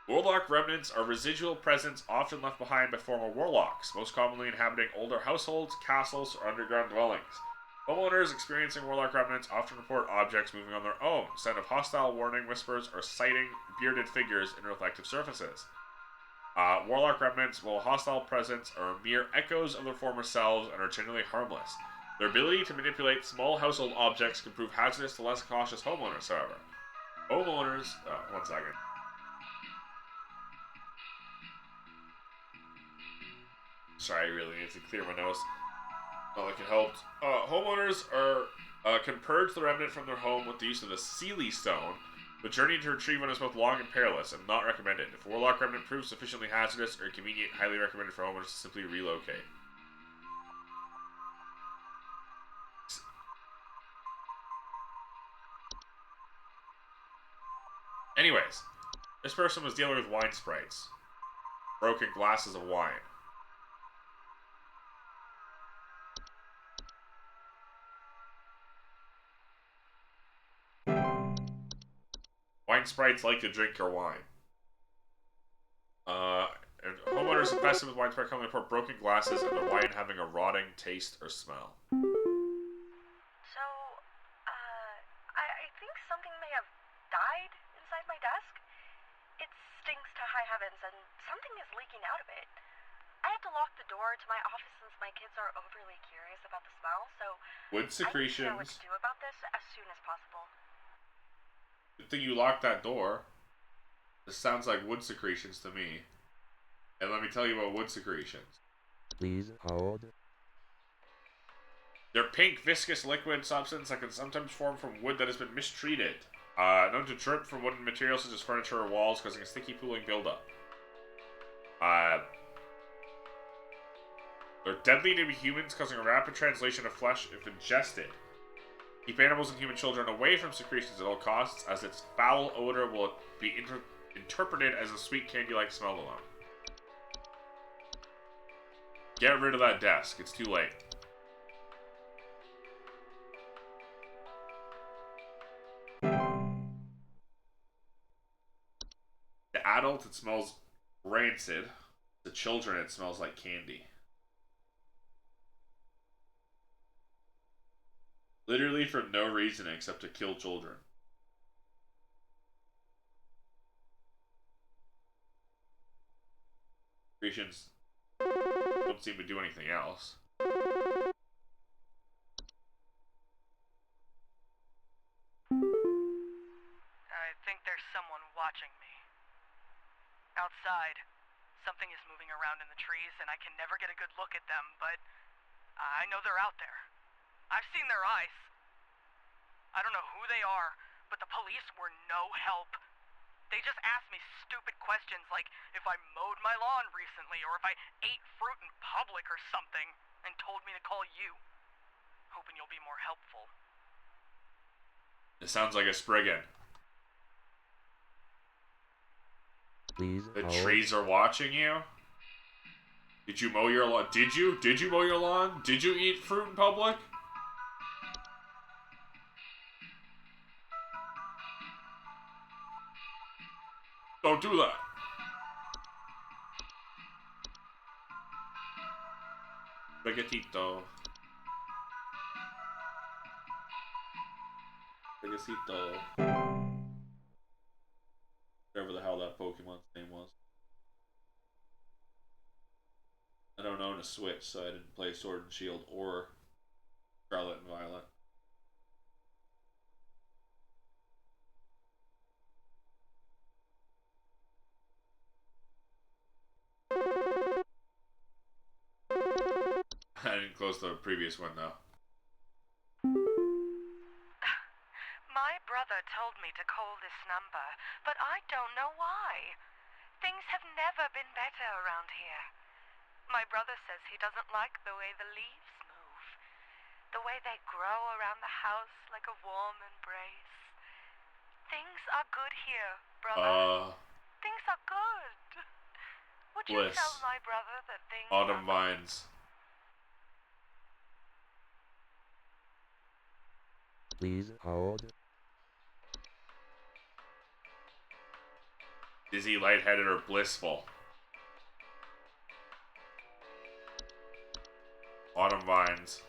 Warlock remnants are residual presence often left behind by former warlocks, most commonly inhabiting older households, castles, or underground dwellings. Homeowners experiencing warlock remnants often report objects moving on their own, sound of hostile warning whispers, or sighting bearded figures in reflective surfaces. Warlock remnants, while hostile presence, are mere echoes of their former selves and are generally harmless. Their ability to manipulate small household objects can prove hazardous to less cautious homeowners, however. Homeowners... one second. Sorry, I really need to clear my nose. Not like it helped. Homeowners can purge the remnant from their home with the use of the Sealy Stone. The journey to retrieve one is both long and perilous, and not recommended. If a warlock remnant proves sufficiently hazardous or inconvenient, highly recommended for homeowners to simply relocate. Anyways, this person was dealing with wine sprites. Broken glasses of wine. Wine sprites like to drink your wine. And homeowners infested with wine sprite commonly report broken glasses and their wine having a rotting taste or smell. So, I think something may have died inside my desk. It stinks to high heavens, and something is leaking out of it. I had to lock the door to my office since my kids are overly curious about the smell, so Wood I need to know what secretions. to do about this as soon as possible. Good thing you locked that door. This sounds like wood secretions to me. And let me tell you about wood secretions. Please hold. They're pink, viscous liquid substance that can sometimes form from wood that has been mistreated. Known to drip from wooden materials such as furniture or walls, causing a sticky, pooling buildup. They're deadly to humans, causing a rapid translation of flesh if ingested. Keep animals and human children away from secretions at all costs, as its foul odor will be interpreted as a sweet candy-like smell alone. Get rid of that desk. It's too late. The adult, it smells rancid. The children, it smells like candy. Literally for no reason except to kill children. Creations don't seem to do anything else. I think there's someone watching me. Outside, something is moving around in the trees, and I can never get a good look at them, but I know they're out there. I've seen their eyes. I don't know who they are, but the police were no help. They just asked me stupid questions like if I mowed my lawn recently or if I ate fruit in public or something, and told me to call you. Hoping you'll be more helpful. It sounds like a Spriggan. Please The hold. trees are watching you? Did you mow your lawn? Did you? Did you mow your lawn? Did you eat fruit in public? Don't do that. Spaghettito. Spaghettito. Whatever the hell that Pokemon's name was. I don't own a Switch, so I didn't play Sword and Shield or Scarlet and Violet. I didn't close the previous one though. My brother told me to call this number, but I don't know why. Things have never been better around here. My brother says he doesn't like the way the leaves move. The way they grow around the house like a warm embrace. Things are good here, brother. Things are good. Would you Bliss. tell my brother that things Autumn are... Vines. Please hold. Dizzy, lightheaded, or blissful? Autumn Vines.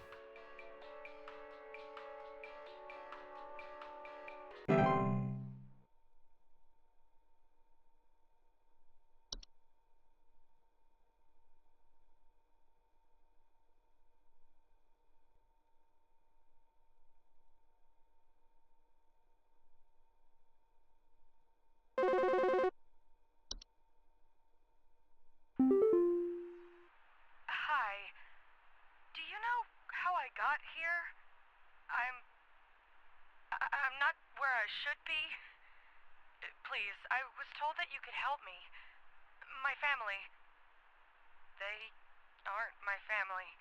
Hi. Do you know how I got here? I'm not where I should be. Please, I was told that you could help me. My family. They aren't my family.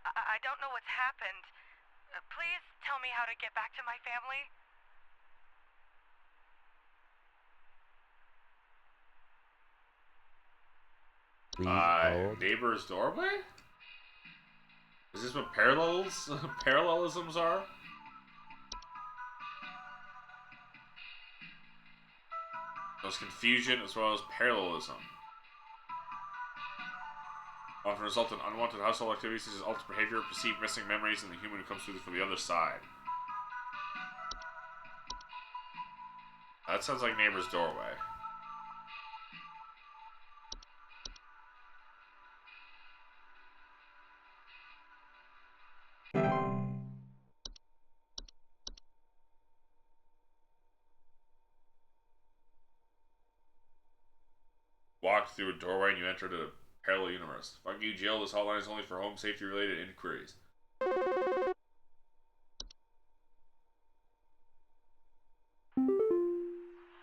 I don't know what's happened. Please tell me how to get back to my family. Please hold. Neighbor's doorway? Is this what parallelisms are? There's confusion as well as parallelism. Often result in unwanted household activities such as altered behavior, perceived missing memories, and the human who comes through from the other side. That sounds like neighbor's doorway. Walked through a doorway and you entered a parallel universe. Fuck you, Jill. This hotline is only for home safety related inquiries.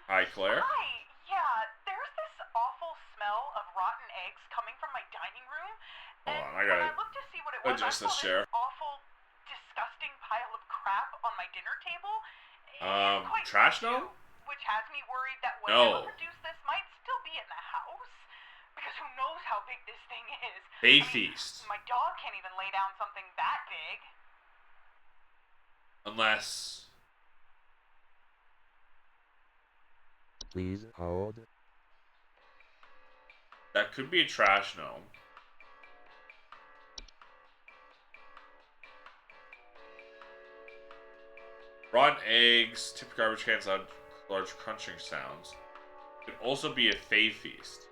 Hi, Claire. Hi, yeah, there's this awful smell of rotten eggs coming from my dining room. Hold And on, I when gotta I looked to see what it was, I adjust saw this this share. awful, disgusting pile of crap on my dinner table. It's quite Trash big, gnome? too, which has me worried that No. whatever produced this might still be in the house. Because who knows how big this thing is. Hay I mean, feast. my dog can't even lay down something that big. Unless... Please hold. That could be a trash gnome. Rotten eggs, tipped garbage cans, large crunching sounds. Could also be a fey feast.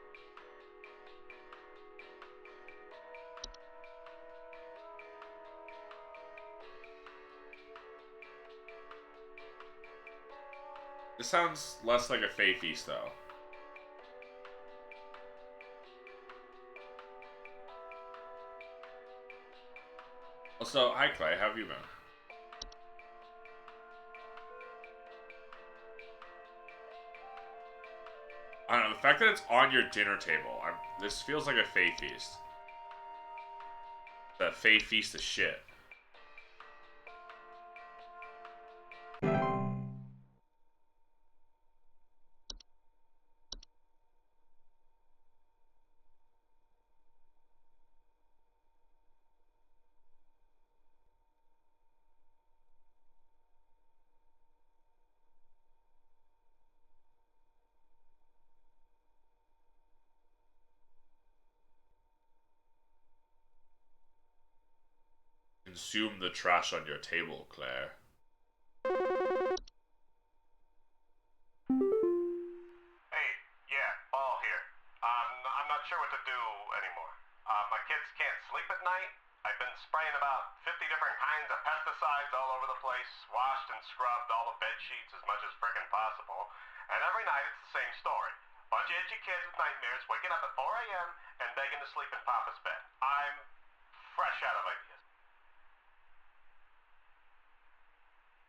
This sounds less like a fey feast, though. Also, hi Clay, how have you been? I don't know, the fact that it's on your dinner table, this feels like a fey feast. That fey feast of shit. Consume the trash on your table, Claire. Hey, yeah, Ball here. I'm not sure what to do anymore. My kids can't sleep at night. I've been spraying about 50 different kinds of pesticides all over the place, washed and scrubbed all the bed sheets as much as frickin' possible, and every night it's the same story. Bunch of itchy kids with nightmares waking up at 4 a.m. and begging to sleep in Papa's bed. I'm fresh out of ideas.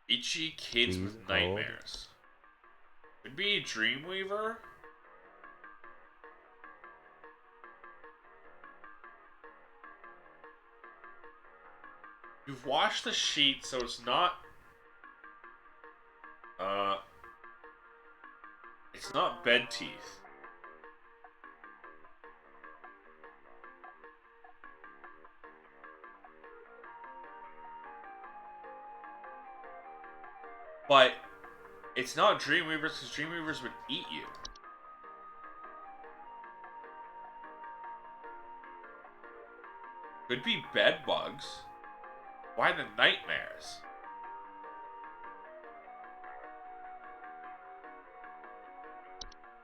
Itchy kids Please with hold. nightmares. Could be Dreamweaver? You've washed the sheet, so it's not... It's not bed teeth. But it's not Dreamweavers because Dreamweavers would eat you. Could be bed bugs. Why the nightmares?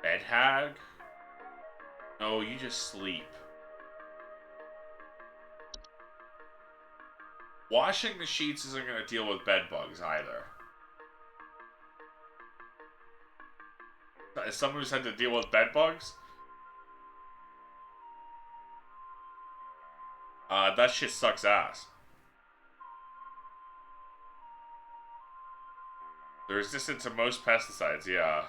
Bed hag? No, you just sleep. Washing the sheets isn't going to deal with bed bugs either. As someone who's had to deal with bed bugs, that shit sucks ass. They're resistant to most pesticides, yeah.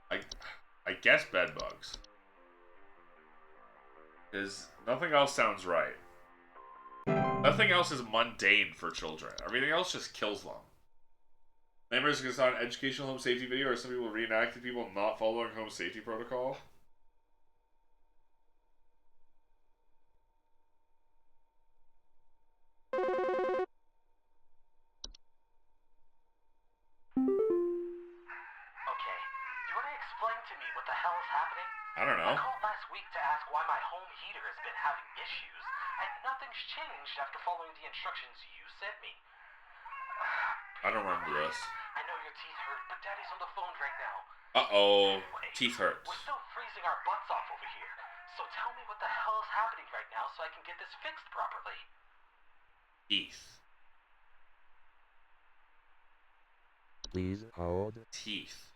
I guess bed bugs. Because nothing else sounds right. Nothing else is mundane for children. Everything else just kills them. Nightmares is on educational home safety video, or some people reenacted people not following home safety protocol. Okay, you want to explain to me what the hell is happening? I don't I know. called last week to ask why my home heater has been having issues, and nothing's changed after following the instructions you sent me. I don't remember this. I know your teeth hurt, but Daddy's on the phone right now. Uh-oh. Anyway, Teeth hurts. we're still freezing our butts off over here, so tell me what the hell is happening right now so I can get this fixed properly. Teeth. Please hold. Teeth.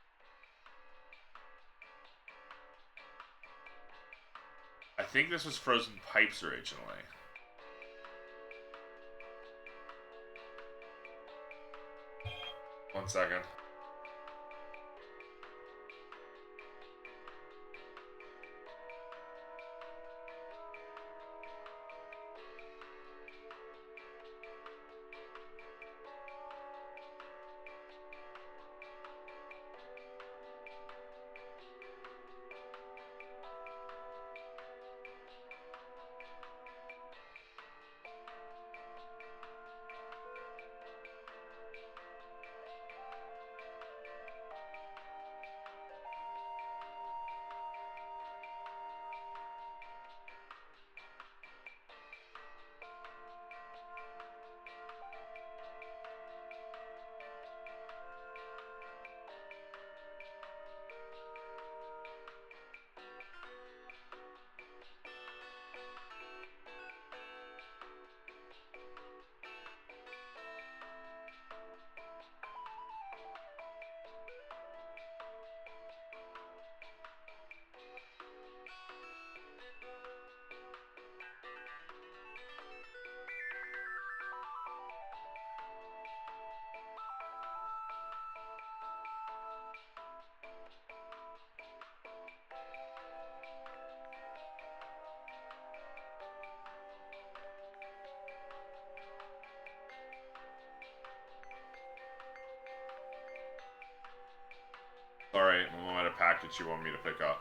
I think this was frozen pipes originally. One second. Sorry, I'm at a package you want me to pick up.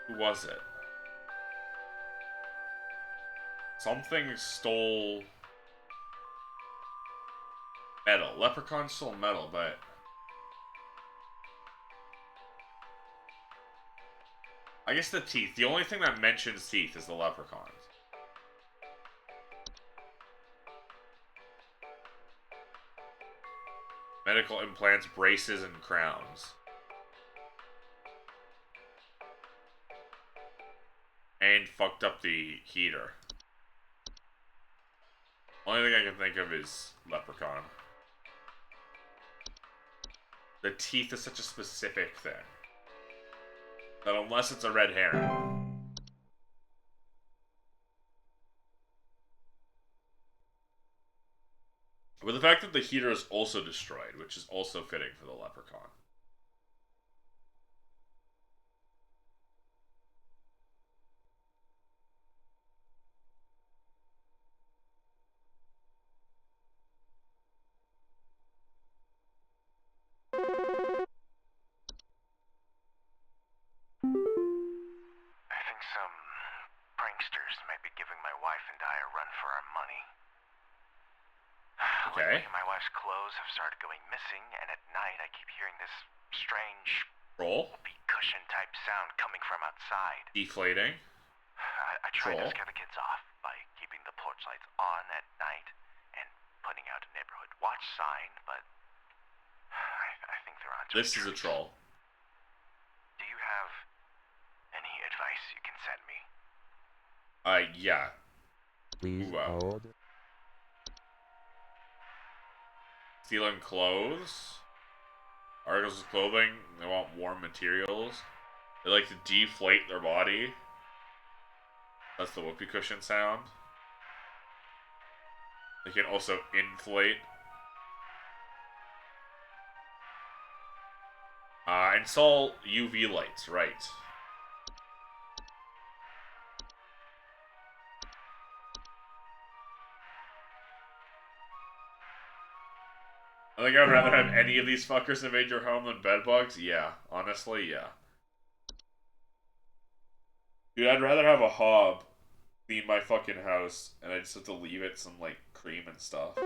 Who was it? Something stole metal. Leprechaun stole metal, but I guess the teeth. The only thing that mentions teeth is the leprechauns. Medical implants, braces, and crowns. And fucked up the heater. Only thing I can think of is leprechaun. The teeth is such a specific thing that unless it's a red herring. But the fact that the heater is also destroyed, which is also fitting for the leprechaun. I think some pranksters might be giving my wife and I a run for our money. Okay. Lately, my wife's clothes have started going missing, and at night I keep hearing this strange Roll. whoopee cushion type sound coming from outside. Deflating. I tried to Troll. scare the kids off by keeping the porch lights on at night and putting out a neighborhood watch sign, but I think they're on to This is a troll. Do you have any advice you can send me? Yeah. Please Wow. hold. Stealing clothes. Articles of clothing. They want warm materials. They like to deflate their body. That's the whoopee cushion sound. They can also inflate. Install UV lights, right. I think I'd rather have any of these fuckers invade your home than bedbugs. Yeah, honestly, yeah. Dude, I'd rather have a hob clean my fucking house, and I just have to leave it some, like, cream and stuff.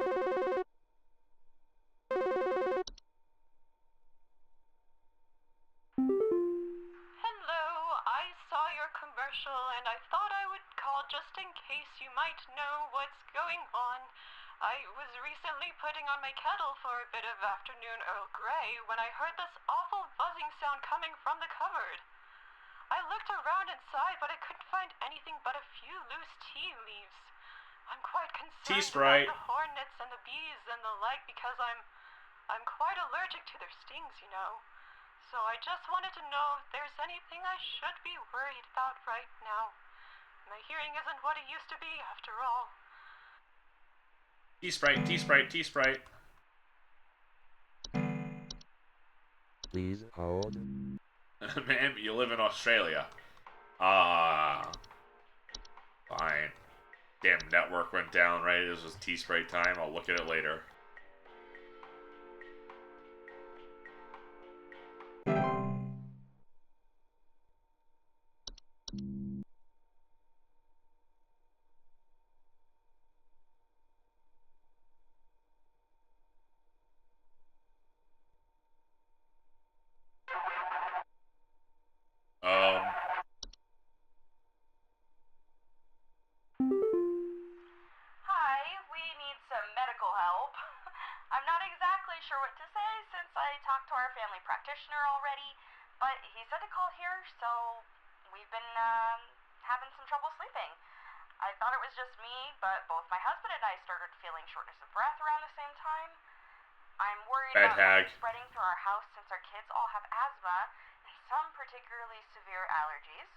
Hello, I saw your commercial and I thought I would call just in case you might know what's going on. I was recently putting on my kettle for a bit of afternoon Earl Grey when I heard this awful buzzing sound coming from the cupboard. I looked around inside, but I couldn't find anything but a few loose tea leaves. I'm quite concerned Sprite. about the hornets and the bees and the like because I'm quite allergic to their stings, you know. So I just wanted to know if there's anything I should be worried about right now. My hearing isn't what it used to be, after all. Sprite, Sprite, Sprite. Please hold. Ma'am, you live in Australia. Ah. Fine. Damn network went down, right? This was Sprite time. I'll look at it later. Hi, we need some medical help. I'm not exactly sure what to say since I talked to our family practitioner already, but he said to call here, so we've been having some trouble sleeping. I thought it was just me, but both my husband and I started feeling shortness of breath around the same time. I'm worried Bad about hag. it spreading through our house since our kids all have asthma and some particularly severe allergies.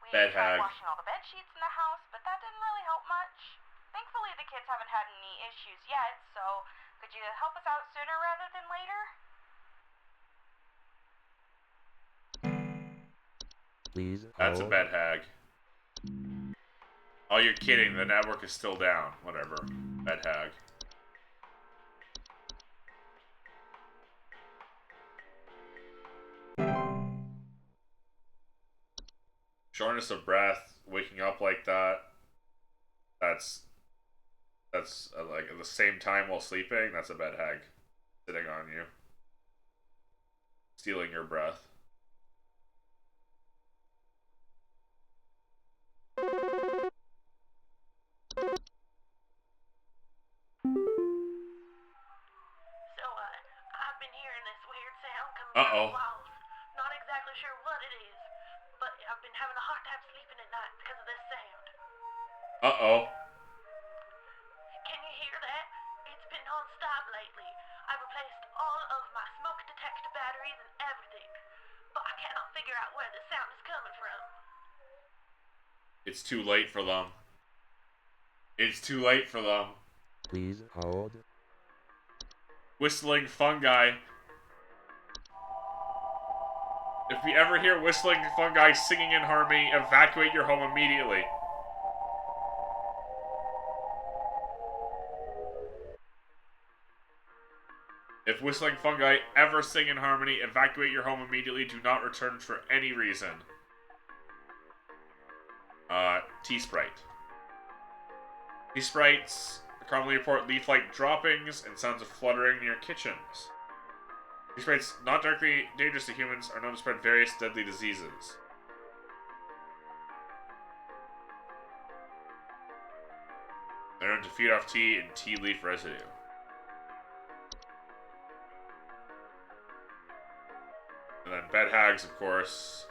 We Bad tried hag. washing all the bed sheets in the house, but that didn't really help much. Thankfully, the kids haven't had any issues yet, so could you help us out sooner rather than later? Please That's a hold. bad hag. Oh, you're kidding. The network is still down. Whatever. Bad hag. Shortness of breath, waking up like that. That's like at the same time while sleeping. That's a bad hag sitting on you, stealing your breath. So, I've been hearing this weird sound coming Uh-oh. from the walls. Not exactly sure what it is, but I've been having a hard time sleeping at night because of this sound. Uh-oh. Can you hear that? It's been non-stop lately. I've replaced all of my smoke detector batteries and everything, but I cannot figure out where the sound is coming from. It's too late for them. It's too late for them. Please hold. Whistling fungi. If you ever hear whistling fungi singing in harmony, evacuate your home immediately. If whistling fungi ever sing in harmony, evacuate your home immediately. Do not return for any reason. Sprite. Sprites commonly report leaf-like droppings and sounds of fluttering near kitchens. These sprites, not directly dangerous to humans, are known to spread various deadly diseases. They're known to feed off tea and tea leaf residue. And then bed hags, of course.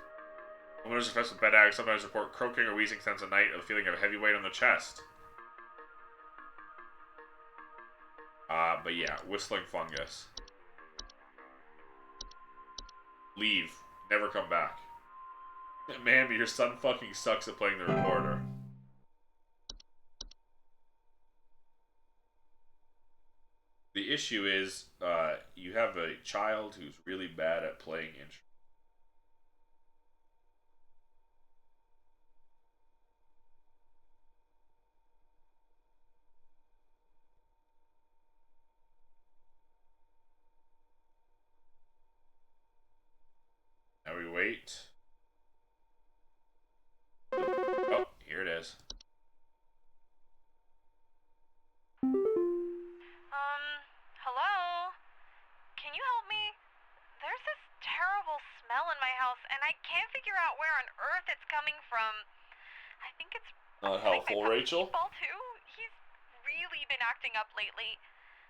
Homeowners infested with bed hags sometimes report croaking or wheezing sounds at night or the feeling of a heavy weight on the chest. But yeah, whistling fungus. Leave. Never come back. Ma'am, your son fucking sucks at playing the recorder. The issue is, you have a child who's really bad at playing instruments. Now we wait. Oh, here it is. Hello? Can you help me? There's this terrible smell in my house, and I can't figure out where on earth it's coming from. I think it's Not like helpful, my puppy Rachel. Meatball too. He's really been acting up lately.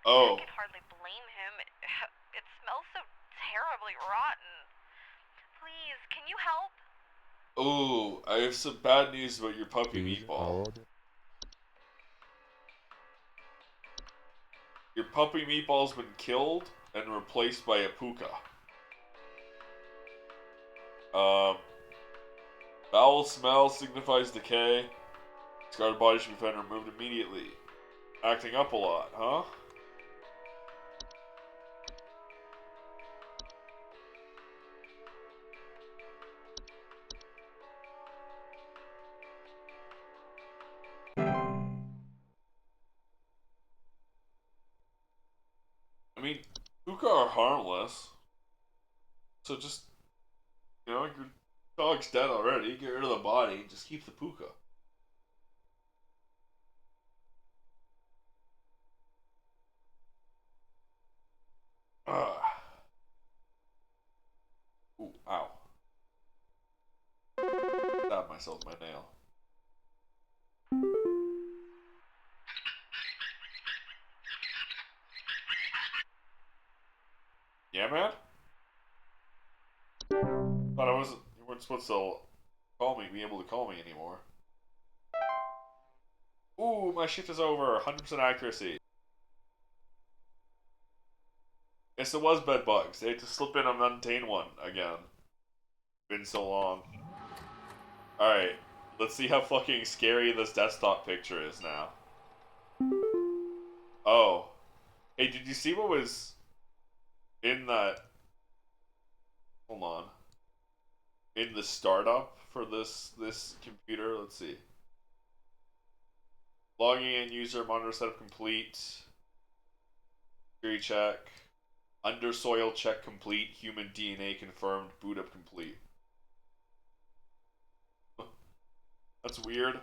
Oh. I could hardly blame him. It smells so terribly rotten. Please, can you help? Ooh, I have some bad news about your puppy Please Meatball. hold. Your puppy Meatball's been killed and replaced by a puka. Foul smell signifies decay. Scarred body should be found and removed immediately. Acting up a lot, huh? I mean, puka are harmless. So just, you know, your dog's dead already. Get rid of the body. Just keep the puka. Ugh. Ooh, ow. Stabbed myself with my nail. Yeah, man? Thought you weren't supposed to be able to call me anymore. Ooh, my shift is over. 100% accuracy. Yes, it was bed bugs. They had to slip in a mundane one again. Been so long. Alright, let's see how fucking scary this desktop picture is now. Oh. Hey, did you see what was in that... Hold on. In the startup for this computer? Let's see. Logging in, user, monitor setup complete. Security check. Undersoil check complete. Human DNA confirmed. Boot up complete. That's weird.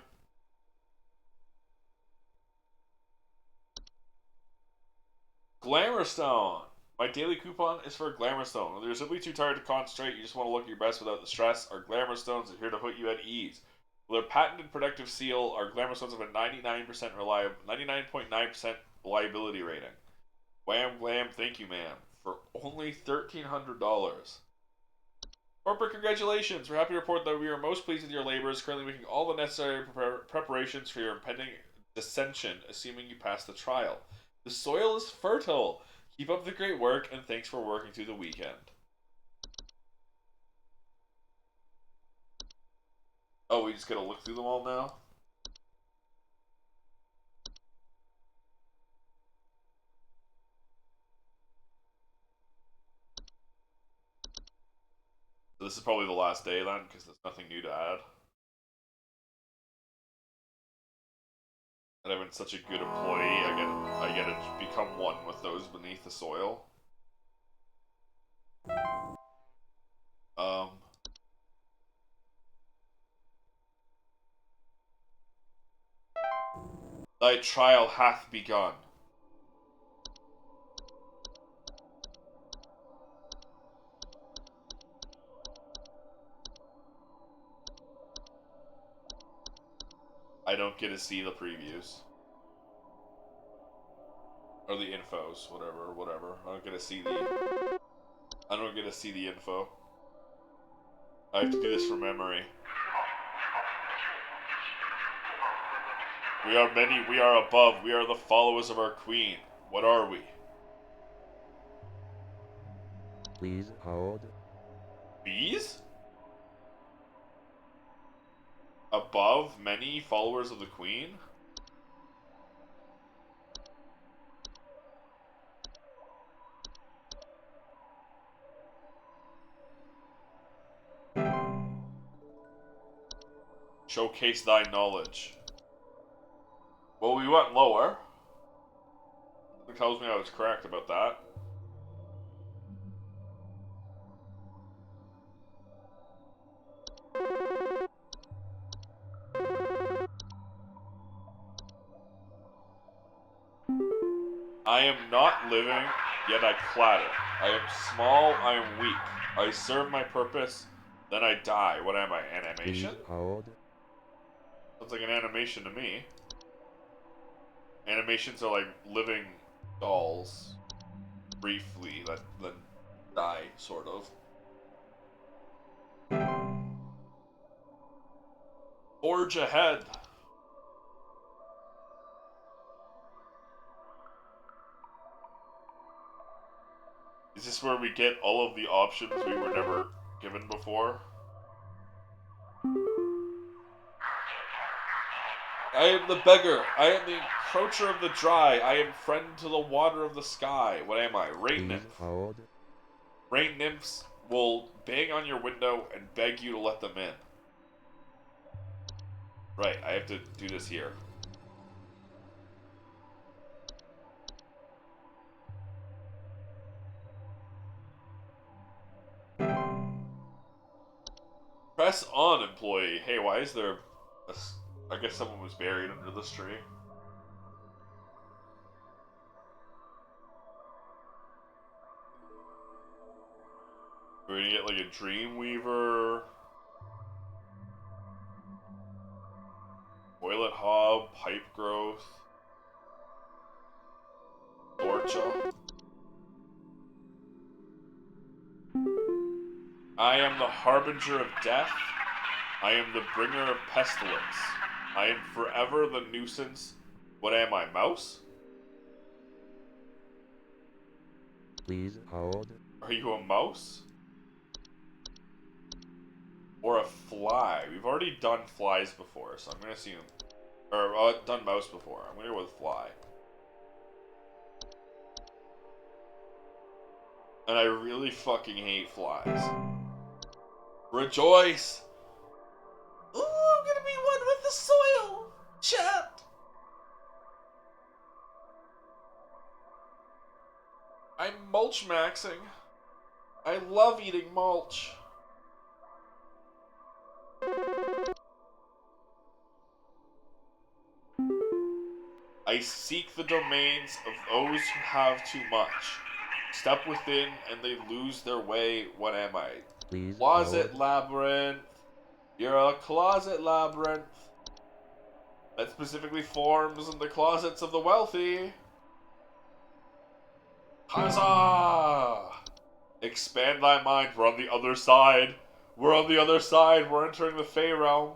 Glamour Stone. My daily coupon is for Glamour Stone. Whether you're simply too tired to concentrate, you just want to look your best without the stress, our Glamour Stones are here to put you at ease. With their patented protective seal, our Glamour Stones have a 99.9% reliability rating. Wham glam, thank you, ma'am. For only $1,300. Corporate congratulations! We're happy to report that we are most pleased with your labors, currently making all the necessary preparations for your impending dissension, assuming you pass the trial. The soil is fertile! Keep up the great work, and thanks for working through the weekend. Oh, we just gotta look through them all now? So this is probably the last day then, because there's nothing new to add. And I've been such a good employee, I get to become one with those beneath the soil. Thy trial hath begun. I don't get to see the previews. Or the infos, whatever. I don't get to see the info. I have to do this from memory. We are many, we are above, we are the followers of our queen. What are we? Please hold. Bees? Above many followers of the queen? Showcase thy knowledge. Well, we went lower. It tells me I was correct about that. I am not living, yet I clatter. I am small, I am weak. I serve my purpose, then I die. What am I, animation? Please hold. Sounds like an animation to me. Animations are like living dolls. Briefly, that then die, sort of. Forge ahead. Is this where we get all of the options we were never given before? I am the beggar. I am the encroacher of the dry. I am friend to the water of the sky. What am I? Rain Please nymph. hold. Rain nymphs will bang on your window and beg you to let them in. Right, I have to do this here. Press on, employee. Hey, why is there I guess someone was buried under this tree. We're gonna get like a dream weaver, toilet hob, pipe growth, torcha. I am the harbinger of death. I am the bringer of pestilence. I am forever the nuisance. What am I, mouse? Please hold. Are you a mouse? Or a fly? We've already done flies before, so I'm gonna assume. Or, done mouse before. I'm gonna go with fly. And I really fucking hate flies. Rejoice! Ooh, I'm gonna be one with the soil! Chat! I'm mulch maxing. I love eating mulch. I seek the domains of those who have too much. Step within and they lose their way. What am I? Please Closet hold. labyrinth. You're a closet labyrinth that specifically forms in the closets of the wealthy. Huzzah! Expand thy mind. We're on the other side. We're on the other side. We're entering the Fey realm.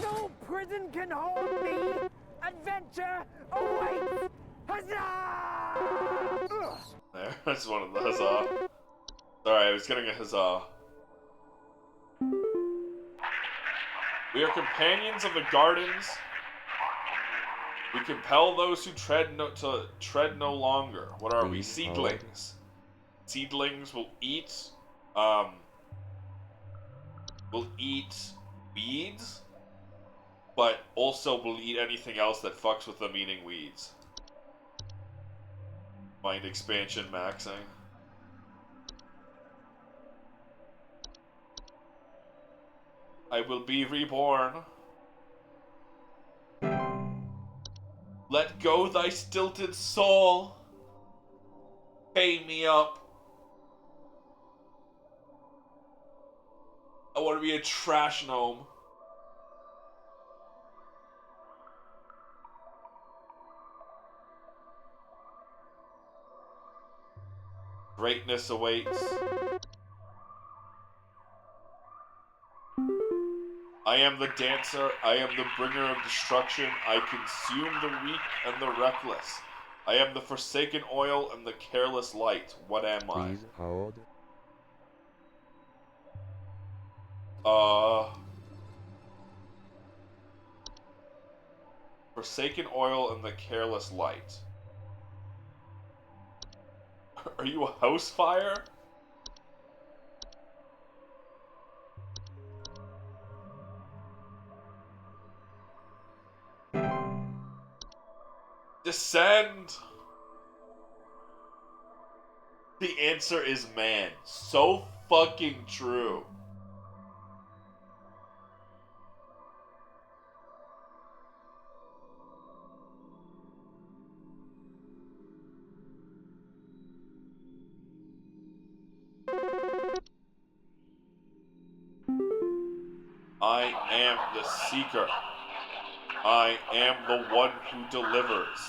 No prison can hold me! Adventure awaits! Huzzah! Ugh. There, that's one of the huzzah. Sorry, I was getting a huzzah. We are companions of the gardens. We compel those who tread no longer. What are we? Please Seedlings. Seedlings will eat weeds, but also will eat anything else that fucks with them eating weeds. Mind expansion maxing. I will be reborn. Let go thy stilted soul. Pay me up. I want to be a trash gnome. Greatness awaits. I am the dancer, I am the bringer of destruction, I consume the weak and the reckless. I am the forsaken oil and the careless light. What am I? Please hold. Forsaken oil and the careless light. Are you a house fire? Descend! The answer is man. So fucking true. I am the seeker. I am the one who delivers.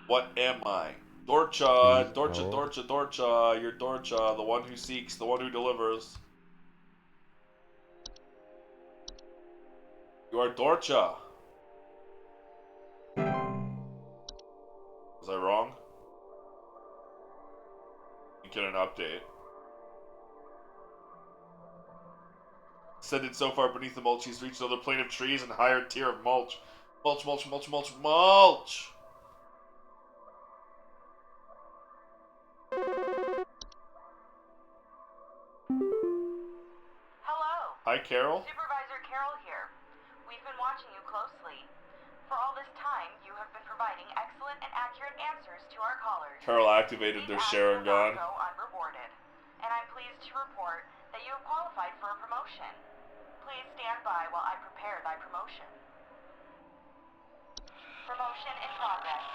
What am I? Dorcha, Please Dorcha, hold. Dorcha, Dorcha. You're Dorcha, the one who seeks, the one who delivers. You are Dorcha. Was I wrong? You get an update. Ascended so far beneath the mulch, he's reached another plane of trees and higher tier of mulch. Mulch, mulch, mulch, mulch, mulch! Hello. Hi, Carol. Supervisor Carol here. We've been watching you closely. For all this time, you have been providing excellent and accurate answers to our callers. Carol activated These their answers Sharon will not gun. go unrewarded, and I'm pleased to report that you have qualified for a promotion. Please stand by while I prepare thy promotion. Promotion in progress.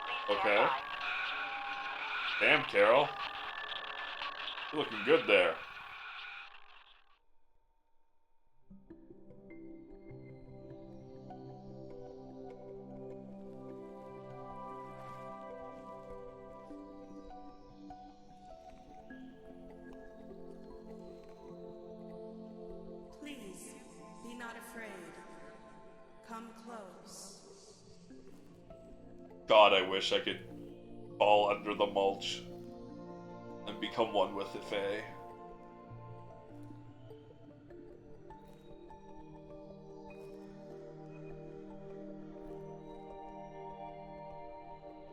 Please stand Okay. by. Damn, Carol. You're looking good there. Please, be not afraid. Come close. God, I wish I could fall under the mulch and become one with it, Faye.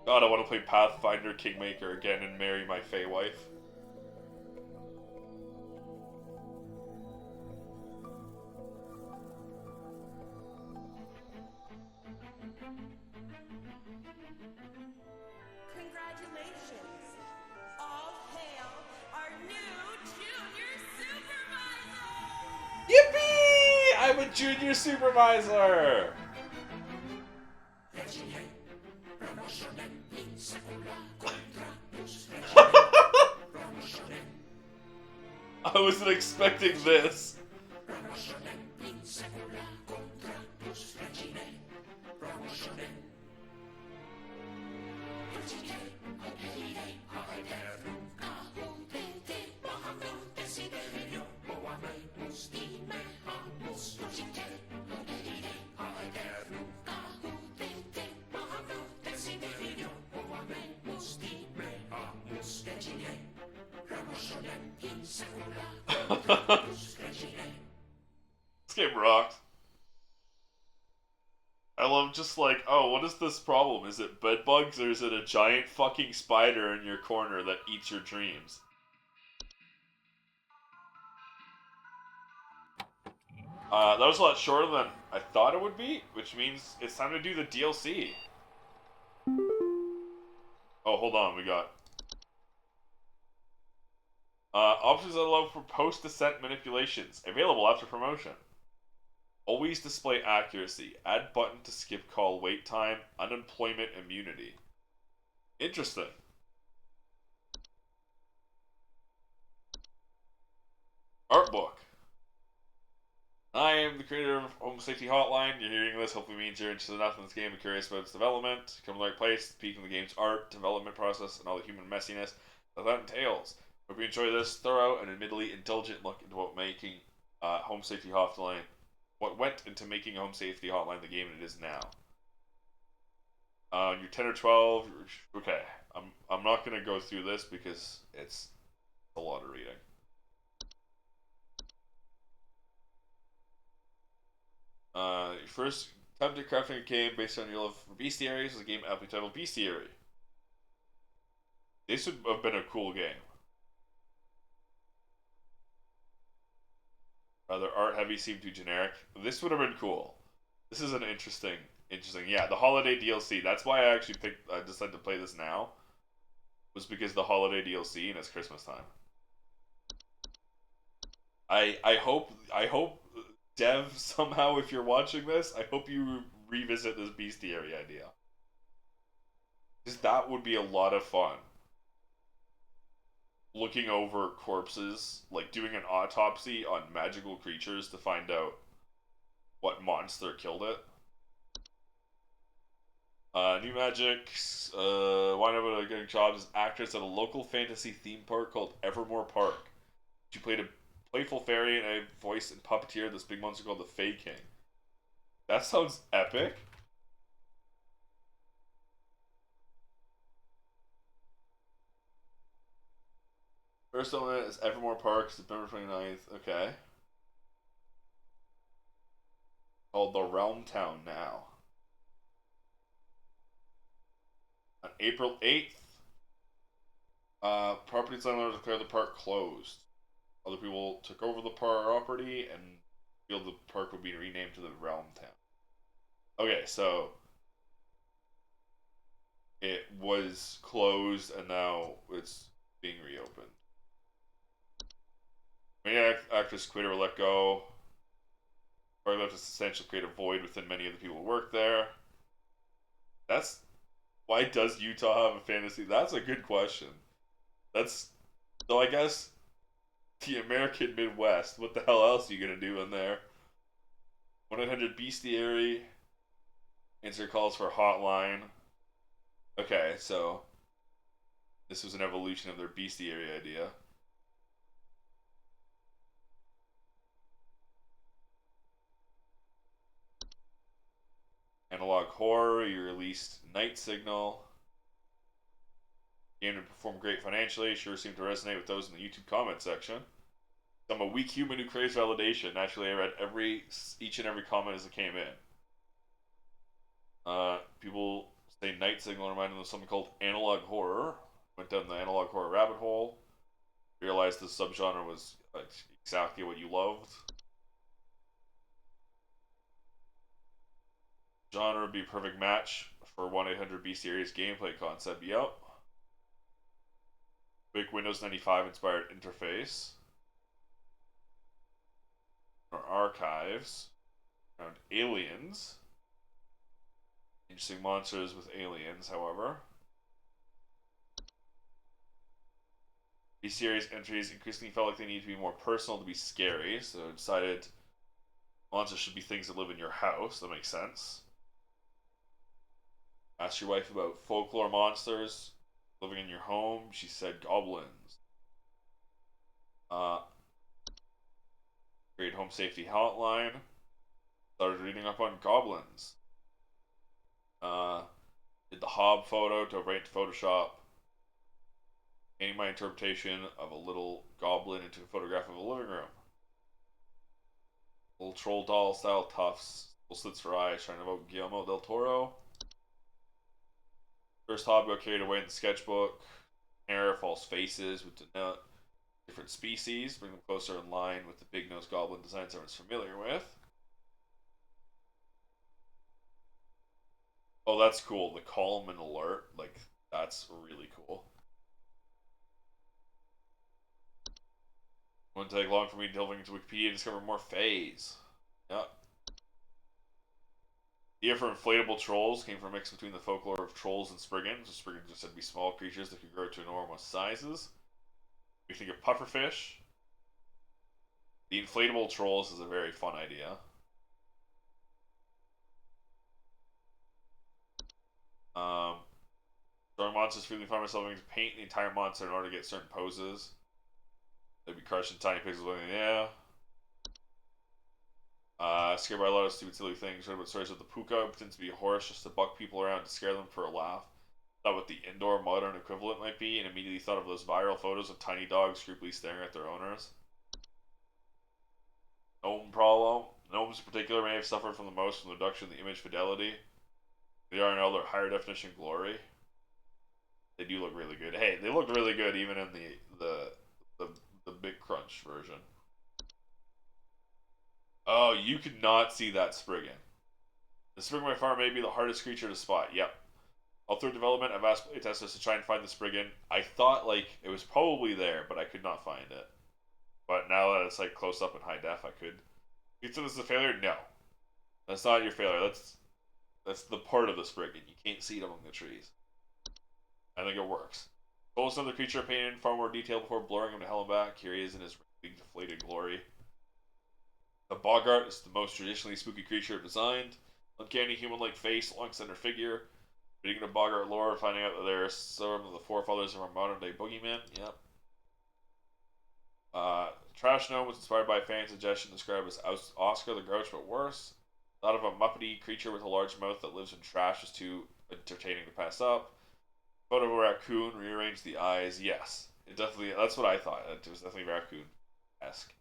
God, I want to play Pathfinder Kingmaker again and marry my Fae wife. Congratulations. All hail our new junior supervisor! Yippee! I'm a junior supervisor! I wasn't expecting this. This game rocks. I love just like, oh, what is this problem? Is it bed bugs or is it a giant fucking spider in your corner that eats your dreams? That was a lot shorter than I thought it would be, which means it's time to do the DLC. Oh, hold on, we got... options that allow for post-descent manipulations, available after promotion. Always display accuracy, add button to skip call wait time, unemployment immunity. Interesting. Art book. I am the creator of Home Safety Hotline. You're hearing this, hopefully means you're interested enough in this game and curious about its development. Come to the right place, peek in the game's art, development process, and all the human messiness that entails. Hope you enjoy this thorough and admittedly indulgent look into what making Home Safety Hotline, what went into making Home Safety Hotline the game it is now. You're 10 or 12. Okay, I'm not gonna go through this because it's a lot of reading. First attempt at crafting a game based on your love for bestiaries is a game aptly titled Bestiary. This would have been a cool game. Rather art heavy, seemed too generic. This would have been cool. This is an interesting. Yeah, the holiday DLC. That's why I actually I decided to play this now. Was because the holiday DLC and it's Christmas time. I hope Dev, somehow, if you're watching this, I hope you revisit this bestiary idea. Because that would be a lot of fun. Looking over corpses, like doing an autopsy on magical creatures to find out what monster killed it. New magic. Wind up getting jobs as actress at a local fantasy theme park called Evermore Park. She played a playful fairy and a voice and puppeteer this big monster called the Fae King. That sounds epic. First element is Evermore Park, September 29th. Okay. Called the Realm Town now. On April 8th, property landlords declared the park closed. Other people took over the property and feel the park would be renamed to the Realm Town. Okay, so it was closed and now it's being reopened. Many actors quit or let go. Park left its essential create a void within many of the people who work there. That's why does Utah have a fantasy? That's a good question. That's so I guess the American Midwest. What the hell else are you gonna do in there? 1-800 Bestiary. Answer calls for a hotline. Okay, so this was an evolution of their bestiary idea. Analog horror, you released Night Signal. Game to perform great financially, sure seemed to resonate with those in the YouTube comment section. I'm a weak human who craves validation. Naturally, I read each and every comment as it came in. People say Night Signal reminded them of something called analog horror. Went down the analog horror rabbit hole. Realized the subgenre was exactly what you loved. Genre would be a perfect match for 1-800 Bestiary's gameplay concept. Yep. Big Windows 95 inspired interface. Our archives. Around aliens. Interesting monsters with aliens, however. Bestiary's entries increasingly felt like they need to be more personal to be scary, so decided monsters should be things that live in your house. That makes sense. Ask your wife about folklore monsters living in your home. She said goblins. Great home safety hotline. Started reading up on goblins. Did the Hob photo to right to Photoshop. Painting my interpretation of a little goblin into a photograph of a living room. Little troll doll style tufts. Little slits for eyes trying to evoke Guillermo del Toro. First Hob got carried away in the sketchbook. Hair, false faces with different species. Bring them closer in line with the big nose goblin designs everyone's familiar with. Oh, that's cool. The column and alert. Like, that's really cool. Wouldn't take long for me delving into Wikipedia to discover more phase. Yep. The idea for inflatable trolls came from a mix between the folklore of trolls and spriggans. The spriggans just said to be small creatures that could grow to enormous sizes. We think of pufferfish. The inflatable trolls is a very fun idea. Drawing monsters frequently find myself having to paint the entire monster in order to get certain poses. They'd be crushed in tiny pixels. Yeah. Scared by a lot of stupid, silly things. Read about stories of the puka, pretends to be a horse just to buck people around to scare them for a laugh. Thought what the indoor modern equivalent might be, and immediately thought of those viral photos of tiny dogs creepily staring at their owners. Gnome problem. Gnomes in particular may have suffered from the most from the reduction in the image fidelity. They are in all their higher definition glory. They do look really good. Hey, they look really good even in the Big Crunch version. Oh, you could not see that Spriggan. The Spriggan by far may be the hardest creature to spot. Yep. All through development, I've asked playtesters to try and find the Spriggan. I thought like it was probably there, but I could not find it. But now that it's like close up in high def, I could. You think this is a failure? No. That's not your failure. That's the part of the Spriggan. You can't see it among the trees. I think it works. Told us another creature painted in far more detail before blurring him to hell and back. Here he is in his big deflated glory. The Boggart is the most traditionally spooky creature designed. Uncanny human-like face, long center figure. Reading the Bogart lore, finding out that they're some of the forefathers of our modern-day boogeyman. Yep. Trash Gnome was inspired by a fan suggestion described as Oscar the Grouch, but worse. Thought of a muppety creature with a large mouth that lives in trash is too entertaining to pass up. Photo of a raccoon, rearrange the eyes. Yes, it definitely. That's what I thought. It was definitely raccoon-esque.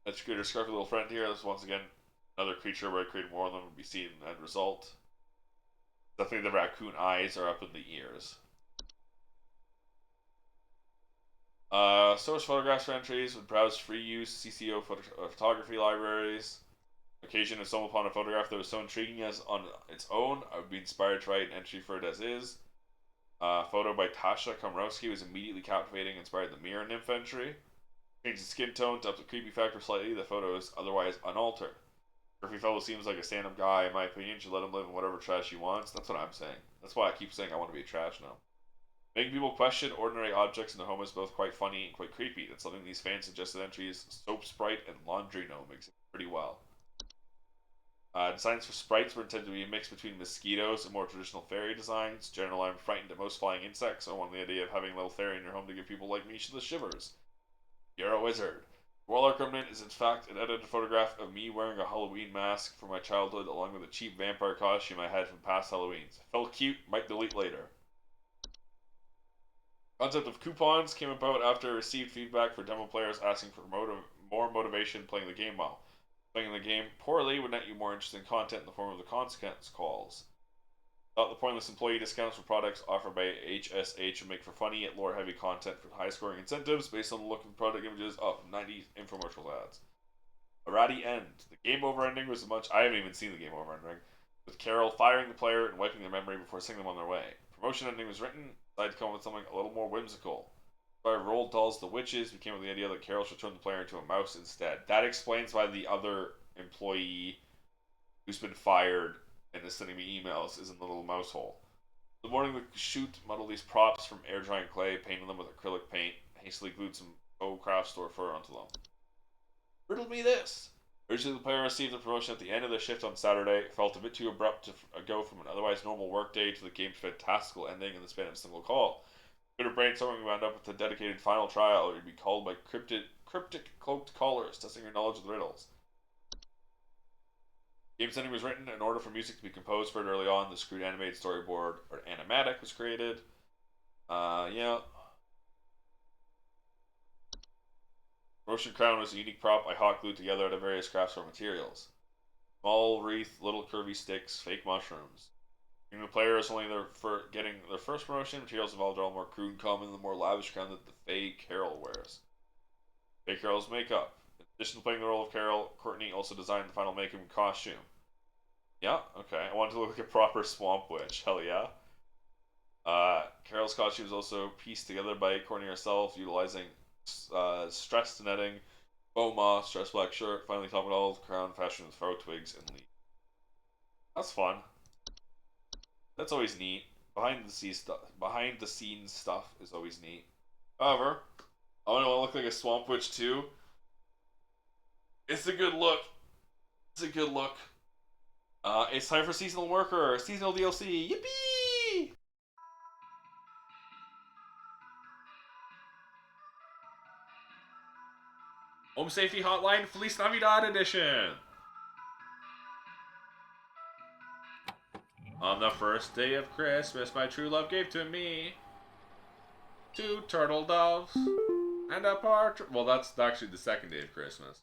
Let's create a scruffy little friend here. This once again another creature where I create more of them would be seen in the end result. Definitely the raccoon eyes are up in the ears. Source photographs for entries would browse free use CCO photography libraries. Occasion, if stumble upon a photograph that was so intriguing as on its own, I would be inspired to write an entry for it as is. Photo by Tasha Komrowski was immediately captivating, inspired the mirror nymph entry. Change the skin tone to up the creepy factor slightly. The photo is otherwise unaltered. If your fellow seems like a stand-up guy, in my opinion, should let him live in whatever trash he wants. That's what I'm saying. That's why I keep saying I want to be a trash now. Making people question ordinary objects in the home is both quite funny and quite creepy. That's something these fan-suggested entries, Soap Sprite and Laundry Gnome, exhibit pretty well. Designs for sprites were intended to be a mix between mosquitoes and more traditional fairy designs. Generally, I'm frightened at most flying insects, so I want the idea of having a little fairy in your home to give people like me the shivers. You're a wizard. Warlock Remnant is in fact an edited photograph of me wearing a Halloween mask from my childhood along with a cheap vampire costume I had from past Halloweens. Felt cute, might delete later. Concept of coupons came about after I received feedback for demo players asking for more motivation playing the game well. Playing the game poorly would net you more interesting content in the form of the consequence calls. Thought the pointless employee discounts for products offered by HSH would make for funny yet lore-heavy content for high-scoring incentives based on the look of product images of 90 infomercial ads. A ratty end. The game over ending was I haven't even seen the game over ending, with Carol firing the player and wiping their memory before sending them on their way. Promotion ending was written, decided to come up with something a little more whimsical. By Roll Dolls the Witches became with the idea that Carol should turn the player into a mouse instead. That explains why the other employee who's been fired and is sending me emails is in the little mouse hole. In the morning, we shoot model these props from air drying clay, painted them with acrylic paint, hastily glued some faux craft store fur onto them. Riddle me this! Originally, the player received the promotion at the end of their shift on Saturday. It felt a bit too abrupt to go from an otherwise normal workday to the game's fantastical ending in the span of a single call. Bit of brainstorming wound up with a dedicated final trial where you'd be called by cryptic cloaked callers, testing your knowledge of the riddles. Game's ending was written in order for music to be composed for it early on. The screwed animated storyboard, or animatic, was created. Yeah. Promotion crown was a unique prop I hot glued together out of various crafts or materials. Small wreath, little curvy sticks, fake mushrooms. The player is only getting their first promotion. Materials involved are all more crude and common, the more lavish crown that the Fae Carol wears. Fae Carol's makeup. In addition to playing the role of Carol, Courtney also designed the final makeup and costume. Yeah, okay. I wanted to look like a proper swamp witch. Hell yeah. Carol's costume is also pieced together by Courtney herself, utilizing stressed netting, faux moss, stressed black shirt, finally topped it all with crown fashioned with faux twigs and leaves. That's fun. That's always neat. Behind the scenes stuff is always neat. However, I want to look like a swamp witch too. It's a good look. It's a good look. It's time for seasonal worker, seasonal DLC. Yippee! Home Safety Hotline Feliz Navidad Edition. On the first day of Christmas, my true love gave to me 2 turtle doves and a partridge. Well, that's actually the second day of Christmas.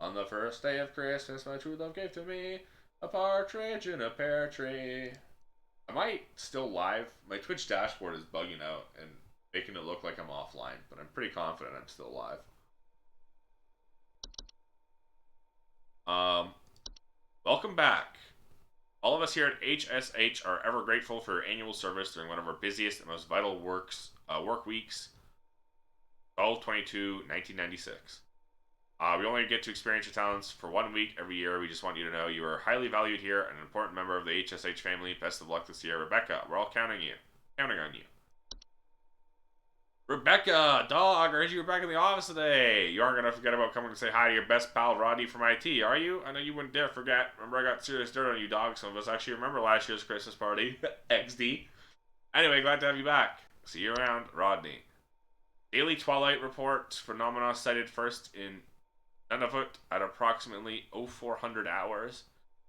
On the first day of Christmas, my true love gave to me a partridge in a pear tree. Am I still live? My Twitch dashboard is bugging out and making it look like I'm offline, but I'm pretty confident I'm still live. Welcome back. All of us here at HSH are ever grateful for your annual service during one of our busiest and most vital work weeks, 12/22/1996. We only get to experience your talents for 1 week every year. We just want you to know you are highly valued here and an important member of the HSH family. Best of luck this year, Rebecca. We're all counting on you. Rebecca, dog, I heard you were back in the office today. You aren't gonna forget about coming to say hi to your best pal Rodney from IT, are you? I know you wouldn't dare forget. Remember, I got serious dirt on you, dog. Some of us actually remember last year's Christmas party. XD. Anyway, glad to have you back. See you around, Rodney. Daily Twilight report. Phenomena cited first in Nunavut at approximately 0400 hours.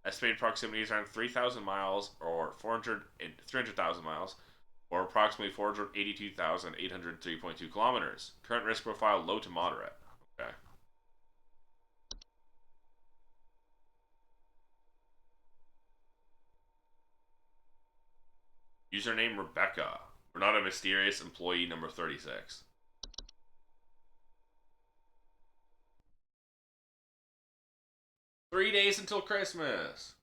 Estimated proximity is around 3,000 miles or 300,000 miles, or approximately 482,803.2 kilometers. Current risk profile low to moderate. Okay. Username Rebecca. We're not a mysterious employee number 36. Three days until Christmas.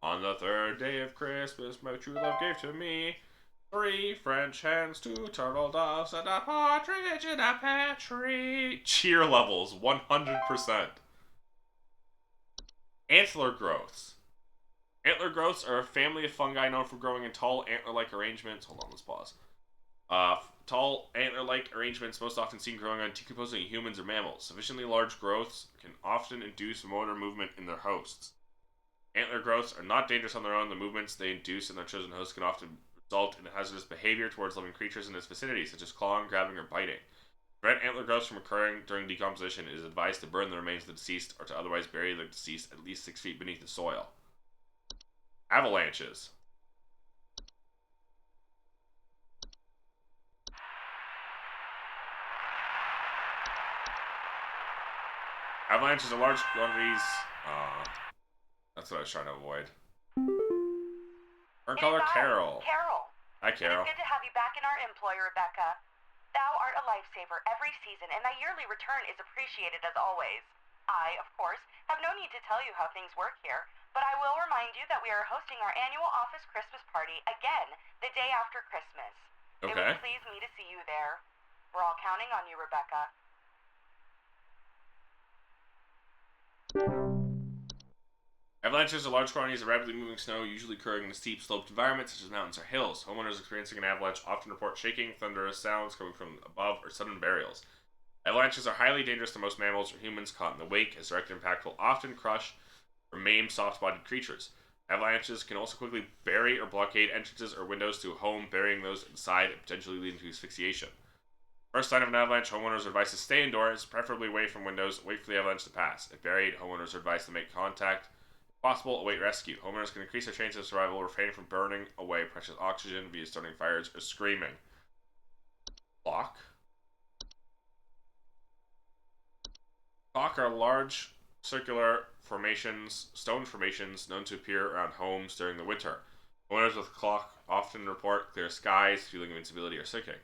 On the third day of Christmas, my true love gave to me 3 French hens, 2 turtle doves, and a partridge in a pear tree. Cheer levels, 100%. Antler growths. Antler growths are a family of fungi known for growing in tall antler-like arrangements. Hold on, let's pause. Tall antler-like arrangements most often seen growing on decomposing humans or mammals. Sufficiently large growths can often induce motor movement in their hosts. Antler growths are not dangerous on their own. The movements they induce in their chosen host can often result in hazardous behavior towards living creatures in its vicinity, such as clawing, grabbing, or biting. To prevent antler growths from occurring during decomposition, it is advised to burn the remains of the deceased or to otherwise bury the deceased at least 6 feet beneath the soil. Avalanches. Avalanches are large quantities. That's what I was trying to avoid. Her caller, Carol. Carol. Hi, Carol. It is good to have you back in our employ, Rebecca. Thou art a lifesaver every season, and thy yearly return is appreciated as always. I, of course, have no need to tell you how things work here, but I will remind you that we are hosting our annual office Christmas party again the day after Christmas. It Okay. would please me to see you there. We're all counting on you, Rebecca. Avalanches are large quantities of rapidly moving snow, usually occurring in a steep sloped environment such as mountains or hills. Homeowners experiencing an avalanche often report shaking, thunderous sounds coming from above, or sudden burials. Avalanches are highly dangerous to most mammals or humans caught in the wake, as direct impact will often crush or maim soft-bodied creatures. Avalanches can also quickly bury or blockade entrances or windows to a home, burying those inside and potentially leading to asphyxiation. First sign of an avalanche, homeowners are advised to stay indoors, preferably away from windows, wait for the avalanche to pass. If buried, homeowners are advised to make contact. If possible, await rescue. Homeowners can increase their chances of survival, refraining from burning away precious oxygen via starting fires or screaming. Clock. Clock are large, circular formations, stone formations known to appear around homes during the winter. Homeowners with clock often report clear skies, feeling invincibility, or sinking.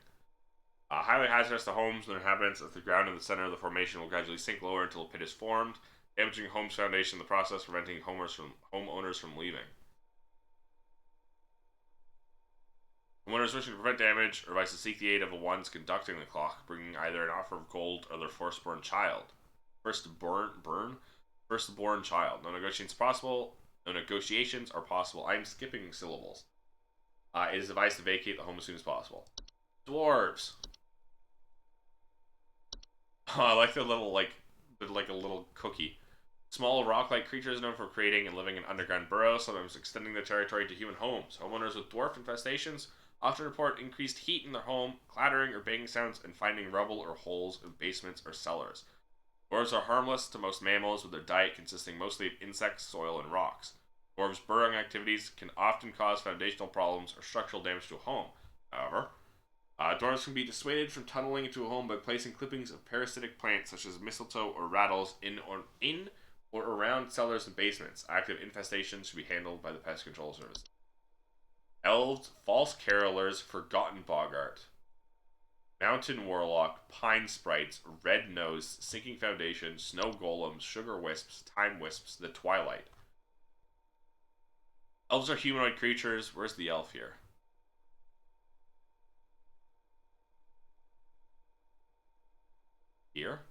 Highly hazardous to homes and their inhabitants, as the ground in the center of the formation will gradually sink lower until a pit is formed, damaging home's foundation in the process, preventing homeowners from leaving. Homeowners wishing to prevent damage are advised to seek the aid of the ones conducting the clock, bringing either an offer of gold or their firstborn child. Firstborn child. No negotiations possible. No negotiations are possible. I'm skipping syllables. It is advised to vacate the home as soon as possible. Dwarves. I like the little, like a little cookie. Small rock-like creatures known for creating and living in underground burrows, sometimes extending their territory to human homes. Homeowners with dwarf infestations often report increased heat in their home, clattering or banging sounds, and finding rubble or holes in basements or cellars. Dwarves are harmless to most mammals, with their diet consisting mostly of insects, soil, and rocks. Dwarves' burrowing activities can often cause foundational problems or structural damage to a home. However, dwarves can be dissuaded from tunneling into a home by placing clippings of parasitic plants such as mistletoe or rattles in or around cellars and basements. Active infestations should be handled by the Pest Control Service. Elves, false carolers, forgotten boggart, mountain warlock, pine sprites, red nose, sinking foundation, snow golems, sugar wisps, time wisps, the twilight. Elves are humanoid creatures. Where's the elf here? Here?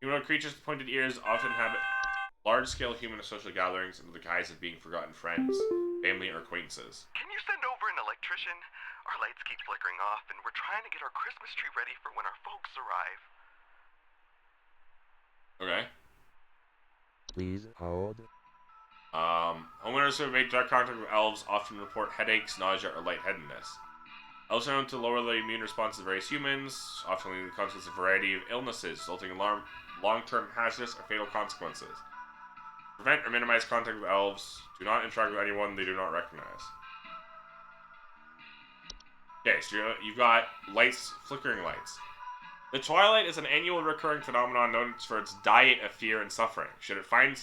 Humanoid creatures with pointed ears often inhabit large-scale human and social gatherings under the guise of being forgotten friends, family, or acquaintances. Can you send over an electrician? Our lights keep flickering off, and we're trying to get our Christmas tree ready for when our folks arrive. Okay. Please hold. Homeowners who have made direct contact with elves often report headaches, nausea, or lightheadedness. Elves are known to lower the immune response of various humans, often leading to consequences of a variety of illnesses, resulting in long-term hazardous or fatal consequences. To prevent or minimize contact with elves, do not interact with anyone they do not recognize. Okay, so you've got lights, flickering lights. The twilight is an annual recurring phenomenon known for its diet of fear and suffering. Should it find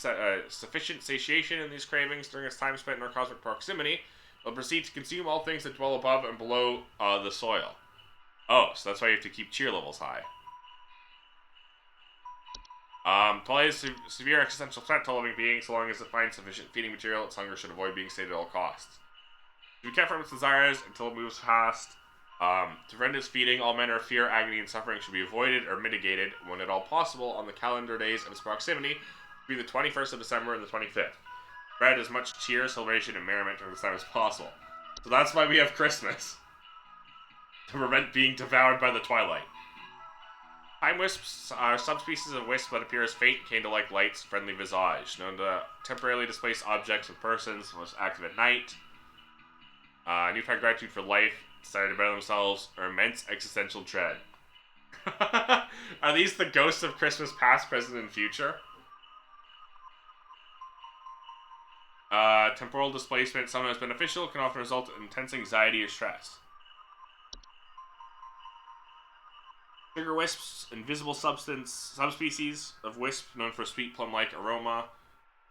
sufficient satiation in these cravings during its time spent in our cosmic proximity, it will proceed to consume all things that dwell above and below the soil. Oh, so that's why you have to keep cheer levels high. Twilight is a severe existential threat to living beings so long as it finds sufficient feeding material. Its hunger should avoid being sated at all costs. To be kept from its desires until it moves past. To prevent its feeding, all manner of fear, agony, and suffering should be avoided or mitigated when at all possible on the calendar days of its proximity, between the 21st of December and the 25th. Spread as much cheer, celebration, and merriment during this time as possible. So that's why we have Christmas. To prevent being devoured by the twilight. Time wisps are subspecies of wisp that appear as faint candle-like lights, friendly visage, known to temporarily displace objects and persons, most active at night. Newfound gratitude for life, desire to better themselves, or immense existential dread. Are these the ghosts of Christmas past, present, and future? Temporal displacement, sometimes beneficial, can often result in intense anxiety or stress. Sugar wisps, invisible subspecies of wisp known for sweet plum-like aroma,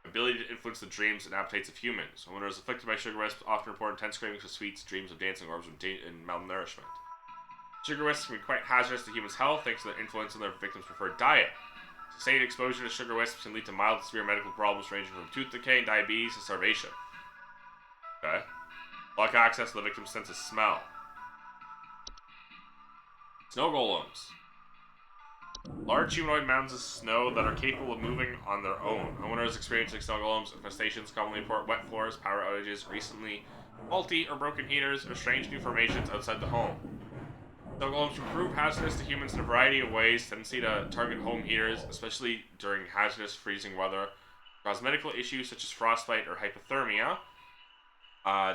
ability to influence the dreams and appetites of humans. Homeowners afflicted by sugar wisps often report intense cravings for sweets, dreams of dancing orbs, and malnourishment. Sugar wisps can be quite hazardous to humans' health thanks to their influence on their victims' preferred diet. Sustained exposure to sugar wisps can lead to mild to severe medical problems ranging from tooth decay and diabetes to starvation. Okay. Block access to the victim's sense of smell. Snow golems. Large humanoid mounds of snow that are capable of moving on their own. Homeowners experiencing snow golems infestations commonly report wet floors, power outages, recently faulty or broken heaters, or strange new formations outside the home. Snow golems can prove hazardous to humans in a variety of ways, tendency to target home heaters, especially during hazardous freezing weather, cause medical issues such as frostbite or hypothermia.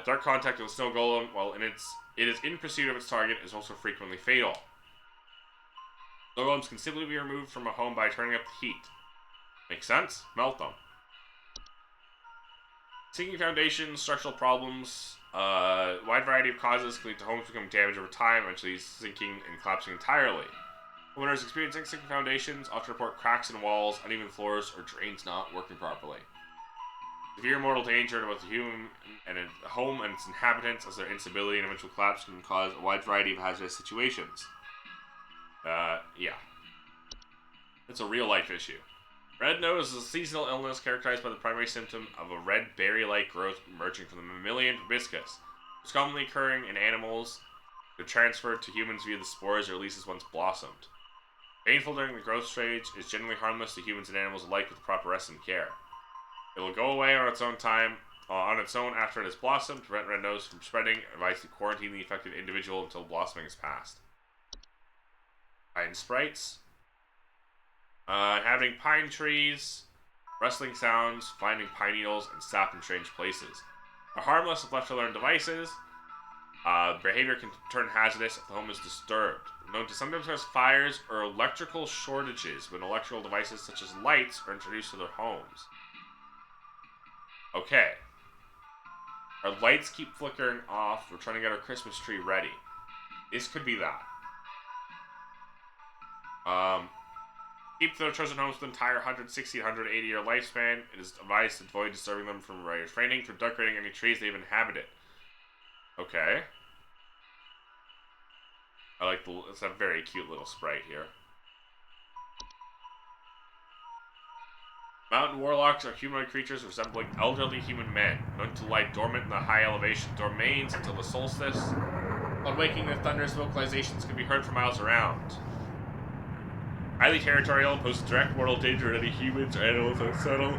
Dark contact with a snow golem, while it is in pursuit of its target, is also frequently fatal. Snow golems can simply be removed from a home by turning up the heat. Makes sense? Melt them. Sinking foundations, structural problems, wide variety of causes can lead to homes becoming damaged over time, eventually sinking and collapsing entirely. Homeowners experiencing sinking foundations often report cracks in walls, uneven floors, or drains not working properly. Severe mortal danger to both the human and the home and its inhabitants, as their instability and eventual collapse can cause a wide variety of hazardous situations. Yeah. It's a real-life issue. Red nose is a seasonal illness characterized by the primary symptom of a red berry-like growth emerging from the mammalian proboscis. It's commonly occurring in animals that are transferred to humans via the spores or releases once blossomed. Painful during the growth stage, is generally harmless to humans and animals alike with proper rest and care. It will go away on its own after it has blossomed. To prevent red nose from spreading, advise to quarantine the affected individual until blossoming is past. Pine sprites. Having pine trees, rustling sounds, finding pine needles, and sap in strange places. Are harmless if left to their own devices. Behavior can turn hazardous if the home is disturbed. Known to sometimes cause fires or electrical shortages when electrical devices such as lights are introduced to their homes. Okay. Our lights keep flickering off. We're trying to get our Christmas tree ready. This could be that. Keep their chosen homes for the entire 160 to 180 year lifespan. It is advised to avoid disturbing them from refraining from decorating any trees they've inhabited. Okay. I like it's a very cute little sprite here. Mountain warlocks are humanoid creatures resembling elderly human men, known to lie dormant in the high elevation domains until the solstice. On waking, their thunderous vocalizations can be heard for miles around. Highly territorial, pose direct mortal danger to any humans or animals that settle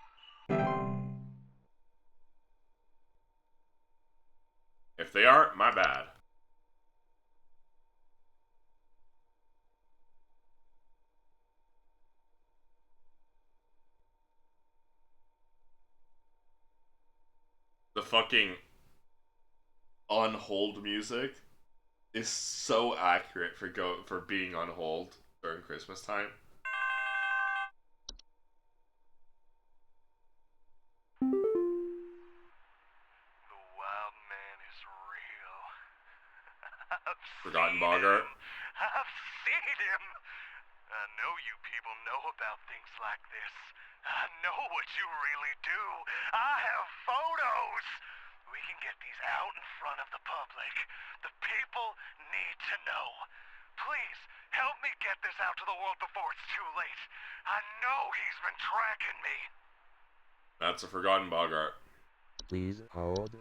my bad. The fucking on hold music is so accurate for being on hold during Christmas time. The wild man is real. Forgotten Bogart. I've seen him. I know you people know about things like this. I know what you really do. I have photos. We can get these out in front of the public. The people need to know. Please, help me get this out to the world before it's too late. I know he's been tracking me. That's a Forgotten Bogart. Please hold.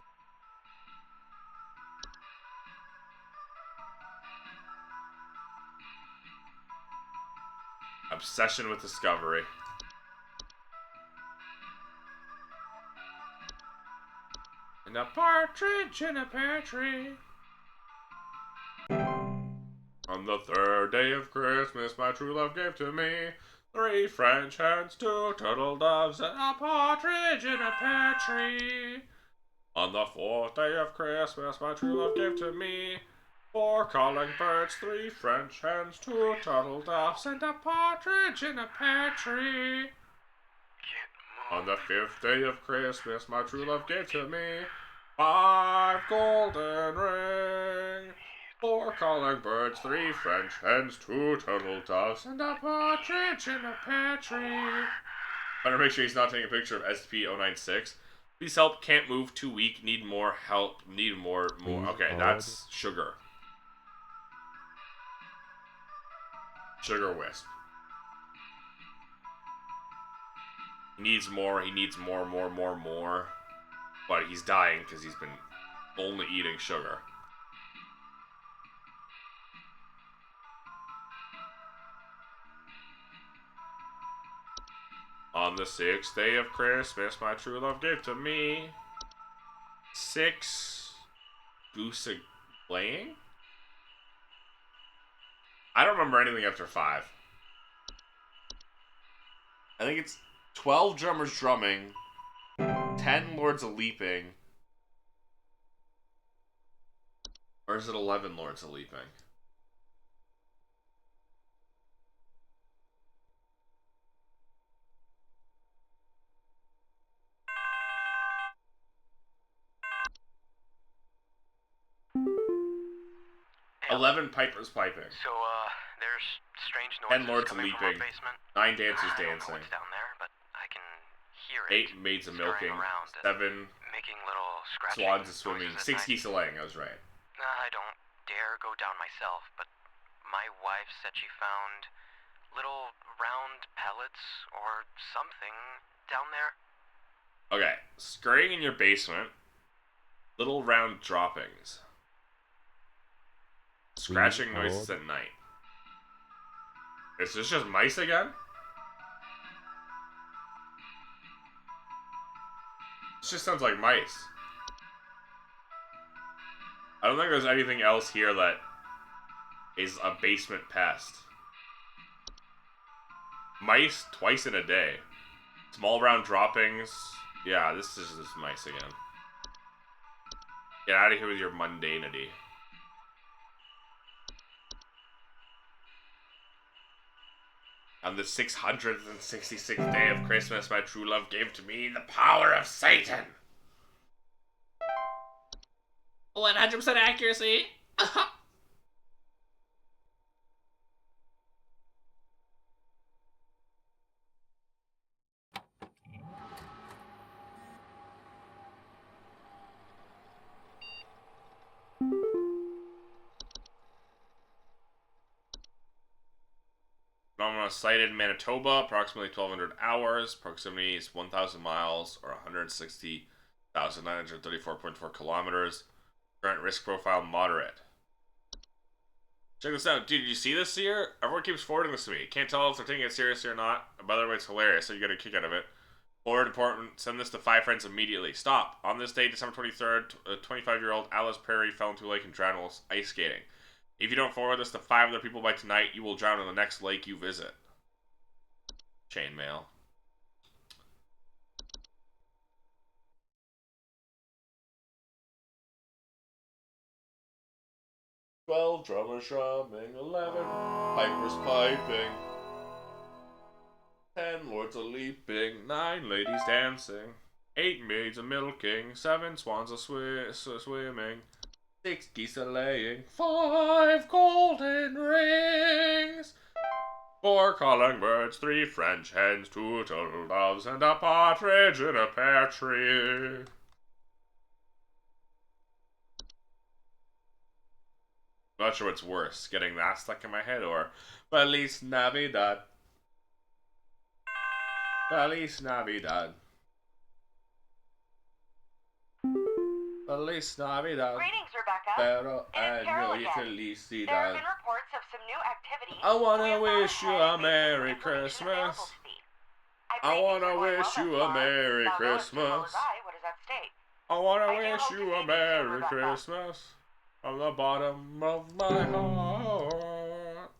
Obsession with Discovery. And a partridge in a pear tree. On the third day of Christmas, my true love gave to me 3 French hens, 2 turtle doves, and a partridge in a pear tree. On the 4th day of Christmas, my true love gave to me 4 calling birds, 3 French hens, 2 turtle doves, and a partridge in a pear tree. On the 5th day of Christmas, my true love gave to me 5 golden rings, 4 calling birds, 3 French hens, 2 turtle doves, and a partridge in a pear tree. Better make sure he's not taking a picture of SCP-096. Please help, can't move, too weak, need more help, need more. Okay, that's Sugar. Sugar Wisp. He needs more, more. But he's dying because he's been only eating sugar. On the 6th day of Christmas, my true love gave to me 6 goose playing? I don't remember anything after 5. I think it's 12 drummers drumming, 10 lords a leaping, or is it 11 lords a leaping? Hey, 11 pipers piping. So, there's strange 10 noises lords coming from leaping. our basement. 9 dancers I don't know dancing. what's down there, but I can hear it. 8 maids a scurrying milking. around and 7 making little scratching swans a swimming. noises 6 at night. geese a laying. I was right. I don't dare go down myself, but my wife said she found little round pellets or something down there. Okay, scurrying in your basement. Little round droppings. Scratching noises at night. Is this just mice again? This just sounds like mice. I don't think there's anything else here that is a basement pest. Mice twice in a day. Small round droppings. Yeah, this is just mice again. Get out of here with your mundanity. On the 666th day of Christmas, my true love gave to me the power of Satan. 100% accuracy. Phenomena sighted in Manitoba, approximately 1,200 hours. Proximity is 1,000 miles, or 160,934.4 kilometers. Current risk profile, moderate. Check this out. Dude, did you see this here? Everyone keeps forwarding this to me. Can't tell if they're taking it seriously or not. By the way, it's hilarious, so you get a kick out of it. Florida Department, send this to 5 friends immediately. Stop. On this day, December 23rd, 25-year-old Alice Perry fell into a lake and drowned while ice skating. If you don't forward this to 5 other people by tonight, you will drown in the next lake you visit. Chainmail. "12 drummers drumming, 11 pipers piping, 10 lords a leaping, 9 ladies dancing, 8 maids a milking, 7 swans a swimming, 6 geese a laying, 5 golden rings, 4 calling birds, 3 French hens, 2 turtle doves, and a partridge in a pear tree." Not sure what's worse, getting that stuck in my head or Feliz Navidad. Feliz Navidad. Feliz Navidad. Greetings, Rebecca. Pero It is Carol año y again. There have felicidad. been reports of some new activity. I wanna so we have wish gone you ahead a and made some Merry information available Christmas. to thee. I wanna believe wish things are you going a well thus Merry far. Thou knowest as well Christmas. as I, what does that state? I wanna I do wish hope to you see a thee soon, Merry Rebecca. Christmas from the bottom of my heart.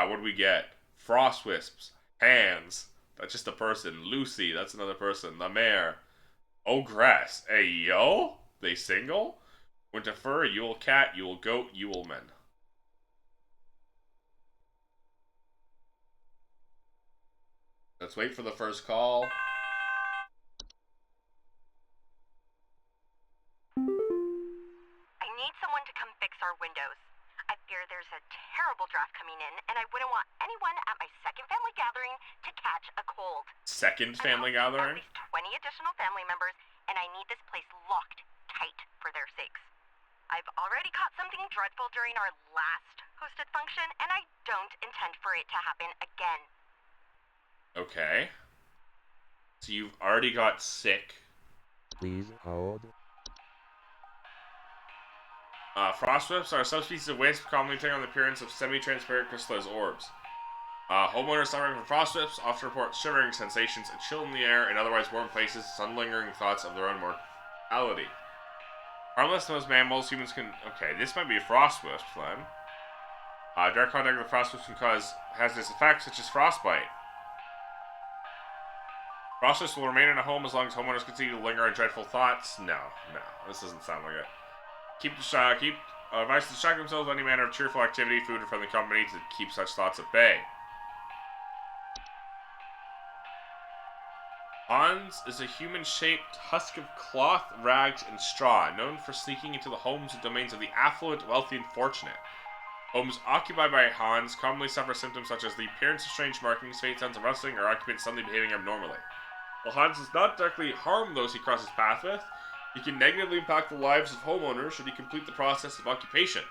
What do we get? Frost wisps. Hands. That's just a person. Lucy. That's another person. The mayor. Ogress. Hey, yo? They single? Winter fur, Yule cat, Yule goat, Yule man. Let's wait for the first call. I need someone to come fix our windows. I fear there's a terrible draft coming in, and I wouldn't want anyone at my second family gathering to catch a cold. Second family At gathering? least 20 additional family members, and I need this place locked tight for their sakes. I've already caught something dreadful during our last hosted function, and I don't intend for it to happen again. Okay. So you've already got sick. Please hold. Frostwhips are a subspecies of wisp commonly taking on the appearance of semi-transparent crystallized orbs. Homeowners suffering from frostwhips often report shivering sensations, a chill in the air, in otherwise warm places, some lingering thoughts of their own mortality. Harmless to most mammals, humans can... Okay, this might be a frostwisp then. Direct contact with frostwisps can cause hazardous effects such as frostbite. Frostwisps will remain in a home as long as homeowners continue to linger in dreadful thoughts. No, this doesn't sound like it. Keep advice to distract themselves with any manner of cheerful activity, food, or friendly company to keep such thoughts at bay. Hans is a human-shaped husk of cloth, rags, and straw, known for sneaking into the homes and domains of the affluent, wealthy, and fortunate. Homes occupied by Hans commonly suffer symptoms such as the appearance of strange markings, faint sounds of rustling, or occupants suddenly behaving abnormally. While Hans does not directly harm those he crosses paths with, he can negatively impact the lives of homeowners should he complete the process of occupation.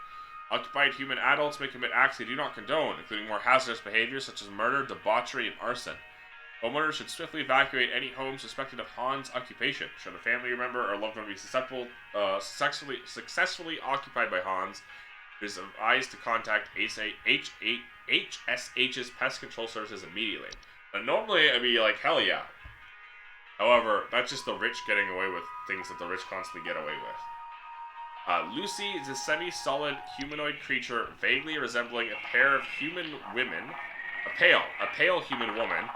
Occupied human adults may commit acts they do not condone, including more hazardous behaviors such as murder, debauchery, and arson. Homeowners should swiftly evacuate any home suspected of Hans' occupation. Should a family member or loved one be successfully occupied by Hans, it is advised to contact HSH's Pest Control Services immediately. Now, normally, I'd be like, hell yeah. However, that's just the rich getting away with things that the rich constantly get away with. Lucy is a semi-solid humanoid creature vaguely resembling a pair of human women, a pale human woman,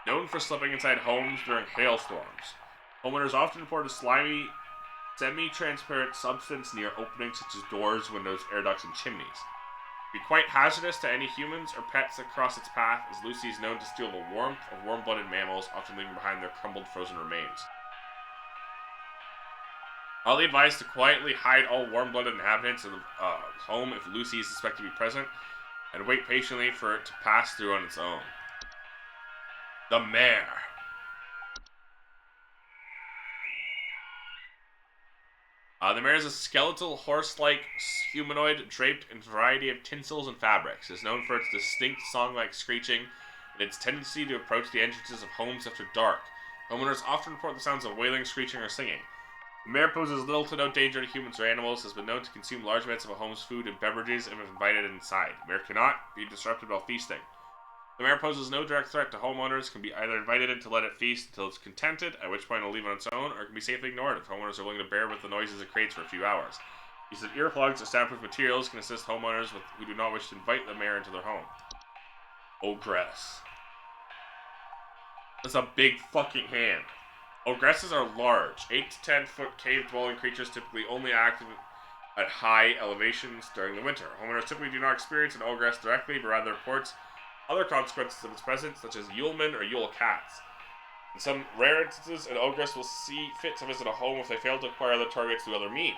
known for slipping inside homes during hailstorms. Homeowners often report a slimy, semi-transparent substance near openings such as doors, windows, air ducts, and chimneys. It can be quite hazardous to any humans or pets that cross its path, as Lucy is known to steal the warmth of warm-blooded mammals, often leaving behind their crumbled, frozen remains. Highly advised to quietly hide all warm-blooded inhabitants of the home if Lucy is suspected to be present, and wait patiently for it to pass through on its own. The Mayor. The Mayor is a skeletal, horse-like humanoid draped in a variety of tinsels and fabrics. It is known for its distinct song-like screeching and its tendency to approach the entrances of homes after dark. Homeowners often report the sounds of wailing, screeching, or singing. The Mayor poses little to no danger to humans or animals, has been known to consume large amounts of a home's food and beverages and if invited inside. The Mayor cannot be disrupted while feasting. The mare poses no direct threat to homeowners, can be either invited in to let it feast until it's contented, at which point it'll leave on its own, or it can be safely ignored if homeowners are willing to bear with the noises it creates for a few hours. Use of earplugs or soundproof materials can assist homeowners who do not wish to invite the mare into their home. Ogress. That's a big fucking hand. Ogresses are large, 8 to 10 foot cave-dwelling creatures typically only active at high elevations during the winter. Homeowners typically do not experience an ogress directly, but rather reports other consequences of its presence, such as Yulemen or Yule cats. In some rare instances, an ogress will see fit to visit a home if they fail to acquire their targets through other means.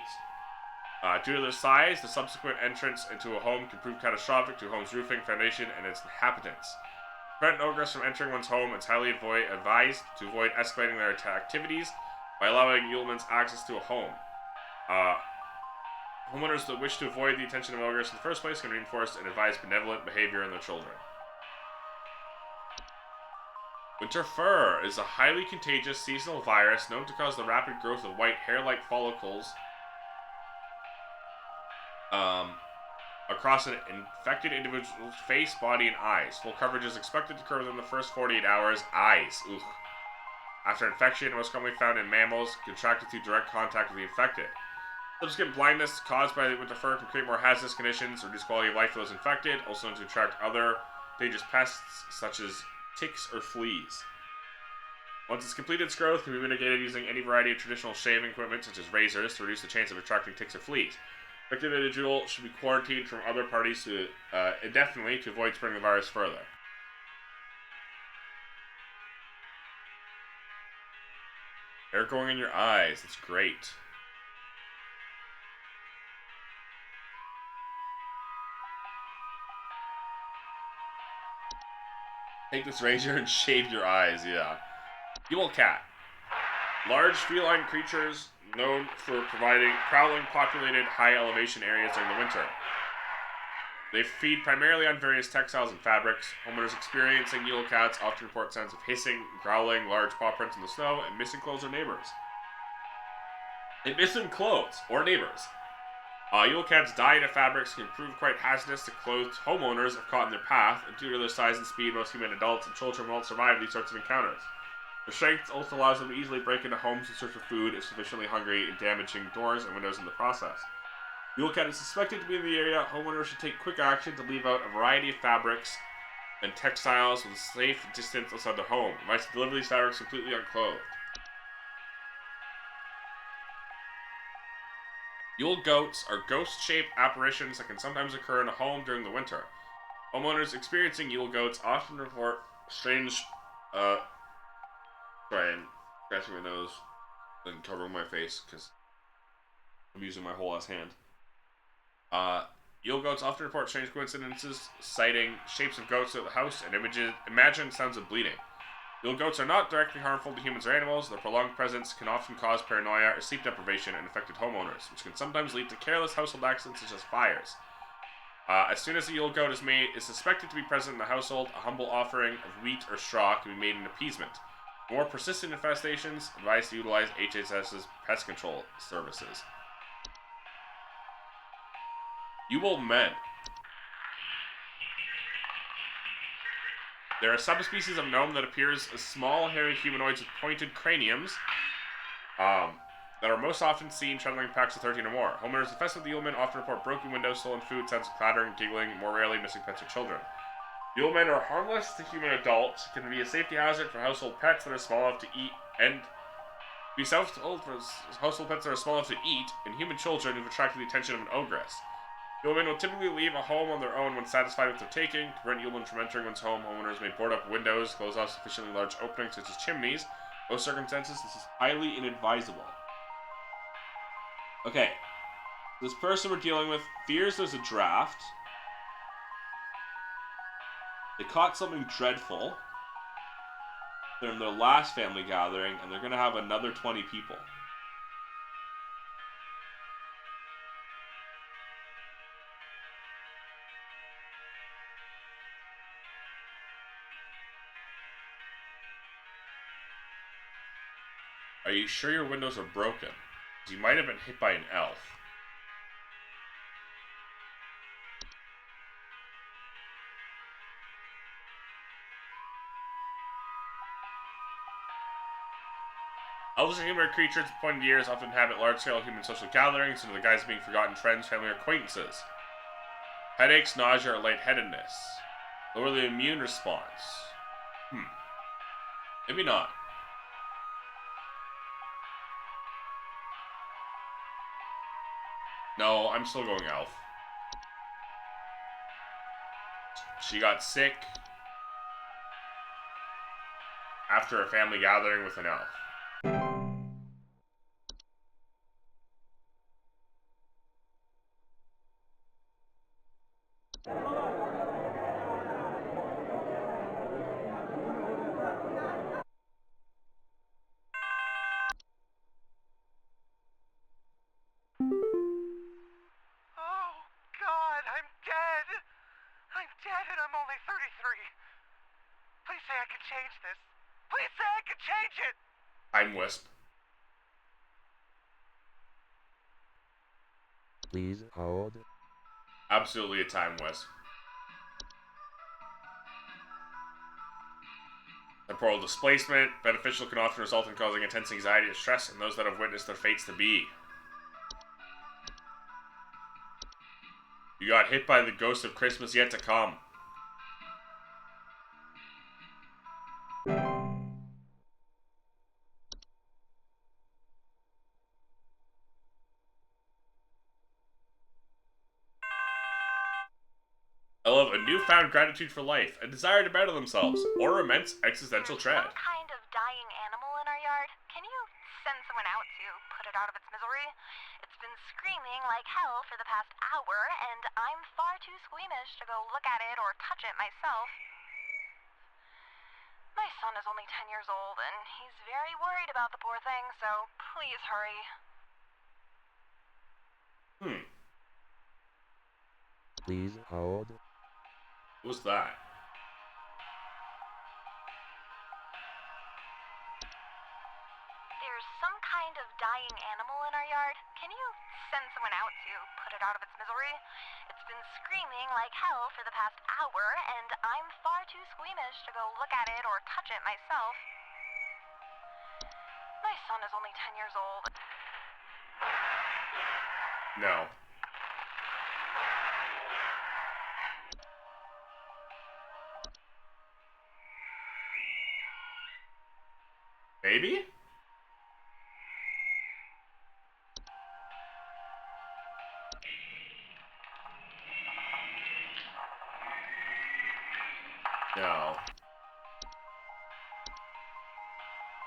Due to their size, the subsequent entrance into a home can prove catastrophic to a home's roofing, foundation, and its inhabitants. To prevent an ogress from entering one's home, it's highly advised to avoid escalating their activities by allowing Yulemen's access to a home. Homeowners that wish to avoid the attention of an ogress in the first place can reinforce and advise benevolent behavior in their children. Winter fur is a highly contagious seasonal virus known to cause the rapid growth of white hair-like follicles across an infected individual's face, body, and eyes. Full coverage is expected to occur within the first 48 hours. Eyes. Ugh. After infection, most commonly found in mammals, contracted through direct contact with the infected. Subsequent blindness caused by the winter fur can create more hazardous conditions, reduce quality of life for those infected, also to attract other dangerous pests such as ticks or fleas. Once it's completed its growth, it can be mitigated using any variety of traditional shaving equipment such as razors to reduce the chance of attracting ticks or fleas. The infected individual should be quarantined from other parties indefinitely to avoid spreading the virus further. Hair going in your eyes, that's great. Take this razor and shave your eyes, yeah. Yule cat. Large feline creatures known for providing prowling populated high elevation areas during the winter. They feed primarily on various textiles and fabrics. Homeowners experiencing Yule cats often report sounds of hissing, growling, large paw prints in the snow, and missing clothes or neighbors. Yule cats dye into fabrics can prove quite hazardous to clothed homeowners if caught in their path, and due to their size and speed, most human adults and children won't survive these sorts of encounters. Their strength also allows them to easily break into homes in search of food if sufficiently hungry, and damaging doors and windows in the process. Yule cat is suspected to be in the area. Homeowners should take quick action to leave out a variety of fabrics and textiles with a safe distance outside their home. Advice to deliver these fabrics completely unclothed. Yule goats are ghost-shaped apparitions that can sometimes occur in a home during the winter. Homeowners experiencing Yule goats often report strange, sorry, I'm scratching my nose and covering my face because I'm using my whole ass hand. Yule goats often report strange coincidences, citing shapes of goats at the house and imagined sounds of bleeding. Yule goats are not directly harmful to humans or animals. Their prolonged presence can often cause paranoia or sleep deprivation in affected homeowners, which can sometimes lead to careless household accidents such as fires. As soon as a Yule goat is suspected to be present in the household, a humble offering of wheat or straw can be made in appeasement. For more persistent infestations, advise to utilize HHS's pest control services. Yule men. There are subspecies of gnome that appears as small, hairy humanoids with pointed craniums that are most often seen traveling in packs of 13 or more. Homeowners infested with the Yule men often report broken windows, stolen food, sounds of clattering, giggling, more rarely missing pets or children. Yule men are harmless to human adults, can be a safety hazard for household pets that are small enough to eat, and human children who've attracted the attention of an ogress. Yulemen will typically leave a home on their own when satisfied with their taking. To prevent Yulemen from entering one's home, homeowners may board up windows, close off sufficiently large openings such as chimneys. In most circumstances, this is highly inadvisable. Okay, this person we're dealing with fears there's a draft. They caught something dreadful during their last family gathering, and they're going to have another 20 people. Are you sure your windows are broken? You might have been hit by an elf. Elves are human creatures with pointed ears, often inhabit large-scale human social gatherings under the guise of being forgotten friends, family, or acquaintances. Headaches, nausea, or lightheadedness. Lower the immune response. Maybe not. No, I'm still going elf. She got sick after a family gathering with an elf. Oh, God, I'm dead. I'm dead and I'm only 33. Please say I can change this. Please say I can change it. Time wisp. Please hold. Absolutely a time wisp. Temporal displacement. Beneficial can often result in causing intense anxiety and stress in those that have witnessed their fates to be. You got hit by the ghost of Christmas yet to come. I love a newfound gratitude for life, a desire to better themselves, or immense existential dread. Some kind of dying animal in our yard. Can you send someone out to put it out of its misery? It's been screaming like hell for the past hour, and I'm far too squeamish to go look at it or touch it myself. My son is only 10 years old, and he's very worried about the poor thing, so please hurry. Please hold. What's that? There's some kind of dying animal in our yard. Can you send someone out to put it out of its misery? It's been screaming like hell for the past hour, and I'm far too squeamish to go look at it or touch it myself. My son is only 10 years old. No. Maybe? No.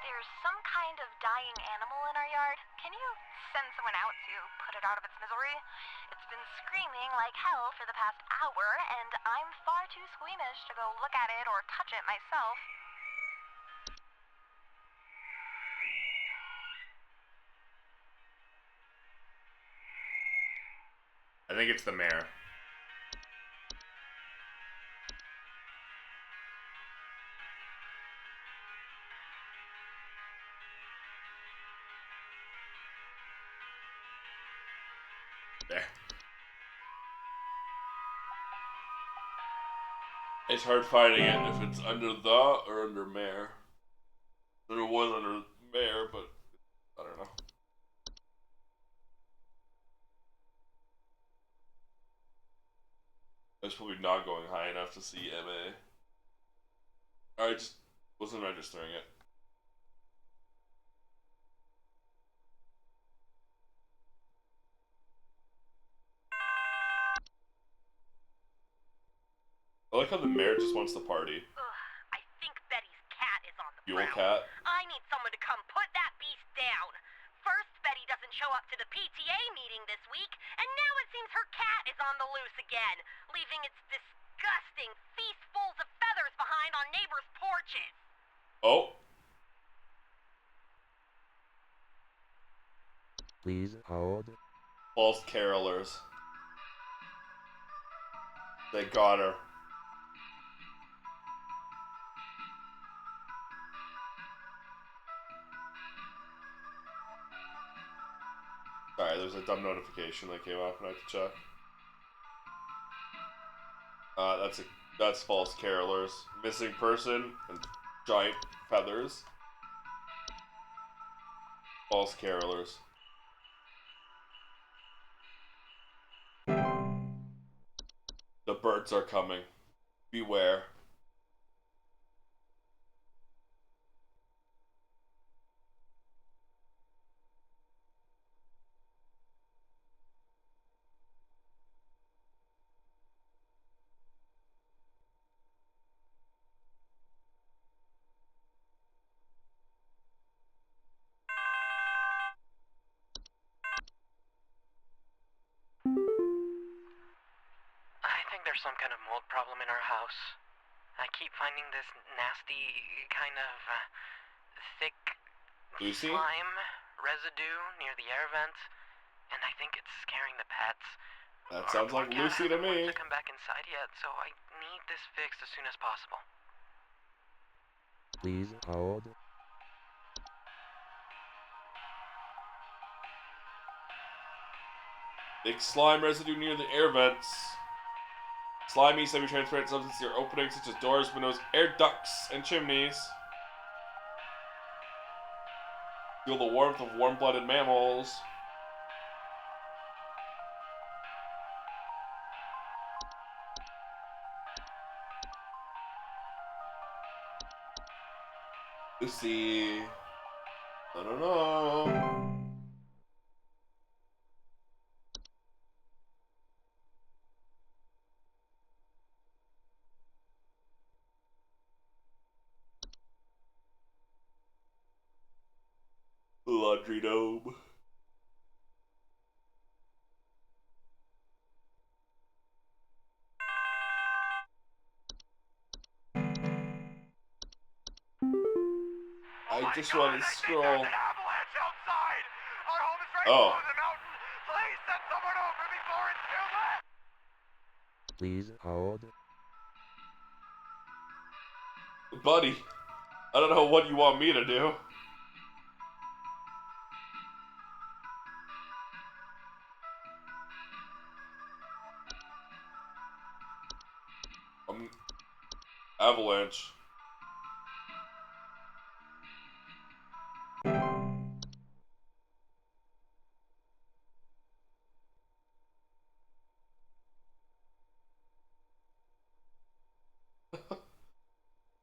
There's some kind of dying animal in our yard. Can you send someone out to put it out of its misery? It's been screaming like hell for the past hour, and I'm far too squeamish to go look at it or touch it myself. I think it's the mayor. There. It's hard finding it if it's under the or under mayor. There was under mayor, but I don't know. I was probably not going high enough to see MA. I just wasn't registering it. I like how the mayor just wants to party. I think Betty's cat is on the Yule prowl. cat. I need someone to come put that beast down. First, Betty doesn't show up to the PTA meeting this week, and now it seems her cat is on the loose again, leaving its disgusting feastfuls of feathers behind on neighbors' porches. Oh. Please hold. False carolers. They got her. Sorry, there's a dumb notification that came up and I have to check. That's false carolers. Missing person and giant feathers. False carolers. The birds are coming. Beware. I think there's some kind of mold problem in our house. I keep finding this nasty kind of thick Lucy? slime residue near the air vents, and I think it's scaring the pets. That sounds like Lucy to me. To come back inside yet, so I need this fixed as soon as possible. Please hold. Thick slime residue near the air vents. Slimy, semi-transparent substance near openings such as doors, windows, air ducts, and chimneys. Feel the warmth of warm-blooded mammals. Lucy. I don't know. Laundry dome. I just want to scroll. There's an avalanche outside! Our home is right Oh. below the mountain! Please send someone over before it's too late! Please hold. Buddy, I don't know what you want me to do. Avalanche.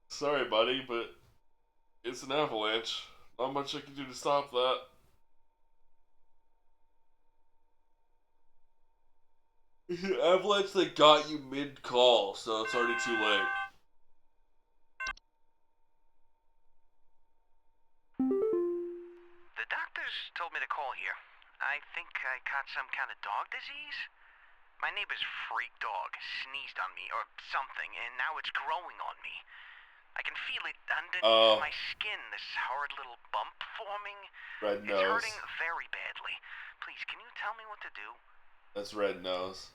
Sorry, buddy, but it's an avalanche. Not much I can do to stop that. Avalanche that got you mid-call, so it's already too late. The doctors told me to call here. I think I caught some kind of dog disease. My neighbor's freak dog sneezed on me or something, and now it's growing on me. I can feel it underneath my skin, this horrid little bump forming. Red It's nose. hurting very badly. Please, can you tell me what to do? That's red nose.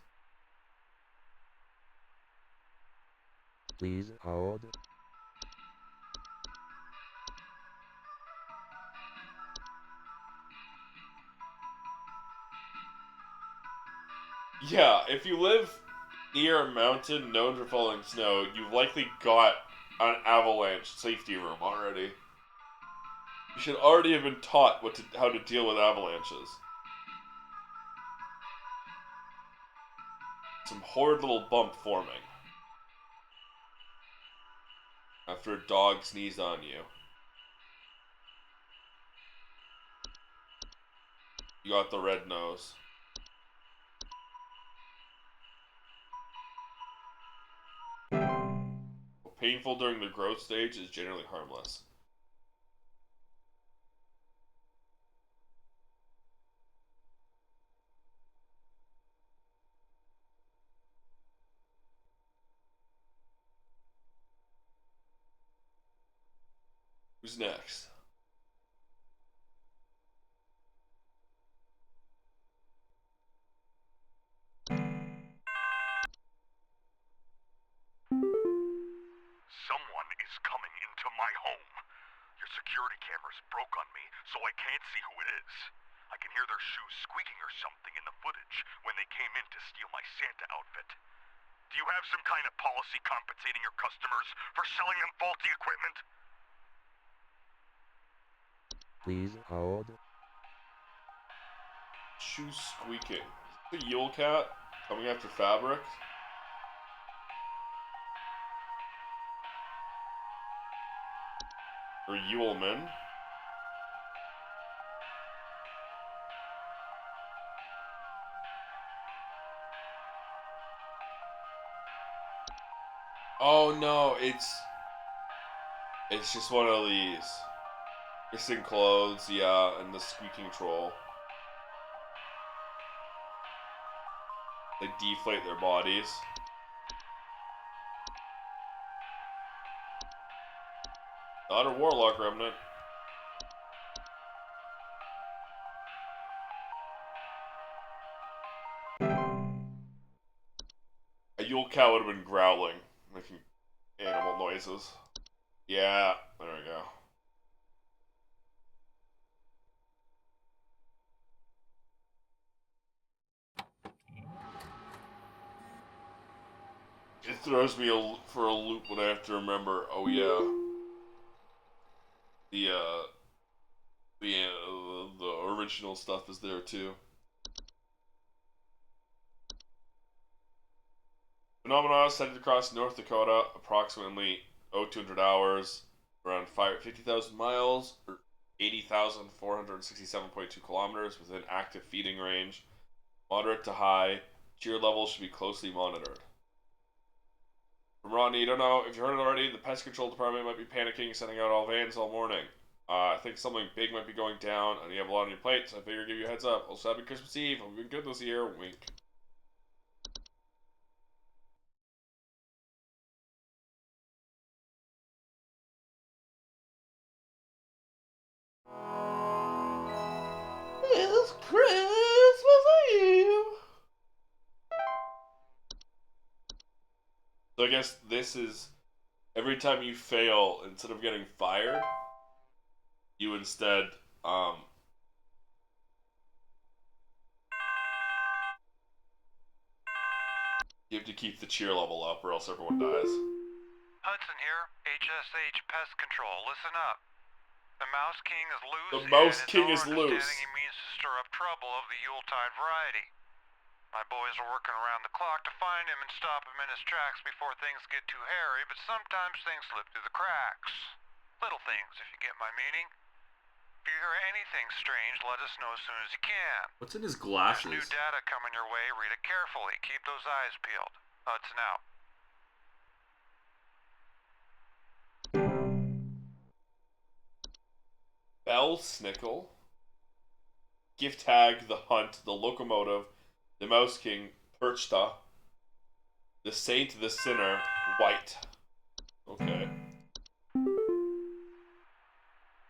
Please hold. Yeah, if you live near a mountain known for falling snow, you've likely got an avalanche safety room already. You should already have been taught how to deal with avalanches. Some horrid little bump forming after a dog sneezed on you. You got the red nose. Painful during the growth stage is generally harmless. Who's next? Someone is coming into my home. Your security cameras broke on me, so I can't see who it is. I can hear their shoes squeaking or something in the footage when they came in to steal my Santa outfit. Do you have some kind of policy compensating your customers for selling them faulty equipment? Please hold. shoes squeaking? The Yule Cat coming after fabric? Or Yuleman? Oh no, it's just one of these. Missing clothes, yeah, and the squeaking troll. They deflate their bodies. Not a warlock remnant. A Yule Cat would have been growling, making animal noises. Yeah, there we go. It throws me for a loop when I have to remember. Oh yeah, the original stuff is there too. Phenomena centered across North Dakota, approximately 0200 hours, around 50,000 miles, or 80,467.2 kilometers within active feeding range. Moderate to high. Cheer levels should be closely monitored. From Rodney, don't know if you heard it already, the pest control department might be panicking, sending out all vans all morning. I think something big might be going down, and you have a lot on your plate, so I figure I'd give you a heads up. Also, happy Christmas Eve. Hope you've been good this year. Wink. It's Christmas Eve. So I guess this is every time you fail, instead of getting fired, you instead you have to keep the cheer level up, or else everyone dies. Hudson here, HSH Pest Control. Listen up. The Mouse King is loose. The Mouse and King it's is our loose. understanding he means to stir up trouble of the Yuletide variety. My boys are working around the clock to find him and stop him in his tracks before things get too hairy, but sometimes things slip through the cracks. Little things, if you get my meaning. If you hear anything strange, let us know as soon as you can. What's in his There's glasses? new data coming your way. Read it carefully. Keep those eyes peeled. Hudson out. Bell Snickle, Gift Tag, The Hunt, The Locomotive, The Mouse King, Perchta, The Saint, The Sinner, White. Okay.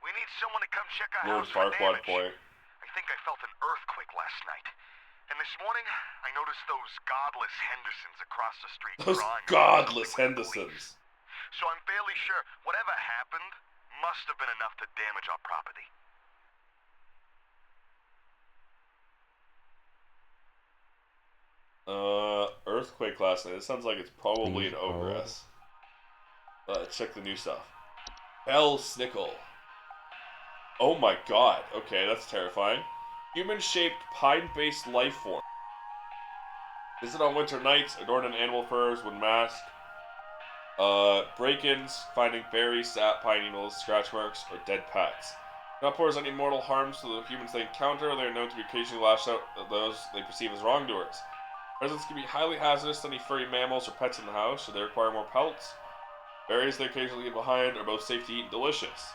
We need someone to come check our Lord house for Farquaad damage. Point. I think I felt an earthquake last night. And this morning, I noticed those godless Hendersons across the street Those crying about godless something with the Hendersons. police. So I'm fairly sure whatever happened must have been enough to damage our property. Earthquake last night. It sounds like it's probably Please an hold. ogress. Check the new stuff. Bell Snickle. Oh my god. Okay, that's terrifying. Human-shaped, pine-based life form. Visit on winter nights, adorned in animal furs when masked. Break-ins, finding berries, sap, pine needles, scratch marks, or dead pets. Not pose any mortal harms to the humans they encounter. They are known to be occasionally lash out at those they perceive as wrongdoers. Presents can be highly hazardous to any furry mammals or pets in the house, so they require more pelts. Berries they occasionally leave behind are both safe to eat and delicious.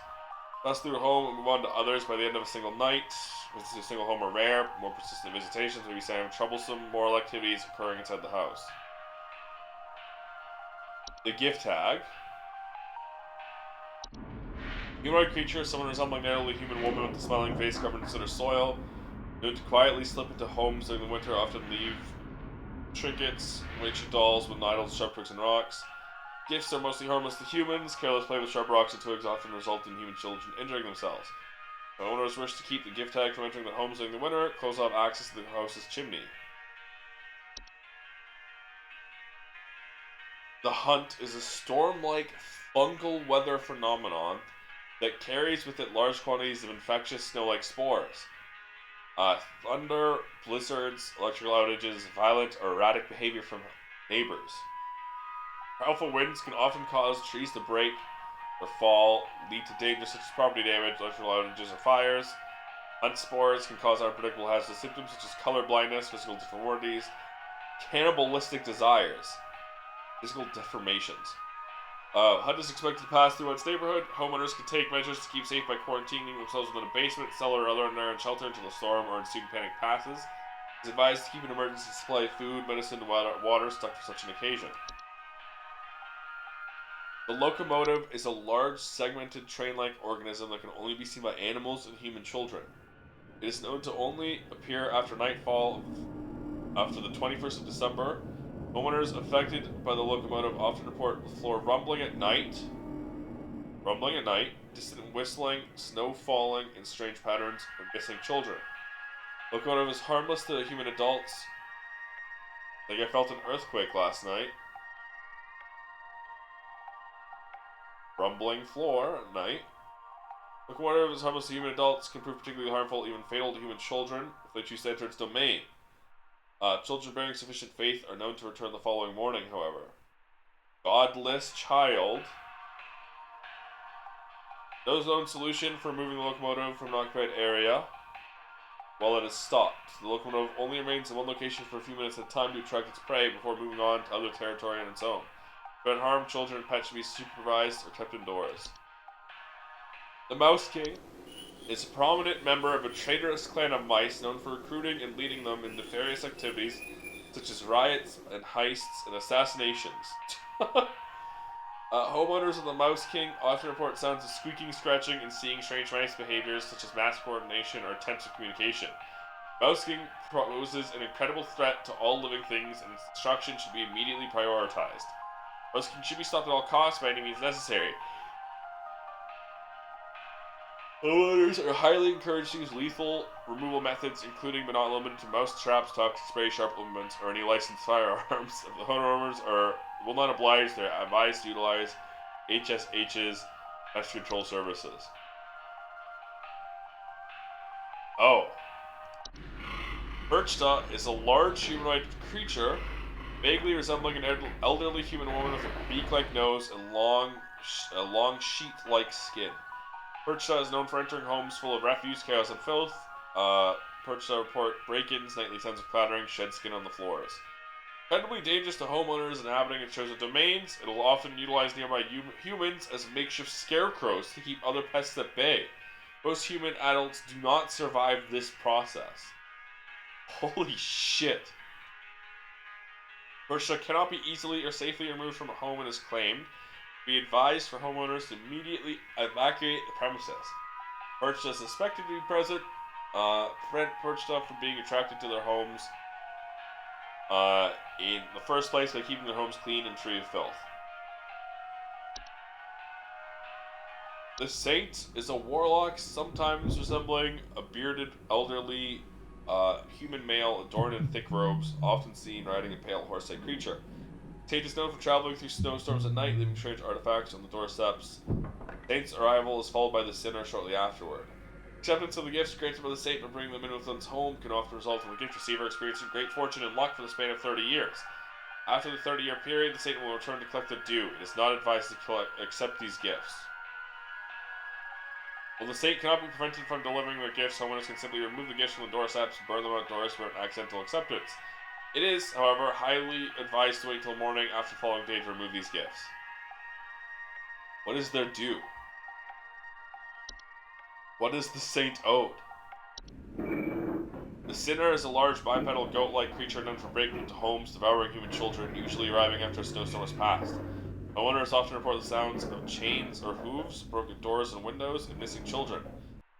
Pass through a home and move on to others by the end of a single night. Visits to a single home are rare. More persistent visitations may be sign of troublesome moral activities occurring inside the house. The gift tag. Humanoid creature, someone resembling an elderly human woman with a smiling face covered in cinder soil. Known to quietly slip into homes during the winter, often leave trinkets, makeshift dolls with needles, sharp twigs, and rocks. Gifts are mostly harmless to humans. Careless play with sharp rocks and twigs often result in human children injuring themselves. If owners wish to keep the gift tag from entering the homes during the winter, close off access to the house's chimney. The Hunt is a storm-like fungal weather phenomenon that carries with it large quantities of infectious snow-like spores. Thunder, blizzards, electrical outages, violent or erratic behavior from neighbors. Powerful winds can often cause trees to break or fall, lead to dangers such as property damage, electrical outages, or fires. Hunt spores can cause unpredictable hazardous symptoms such as color blindness, physical deformities, cannibalistic desires, physical deformations. HUD is expected to pass through its neighborhood. Homeowners can take measures to keep safe by quarantining themselves within a basement, cellar, or other underground shelter until the storm or ensuing panic passes. It is advised to keep an emergency supply of food, medicine, and water stocked for such an occasion. The locomotive is a large, segmented, train-like organism that can only be seen by animals and human children. It is known to only appear after nightfall after the 21st of December. Homeowners affected by the locomotive often report the floor rumbling at night, distant whistling, snow falling in strange patterns, and missing children. Locomotive is harmless to human adults. Like I felt an earthquake last night. Rumbling floor at night. Locomotive is harmless to human adults, can prove particularly harmful, even fatal to human children, if they choose to enter its domain. Children bearing sufficient faith are known to return the following morning, however. Godless child. No known solution for moving the locomotive from an occupied area while it is stopped. The locomotive only remains in one location for a few minutes at a time to attract its prey before moving on to other territory on its own. To prevent harm, children and pets should be supervised or kept indoors. The Mouse King is a prominent member of a traitorous clan of mice known for recruiting and leading them in nefarious activities such as riots and heists and assassinations. Homeowners of the Mouse King often report sounds of squeaking, scratching, and seeing strange mice behaviors such as mass coordination or attempts at communication. Mouse King poses an incredible threat to all living things, and its destruction should be immediately prioritized. Mouse King should be stopped at all costs by any means necessary. Homeowners are highly encouraged to use lethal removal methods, including but not limited to mouse traps, toxic spray, sharp implements, or any licensed firearms. If the homeowners will not oblige, they are advised to utilize HSH's pest control services. Oh. Birchta is a large humanoid creature, vaguely resembling an elderly human woman with a beak-like nose and a long sheet-like skin. Birchta is known for entering homes full of refuse, chaos, and filth. Birchta report break-ins, nightly sounds of clattering, shed skin on the floors. Incredibly dangerous to homeowners inhabiting its chosen domains, it will often utilize nearby humans as makeshift scarecrows to keep other pests at bay. Most human adults do not survive this process. Holy shit. Birchta cannot be easily or safely removed from a home and is claimed. Be advised for homeowners to immediately evacuate the premises. Birchta is suspected to be present. Prevent Birchta from being attracted to their homes in the first place by keeping their homes clean and free of filth. The Saint is a warlock, sometimes resembling a bearded, elderly human male adorned in thick robes, often seen riding a pale horse-like creature. Saint is known for traveling through snowstorms at night, leaving strange artifacts on the doorsteps. Saint's arrival is followed by the sinner shortly afterward. Acceptance of the gifts granted by the saint and bringing them in with one's home can often result in the gift receiver experiencing great fortune and luck for the span of 30 years. After the 30-year period, the saint will return to collect their due. It is not advised to accept these gifts. While the saint cannot be prevented from delivering their gifts, homeowners can simply remove the gifts from the doorsteps and burn them outdoors for an accidental acceptance. It is, however, highly advised to wait till morning after the following day to remove these gifts. What is their due? What is the saint owed? The sinner is a large bipedal goat-like creature known for breaking into homes, devouring human children, usually arriving after a snowstorm has passed. Homeowners often report the sounds of chains or hooves, broken doors and windows, and missing children.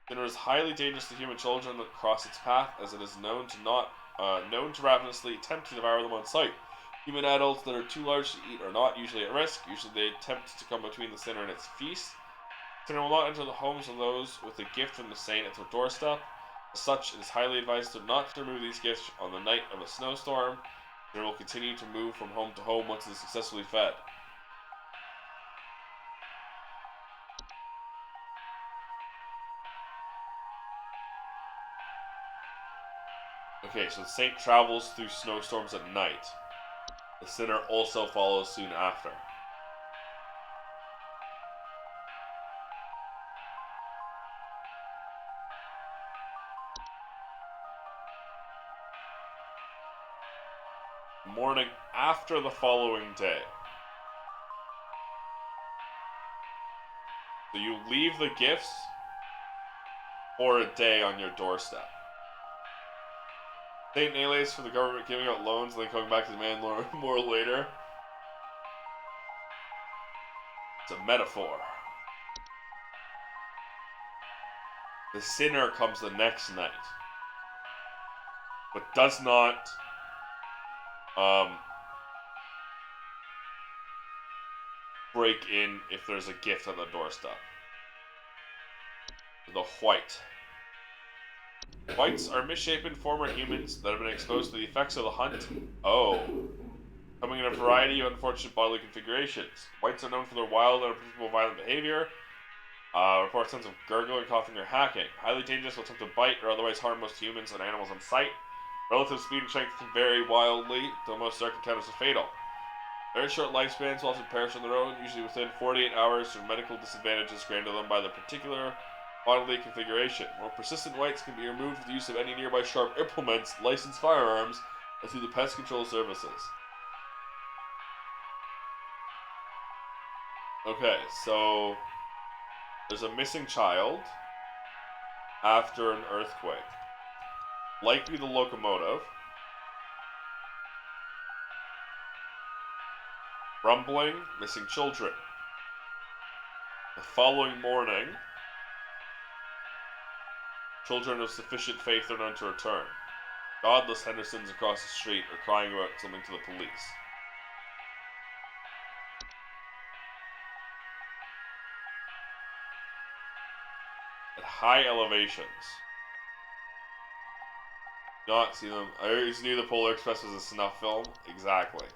The sinner is highly dangerous to human children that cross its path, as it is known to ravenously attempt to devour them on sight. Human adults that are too large to eat are not usually at risk. Usually they attempt to come between the sinner and its feast. The sinner will not enter the homes of those with a gift from the saint at their doorstep. As such, it is highly advised not to remove these gifts on the night of a snowstorm. The sinner will continue to move from home to home once it is successfully fed. Okay, so the saint travels through snowstorms at night. The sinner also follows soon after. Morning after the following day. So you leave the gifts for a day on your doorstep. St. Alias for the government giving out loans and then coming back to demand more later. It's a metaphor. The sinner comes the next night, but does not break in if there's a gift on the doorstep. The white. Whites are misshapen former humans that have been exposed to the effects of the hunt. Oh. Coming in a variety of unfortunate bodily configurations. Whites are known for their wild and unpredictable violent behavior. Report sense of gurgling, coughing, or hacking. Highly dangerous, will attempt to bite or otherwise harm most humans and animals on sight. Relative speed and strength can vary wildly, though most direct encounters are fatal. Very short lifespans will often perish on their own, usually within 48 hours from medical disadvantages granted them by the particular bodily configuration. More persistent whites can be removed with the use of any nearby sharp implements, licensed firearms, and through the pest control services. Okay, so there's a missing child after an earthquake. Likely the locomotive. Rumbling, missing children. The following morning, children of sufficient faith are known to return. Godless Hendersons across the street are crying out something to the police. At high elevations. Not see them. I always knew the Polar Express was a snuff film. Exactly.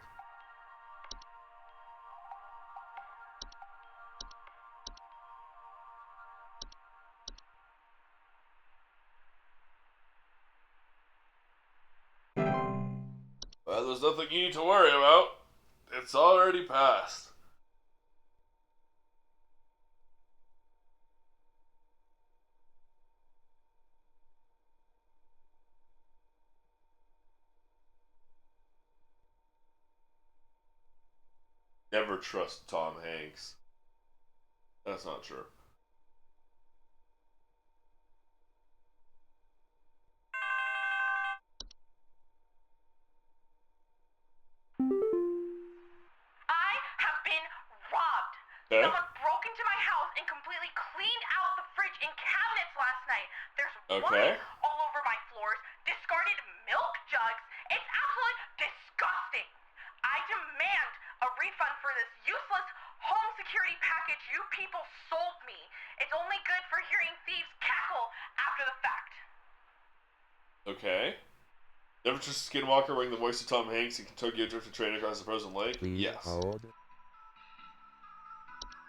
Well, there's nothing you need to worry about. It's already passed. Never trust Tom Hanks. That's not true. I have been robbed. Okay. Someone broke into my house and completely cleaned out the fridge and cabinets last night. There's Okay. wine all over my floors, discarded milk jugs. It's absolutely disgusting. I demand a refund for this useless home security package you people sold me. It's only good for hearing thieves cackle after the fact. Okay. Never trust a skinwalker wearing the voice of Tom Hanks in Kentucky Drift Train across the frozen lake? Please Yes. hold.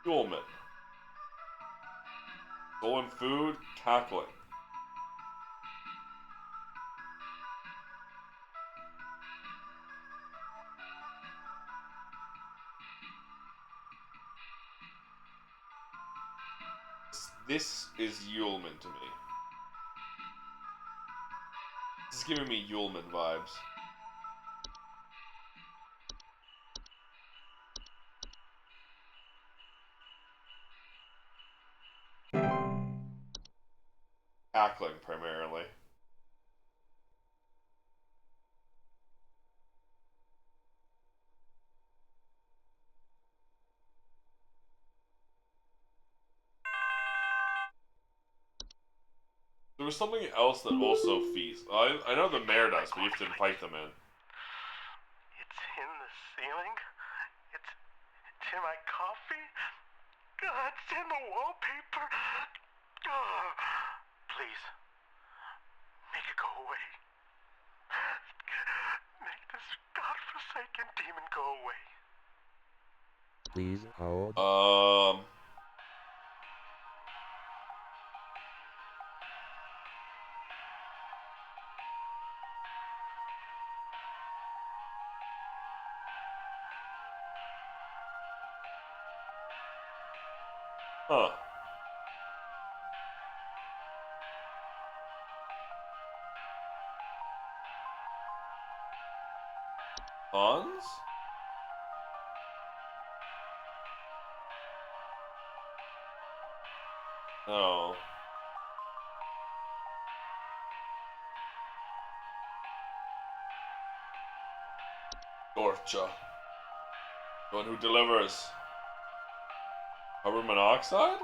Gulman. Stolen food, cackling. This is Yulman to me. This is giving me Yulman vibes. Cackling primarily. There was something else that also feeds. I know the mayor does, but you have to invite them in. It's in the ceiling. It's in my coffee. God, it's in the wallpaper. Oh, please, make it go away. Make this godforsaken demon go away. Please hold. Huh. Hans? No. Dorcha. The one who delivers. Carbon monoxide?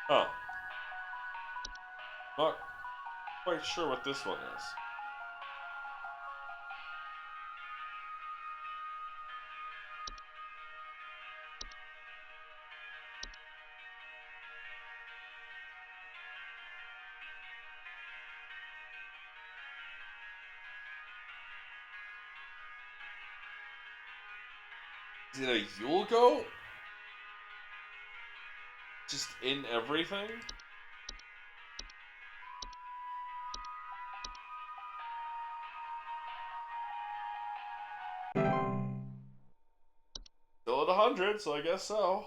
Huh. Not quite sure what this one is. Is it a Yule goat? Just in everything? Still at 100, so I guess so.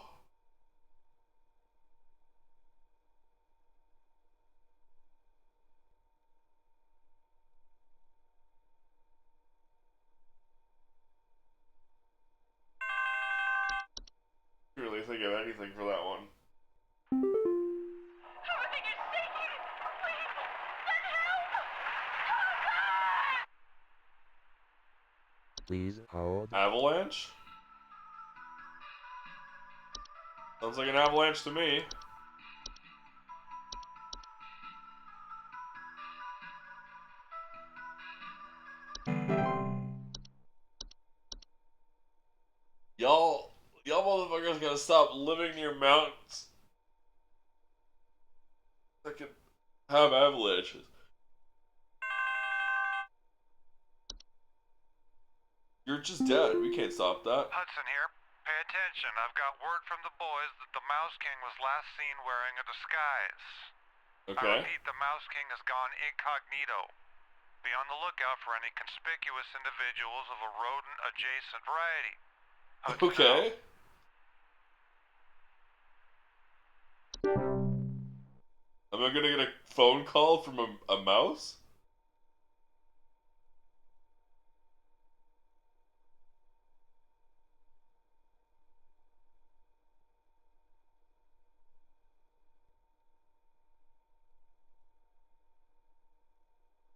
Can't really think of anything for that one. Everything is sinking! Please, send help! Please hold. Avalanche? Sounds like an avalanche to me. Y'all motherfuckers gotta stop living near mountains that can have avalanches. You're just dead. We can't stop that. Hudson here. Pay attention. I've got word from the boys that the Mouse King was last seen wearing a disguise. I Okay. repeat, the Mouse King has gone incognito. Be on the lookout for any conspicuous individuals of a rodent-adjacent variety. Hudson Okay. out. Am I gonna get a phone call from a mouse?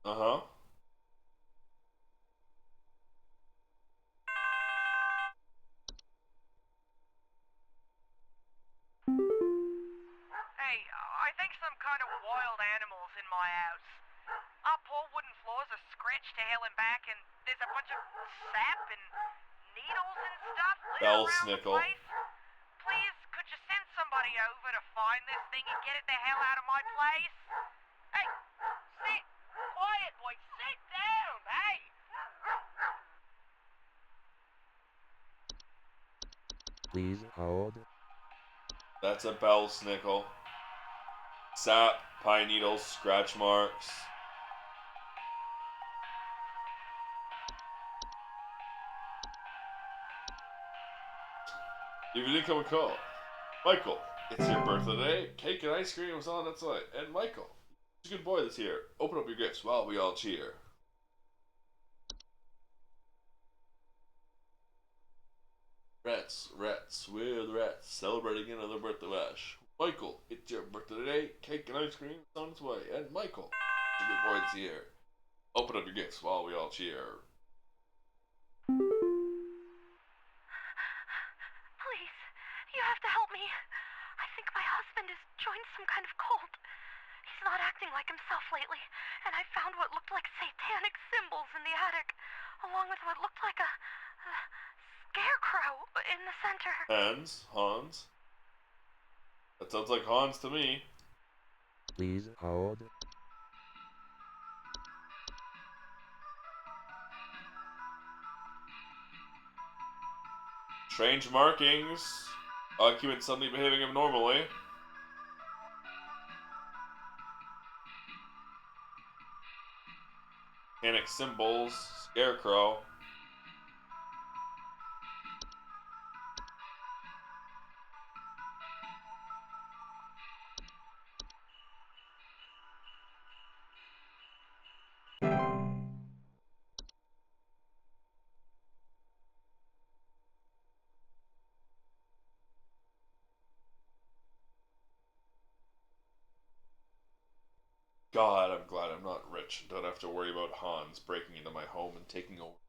Uh-huh. Hey, I think some kind of wild animal's in my house. Our poor wooden floors are scratched to hell and back, and there's a bunch of sap and needles and stuff littered Bell around the snickle. place. Please, could you send somebody over to find this thing and get it the hell out of my place? Hey, sit quiet, boy. Sit down. Hey. Please hold. That's a bell snickle. Sap, pine needles, scratch marks. If you didn't come a call. Michael, it's your birthday today. Cake and ice cream was on its way. And Michael, it's a good boy that's here. Open up your gifts while we all cheer. Rats, we're the rats, celebrating another birthday bash. Michael, it's your birthday today. Cake and ice cream is on its way. And Michael, it's a good boy that's here. Open up your gifts while we all cheer. Please, you have to help me. I think my husband has joined some kind of cult. He's not acting like himself lately, and I found what looked like satanic symbols in the attic, along with what looked like a scarecrow in the center. Hans? That sounds like Hans to me. Please hold. Strange markings. Occupant suddenly behaving abnormally. Panic symbols. Scarecrow. God, I'm glad I'm not rich and don't have to worry about Hans breaking into my home and taking over.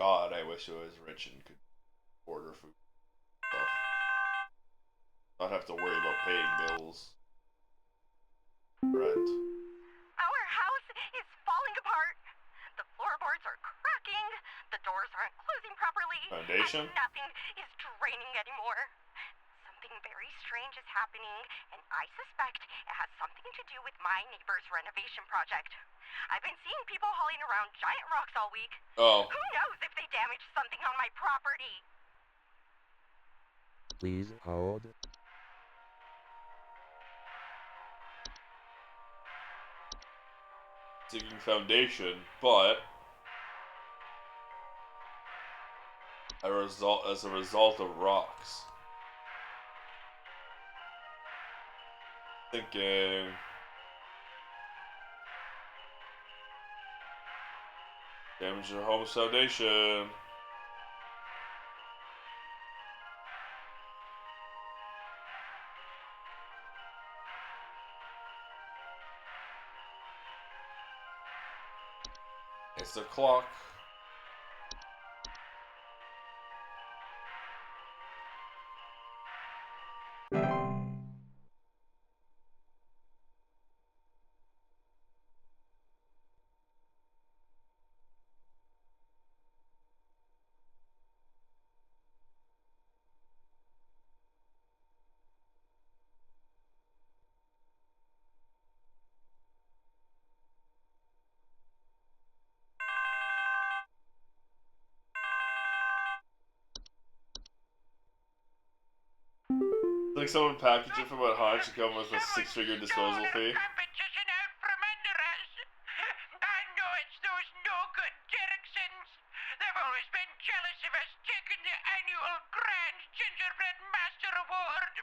God, I wish I was rich and could order food stuff. Not have to worry about paying bills. Rent. Our house is falling apart. The floorboards are cracking. The doors aren't closing properly. Foundation? And nothing is draining anymore. Something very strange is happening, and I suspect it has something to do with my neighbor's renovation project. I've been seeing people hauling around giant rocks all week. Oh. Who knows if they damaged something on my property? Please hold. Seeking foundation, but as a result of rocks. Thinking. Damage your home's foundation. It's the clock. Like someone packaged it from about Hans to come with a 6-figure disposal fee. Competition out from under us. I know it's those no-good Derricksons. They've always been jealous of us taking the annual Grand Gingerbread Master Award.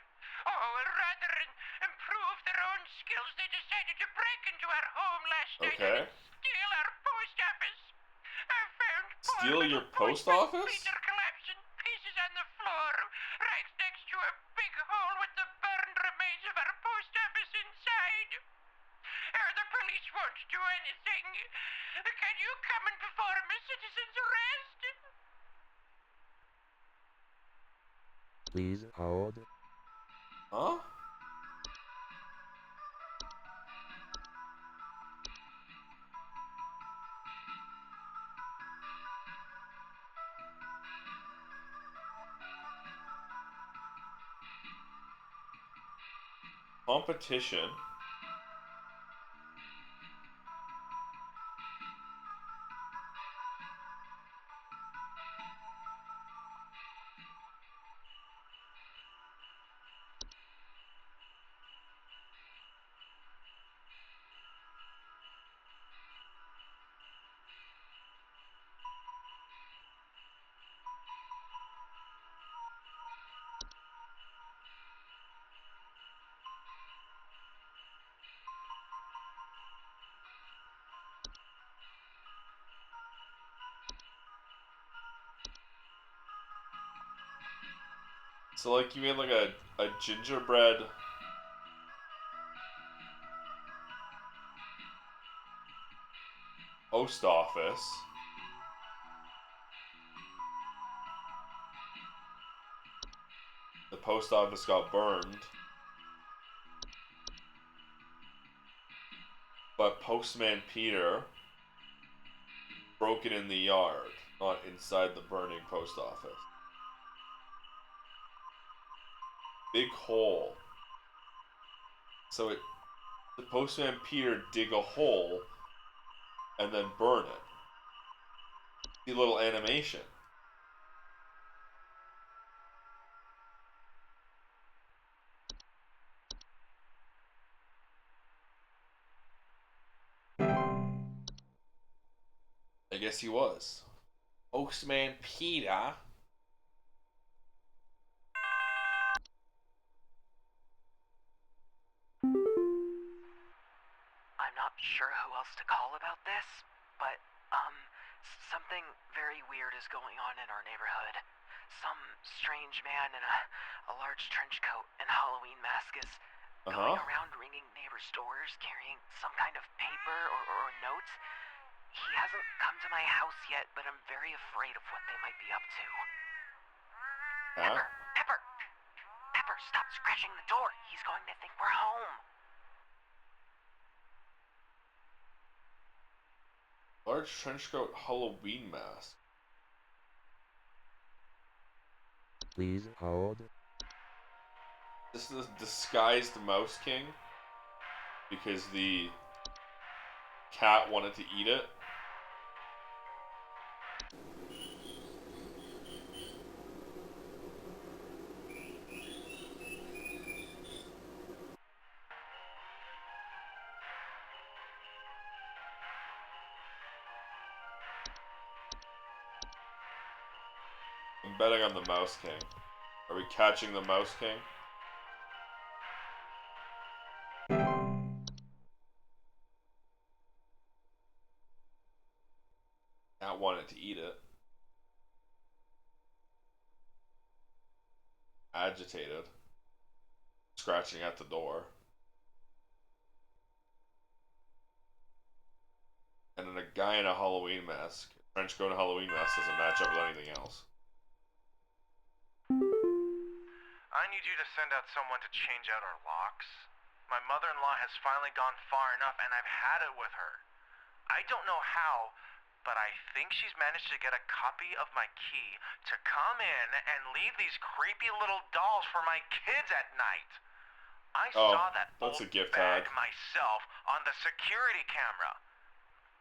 Oh, rather than improve their own skills, they decided to break into our home last night and steal our post office. I found Steal your post office? Peter collapsed in pieces on the floor, right next to a big hole with the burned remains of our post office inside. The police won't do anything. Can you come and perform a citizen's arrest? Please hold. Huh? Competition. So like you made like a gingerbread post office. The post office got burned. But Postman Peter broke it in the yard, not inside the burning post office. Big hole. So the Postman Peter dig a hole and then burn it. See a little animation. Yes, he was. Postman Peter. I'm not sure who else to call about this, but, something very weird is going on in our neighborhood. Some strange man in a large trench coat and Halloween mask is going around ringing neighbors' doors carrying some kind of paper or notes. He hasn't come to my house yet, but I'm very afraid of what they might be up to. Huh? Pepper, stop scratching the door. He's going to think we're home. Large trench coat Halloween mask. Please hold. This is a disguised Mouse King because the cat wanted to eat it. I'm betting on the Mouse King. Are we catching the Mouse King? Cat wanted to eat it. Agitated. Scratching at the door. And then a guy in a Halloween mask. Trench coat and Halloween mask doesn't match up with anything else. I need you to send out someone to change out our locks. My mother-in-law has finally gone far enough, and I've had it with her. I don't know how, but I think she's managed to get a copy of my key to come in and leave these creepy little dolls for my kids at night. I saw that that's old a gift bag tag. myself on the security camera.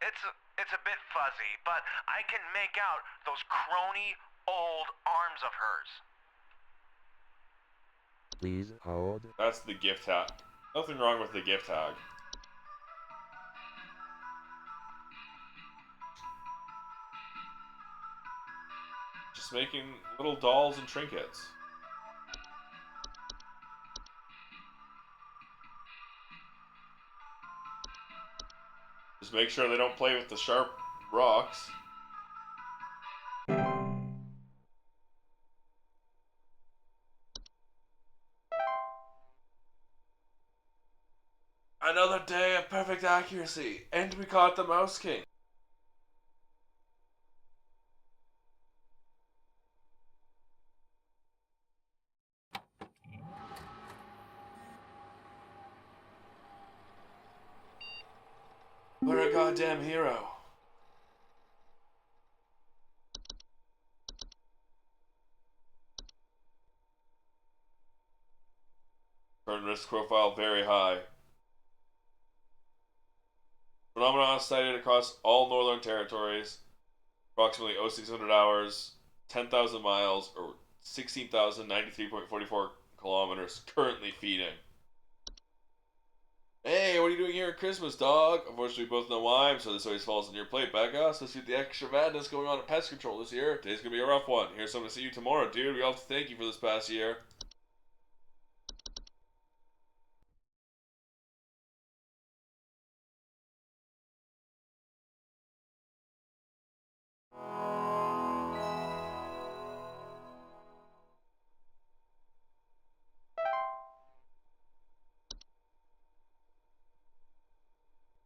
It's a bit fuzzy, but I can make out those crony old arms of hers. Please hold. That's the gift tag. Nothing wrong with the gift tag. Just making little dolls and trinkets. Just make sure they don't play with the sharp rocks. Another day of perfect accuracy, and we caught the Mouse King. We're a goddamn hero. Current risk profile very high. Phenomenon cited across all northern territories. Approximately 0600 hours, 10,000 miles, or 16,093.44 kilometers currently feeding. Hey, what are you doing here at Christmas, dog? Unfortunately, we both know why, so this always falls on your plate, Becca. So see the extra madness going on at pest control this year. Today's gonna be a rough one. Here's something to see you tomorrow, dude. We all have to thank you for this past year.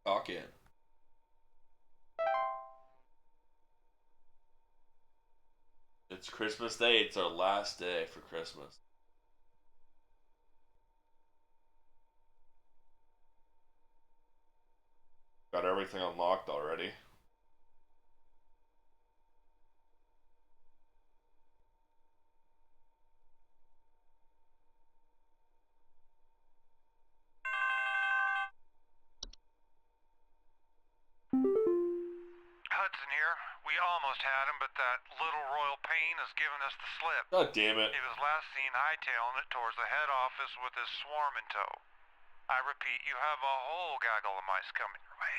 Talk in. It's Christmas Day. It's our last day for Christmas. Got everything unlocked already. Hudson here. We almost had him, but that little royal pain has given us the slip. God damn it. He was last seen hightailing it towards the head office with his swarm in tow. I repeat, you have a whole gaggle of mice coming your way.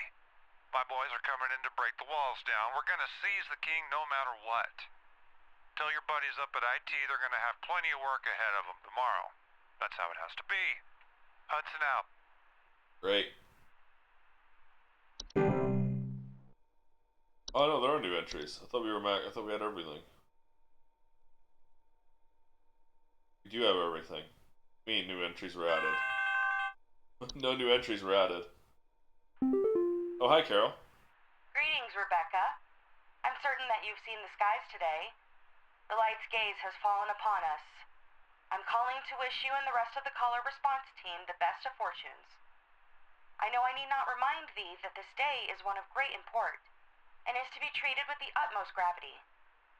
My boys are coming in to break the walls down. We're gonna seize the king no matter what. Tell your buddies up at IT they're gonna have plenty of work ahead of them tomorrow. That's how it has to be. Hudson out. Great. Oh no, there are new entries. I thought we were I thought we had everything. We do have everything. I mean, new entries were added. No new entries were added. Oh, hi, Carol. Greetings, Rebecca. I'm certain that you've seen the skies today. The light's gaze has fallen upon us. I'm calling to wish you and the rest of the caller response team the best of fortunes. I know I need not remind thee that this day is one of great import, and is to be treated with the utmost gravity.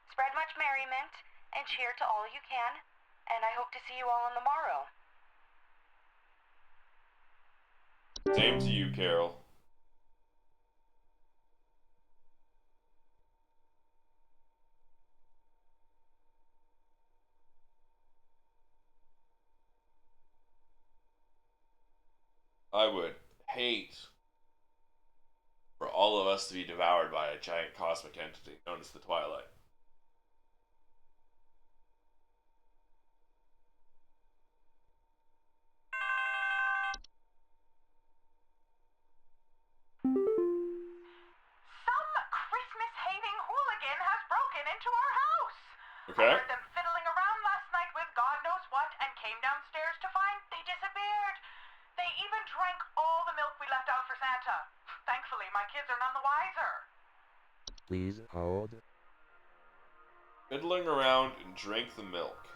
Spread much merriment, and cheer to all you can, and I hope to see you all on the morrow. Same to you, Carol. I would hate for all of us to be devoured by a giant cosmic entity known as the Twilight. Some Christmas-hating hooligan has broken into our house. Okay. I heard them fiddling around last night with God knows what and came downstairs to find they disappeared. They even drank all the milk we left out for Santa. Thankfully, my kids are none the wiser. Please hold. Fiddling around and drink the milk.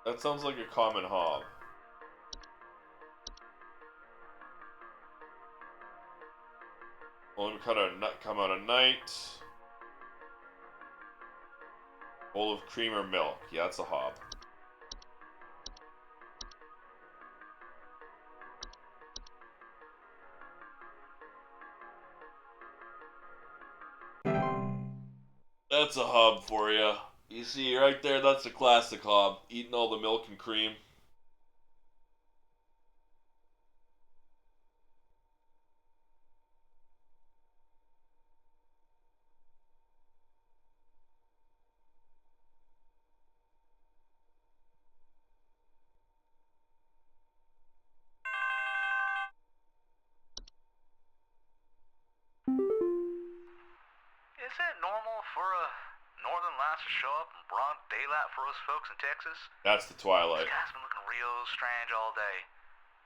That sounds like a common hob. Only come out at night. Bowl of cream or milk. Yeah, that's a hob. That's a hob for you. You see, right there, that's a classic hob. Eating all the milk and cream. Is it normal for a northern lights to show up in broad daylight for us folks in Texas? That's the Twilight. This guy's been looking real strange all day.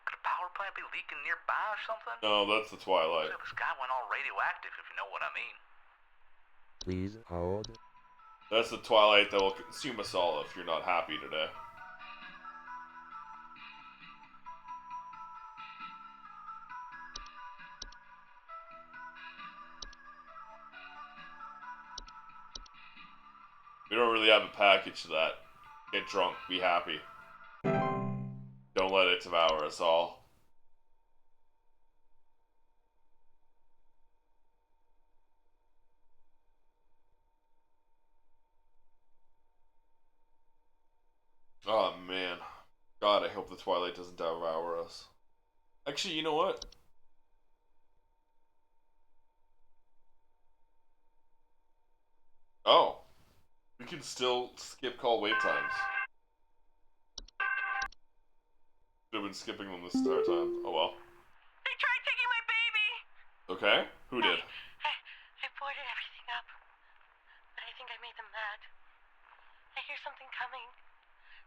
Could a power plant be leaking nearby or something? No, that's the Twilight. This guy went all radioactive, if you know what I mean. Please hold. That's the Twilight that will consume us all if you're not happy today. We don't really have a package to that. Get drunk, be happy. Don't let it devour us all. Oh man. God, I hope the Twilight doesn't devour us. Actually, you know what? Oh. We can still skip call wait times. Should have been skipping them this entire time. Oh well. They tried taking my baby. Okay. Who did? I boarded everything up, but I think I made them mad. I hear something coming.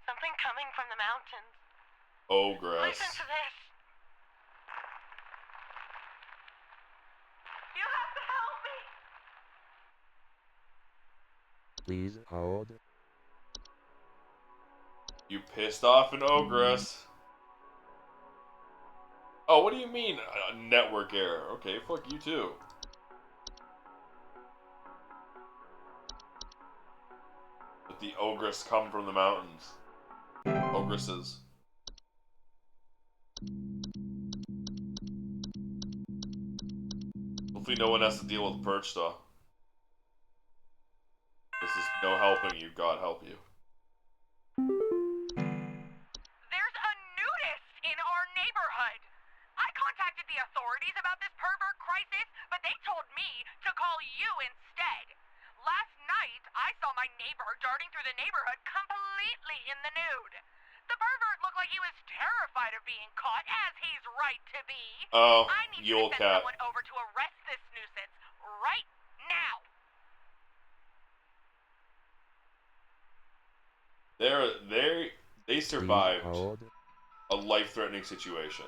Something coming from the mountains. Ogress. Listen to this. You have to help me. Please hold. You pissed off an ogress. Oh, what do you mean? A network error. Okay, fuck you too. But the ogress come from the mountains. Ogresses. Hopefully no one has to deal with Perch though. This is no helping you, God help you. There's a nudist in our neighborhood. I contacted contacted the authorities about this pervert crisis, but they told me to call you instead. Last night, I saw my neighbor darting through the neighborhood completely in the nude. The pervert looked like he was terrified of being caught, as he's right to be. Oh, I need you Yule to send Cat. someone over to arrest this nuisance right now. They Please survived hold. a life-threatening situation.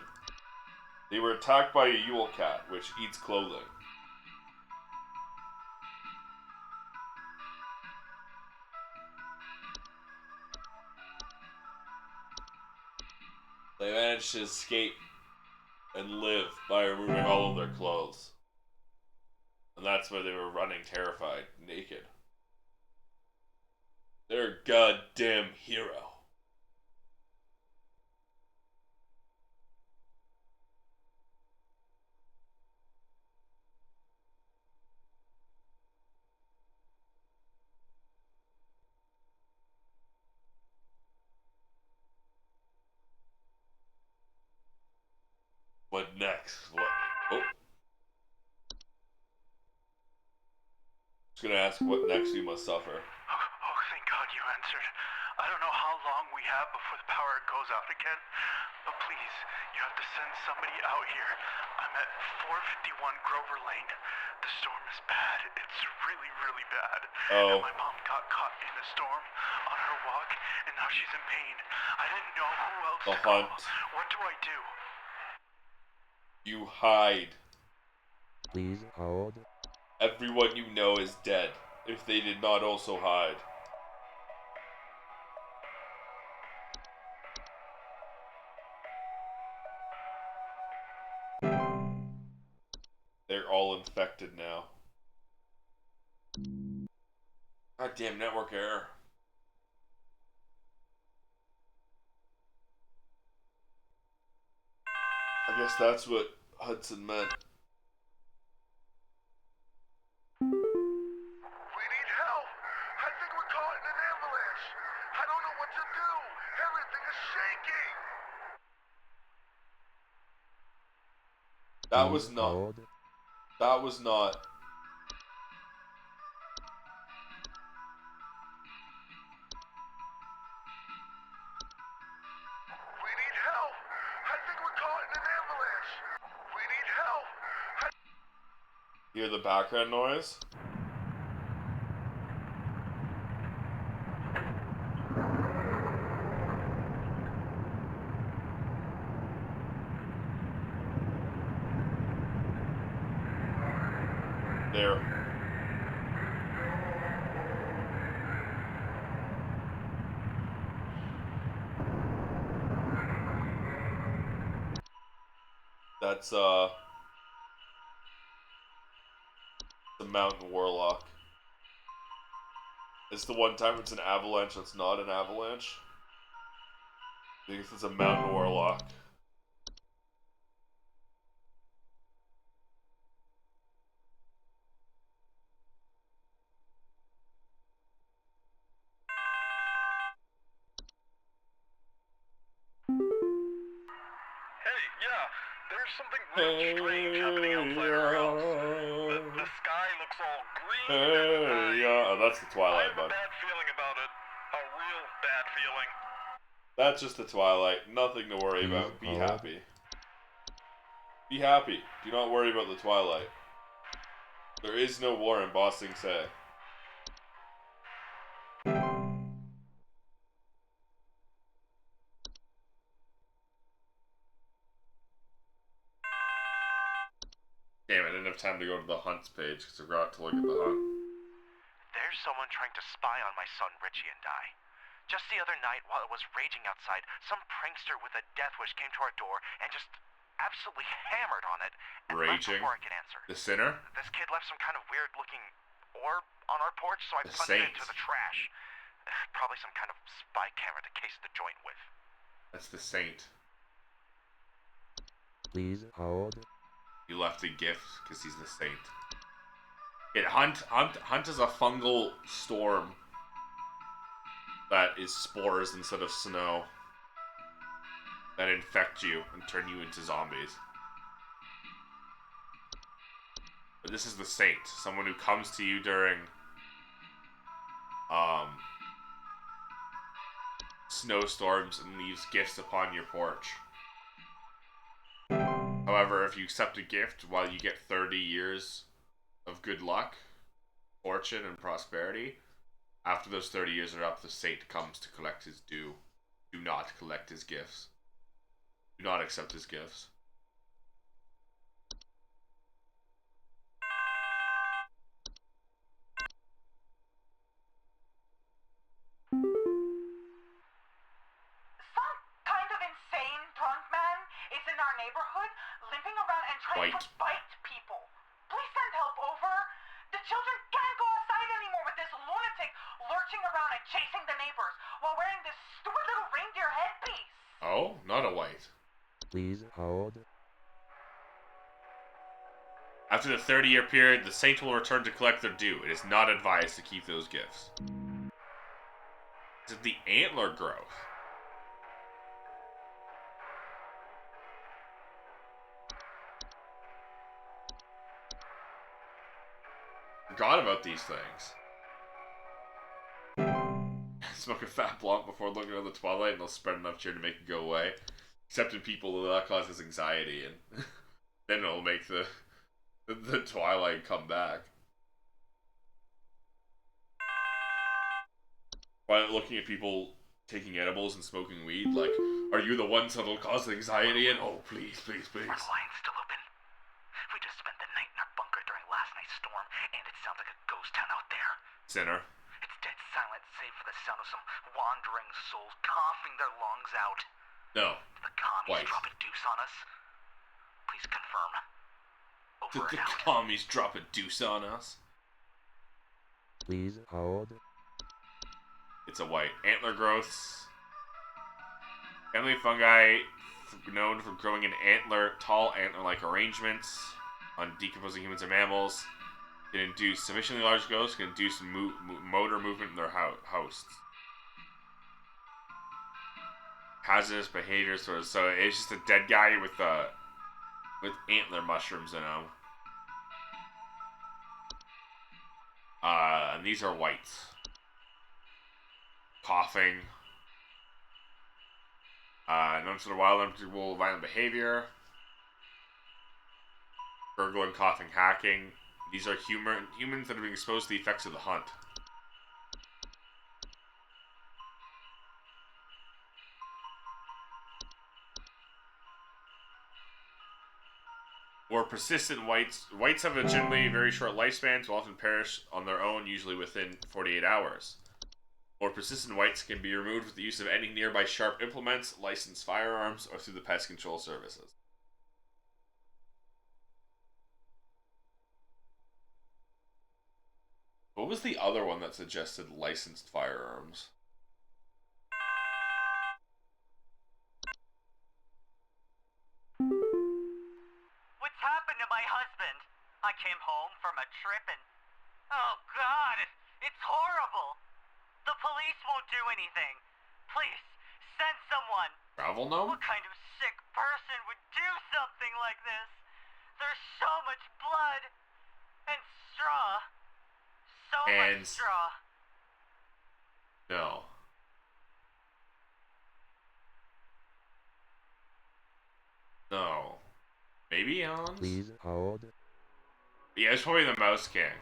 They were attacked by a Yule Cat, which eats clothing. They managed to escape and live by removing all of their clothes. And that's why they were running terrified, naked. They're a goddamn hero. What next? What? Oh. Just gonna ask what next you must suffer. Oh, thank God you answered. I don't know how long we have before the power goes out again. But please, you have to send somebody out here. I'm at 451 Grover Lane. The storm is bad. It's really, really bad. Oh. And my mom got caught in a storm on her walk, and now she's in pain. I didn't know who else The to call. hunt. What do I do? You hide. Please hold. Everyone you know is dead, if they did not also hide. They're all infected now. Goddamn network error. I guess that's what Hudson meant. We need help. I think we're caught in an avalanche. I don't know what to do. Everything is shaking. That Please was not. hold. That was not. We need help. I think we're caught in an avalanche. We need help. Hear the background noise? There. That's the mountain warlock. It's the one time it's an avalanche that's not an avalanche. I think it's a mountain warlock. Hey, yeah, there's something real strange happening outside our house. The sky looks all green Hey, yeah, oh, that's the I Twilight, have a bud. bad feeling about it. A real bad feeling. That's just the Twilight. Nothing to worry Please about. Be hold. happy. Be happy. Do not worry about the Twilight. There is no war in Ba Sing Se. Damn, I didn't have time to go to the hunts page because I forgot to look at the hunt. There's someone trying to spy on my son Richie and I. Just the other night, while it was raging outside, some prankster with a death wish came to our door and just absolutely hammered on it and left Raging? before I could answer. The sinner? This kid left some kind of weird-looking orb on our porch, so I The put it saint. into the trash. Probably some kind of spy camera to case the joint with. That's the saint. Please hold. He left a gift because he's the saint. Hunt is a fungal storm that is spores instead of snow that infect you and turn you into zombies. But this is the saint, someone who comes to you during snowstorms and leaves gifts upon your porch. However, if you accept a gift while you get 30 years of good luck, fortune, and prosperity, after those 30 years are up, the saint comes to collect his due. Do not collect his gifts. Do not accept his gifts. Some kind of insane drunk man is in our neighborhood, limping around and trying to bite people. Please send help over. The children can't go outside anymore with this lunatic lurching around and chasing the neighbors while wearing this stupid little reindeer headpiece. Oh, not a white. Please hold. After the 30-year period, the saint will return to collect their due. It is not advised to keep those gifts. Is it the antler growth? Forgot about these things. Smoke a fat blunt before looking at the twilight and they'll spread enough cheer to make it go away. Except in people that causes anxiety, and then it'll make the twilight come back. By looking at people taking edibles and smoking weed, like, are you the ones that'll cause anxiety? And oh, please, please, please. Are the lines still open? We just spent the night in our bunker during last night's storm, and it sounds like a ghost town out there. Sinner. It's dead silent, save for the sound of some wandering souls coughing their lungs out. No. Did the commies White. drop a deuce on us? Please confirm. Over Did the and out. commies drop a deuce on us? Please hold. It's a white. Antler growths. Family fungi known for growing in tall antler-like arrangements on decomposing humans and mammals. Can induce sufficiently large ghosts, can induce motor movement in their hosts. Hazardous behavior, so it's just a dead guy with antler mushrooms in him. And these are whites. Coughing. Known for the wild unpredictable violent behavior. Gurgling, coughing, hacking. These are humans that have been exposed to the effects of the hunt. Or persistent whites. Whites have a generally very short lifespan, will often perish on their own, usually within 48 hours. Or persistent whites can be removed with the use of any nearby sharp implements, licensed firearms, or through the pest control services. What was the other one that suggested licensed firearms? What's happened to my husband? I came home from a trip and... Oh, God, it's horrible. The police won't do anything. Please, send someone. Travel gnome? What kind of sick person would do something like this? There's so much blood. And straw. So much straw. No. No. Maybe Hans? Please hold. Yeah, it's probably the Mouse King.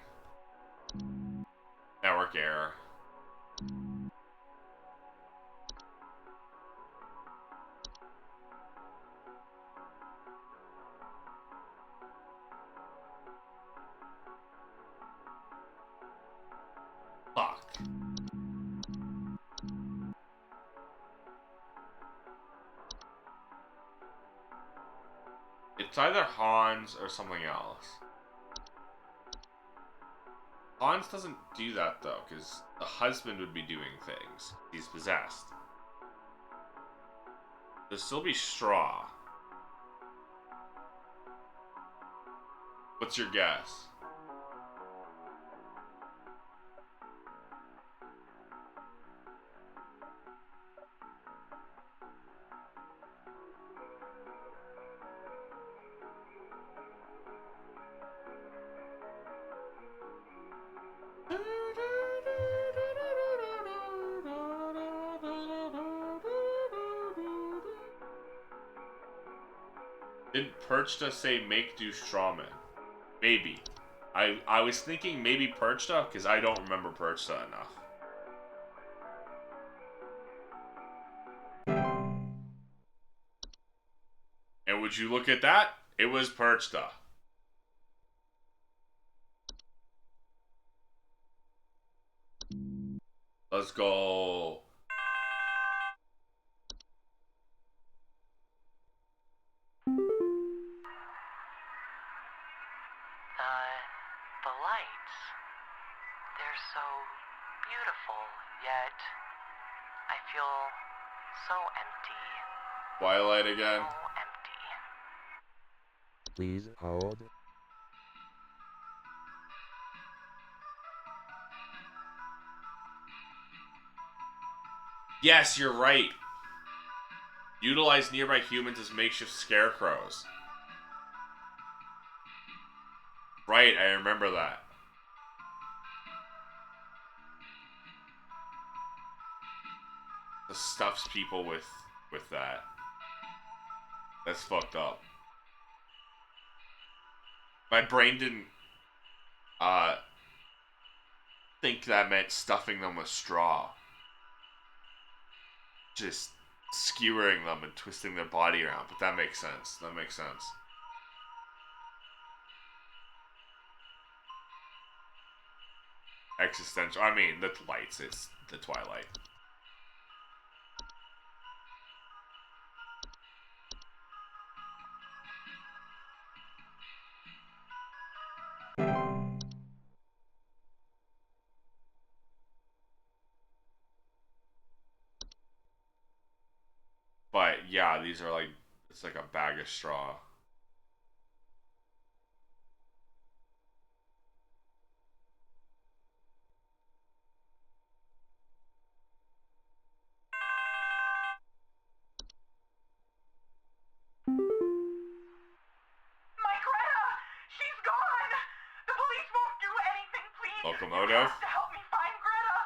Network error. Fuck. It's either Hans or something else. Hans doesn't do that though, because the husband would be doing things. He's possessed. There'll still be straw. What's your guess? Didn't Perchta say make do strawman? Maybe. I was thinking maybe Perchta, because I don't remember Perchta enough. And would you look at that? It was Perchta. Let's go. The lights. They're so beautiful, yet I feel so empty. Twilight again. So empty. Please hold. Yes, you're right. Utilize nearby humans as makeshift scarecrows. Right, I remember that. It stuffs people with that. That's fucked up. My brain didn't think that meant stuffing them with straw. Just skewering them and twisting their body around, but that makes sense. That makes sense. Existential. I mean, the lights. It's the Twilight. But yeah, these are like, it's like a bag of straw. My Greta! She's gone! The police won't do anything, please! Locomotive? You have to help me find Greta!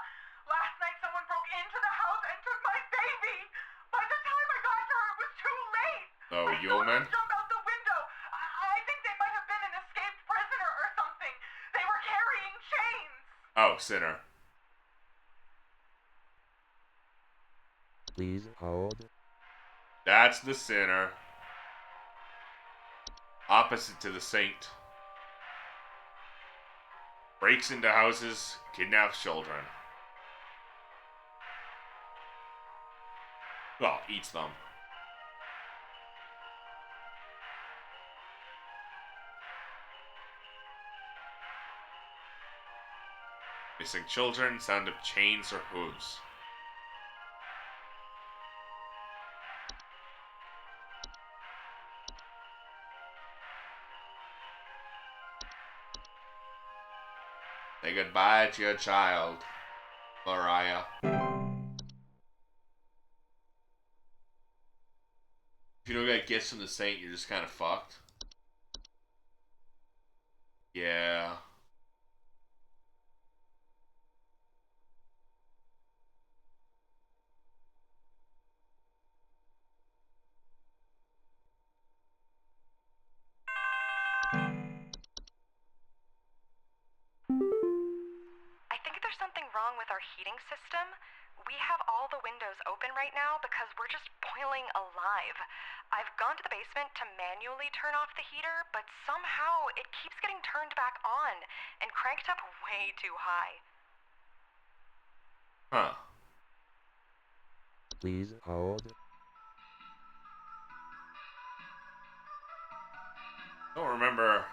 Last night someone broke into the house and took my baby! By the time I got to her, it was too late! Oh, I saw Yulman? them jump out the window! I think they might have been an escaped prisoner or something! They were carrying chains! Oh, Sinner. Please hold. That's the Sinner. Opposite to the Saint. Breaks into houses, kidnaps children. Well, eats them. Missing children, sound of chains or hooves. Say goodbye to your child, Mariah. If you don't get gifts from the Saint, you're just kind of fucked. Yeah. I think there's something wrong with our heating system. We have all the windows open right now because we're just boiling alive. I've gone to the basement to manually turn off the heater, but somehow it keeps getting turned back on and cranked up way too high. Huh. Please hold. Don't remember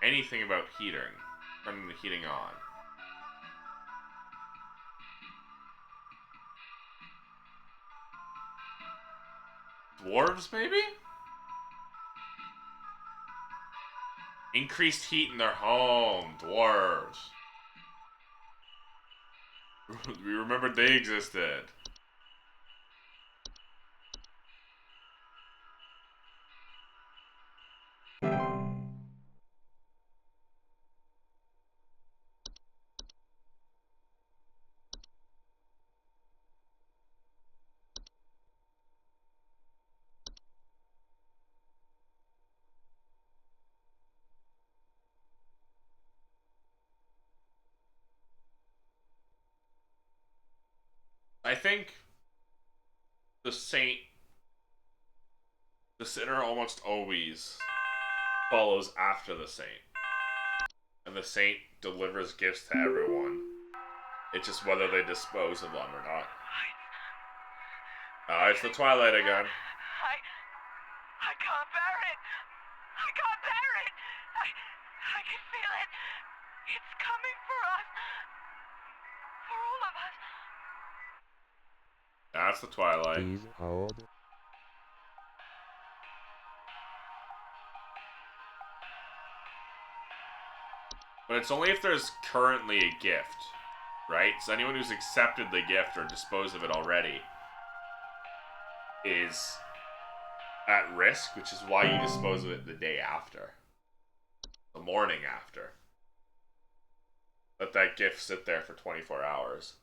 anything about heating. Turning the heating on. Dwarves, maybe? Increased heat in their home. Dwarves. We remembered they existed. I think the sinner almost always follows after the saint. And the saint delivers gifts to everyone. It's just whether they dispose of them or not. It's the Twilight again. I can't bear it. I can't bear it. I can feel it. It's coming for us. For all of us. That's the Twilight. Please hold. But it's only if there's currently a gift, right? So anyone who's accepted the gift or disposed of it already is at risk, which is why you dispose of it the day after. The morning after. Let that gift sit there for 24 hours.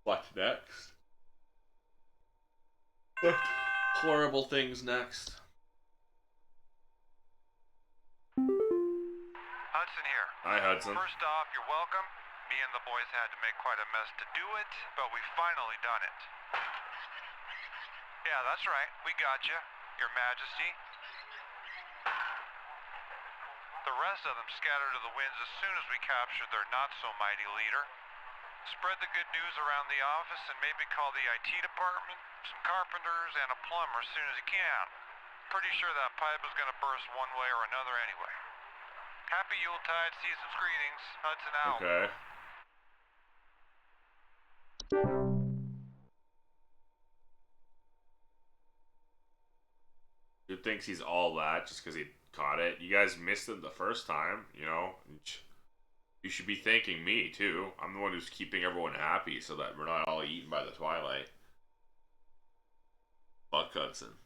What next? What horrible things next? Hudson here. Hi, Hudson. First off, you're welcome. Me and the boys had to make quite a mess to do it, but we finally done it. Yeah, that's right. We got you, Your Majesty. The rest of them scattered to the winds as soon as we captured their not-so-mighty leader. Spread the good news around the office and maybe call the IT department, some carpenters, and a plumber as soon as you can. Pretty sure that pipe is gonna burst one way or another anyway. Happy Yuletide, season's greetings. Hudson out. Okay. Dude thinks he's all that just because he caught it. You guys missed it the first time, you know? You should be thanking me, too. I'm the one who's keeping everyone happy so that we're not all eaten by the Twilight. Fuck Hudson.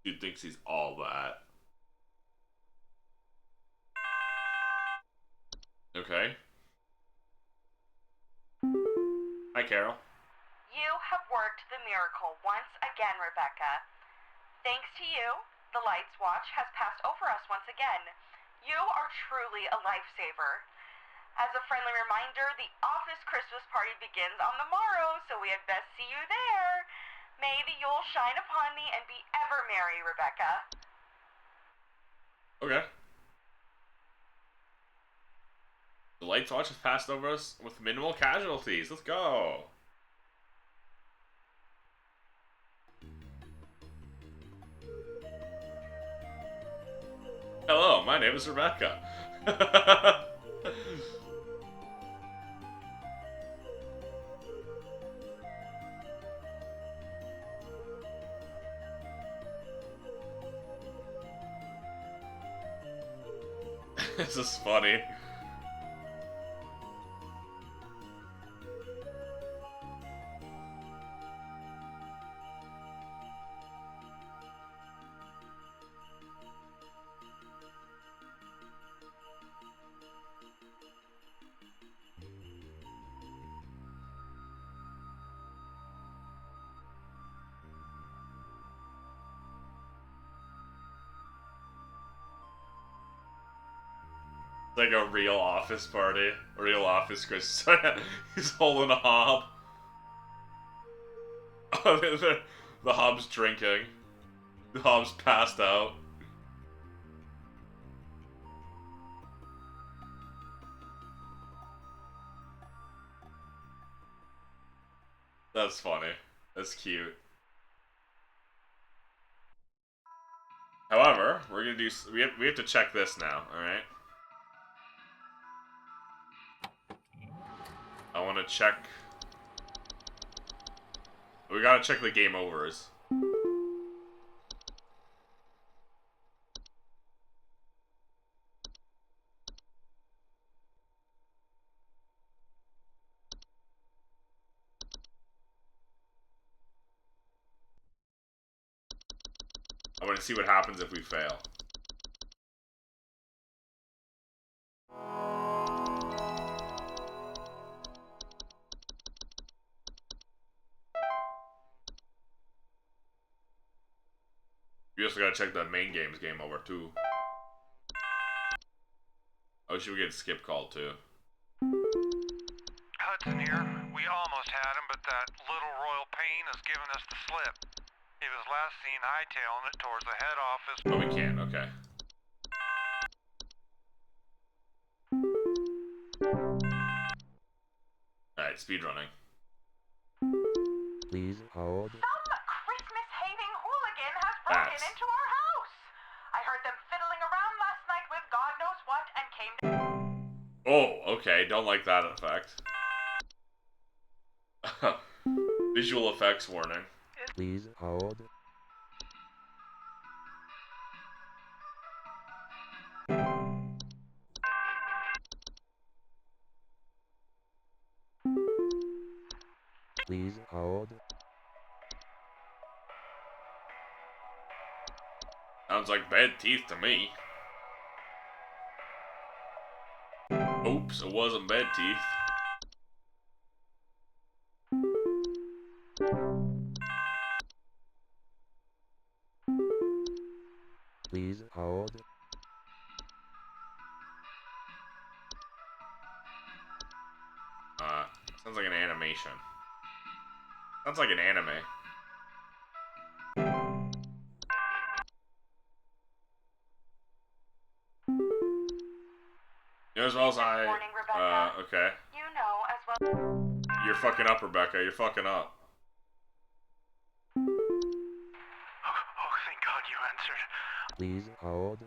Dude thinks he's all that. Okay. Hi, Carol. You have worked the miracle once again, Rebecca. Thanks to you, the Lights Watch has passed over us once again. You are truly a lifesaver. As a friendly reminder, the office Christmas party begins on the morrow, so we had best see you there. May the Yule shine upon thee and be ever merry, Rebecca. Okay. The Lights Watch has passed over us with minimal casualties. Let's go. Hello, my name is Rebecca. This is funny. Like a real office party, a real office Christmas. He's holding a hob. The hob's drinking. The hob's passed out. That's funny. That's cute. However, we're gonna do. We have to check this now. All right. I want to check. We gotta check the game overs. I want to see what happens if we fail. We also gotta check the main game's game over too. Oh, should we get skip call too? Hudson here. We almost had him, but that little royal pain has given us the slip. He was last seen hightailing it towards the head office. Oh, we can. Okay. Alright, speedrunning. Please hold. Some Christmas-hating hooligan has broken Bats. into our house. I heard them fiddling around last night with God knows what and came to... Oh, okay. Don't like that effect. Visual effects warning. Please hold. Please hold. Sounds like bad teeth to me. Oops, it wasn't bad teeth. Please hold. Sounds like an animation. Sounds like an anime. You know as well as I... Morning, Rebecca. Okay. You know as well... You're fucking up, Rebecca. You're fucking up. Oh, thank God you answered. Please hold.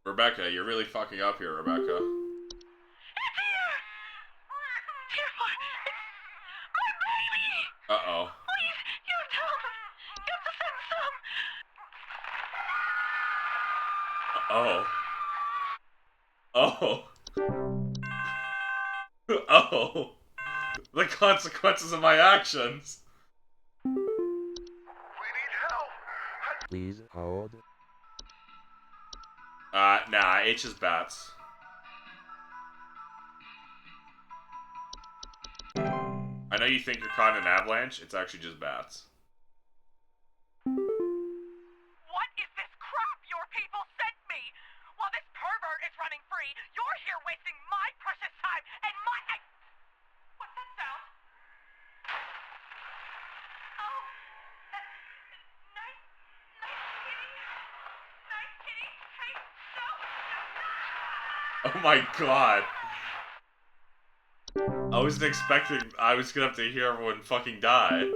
Rebecca, you're really fucking up here, Rebecca. It's here! Careful! It's my baby! Uh-oh. Please, you tell them! Get to send some! Oh. Oh. The consequences of my actions. We need help. Please hold. Nah, H is bats. I know you think you're caught in an avalanche, it's actually just bats. What is this crap your people sent me? While this pervert is running free, you're here wasting my precious time and my... What's that sound? Oh, nice kitty. Nice kitty. Hey, no. Oh my god. I wasn't expecting I was gonna have to hear everyone fucking die. Hey, yeah,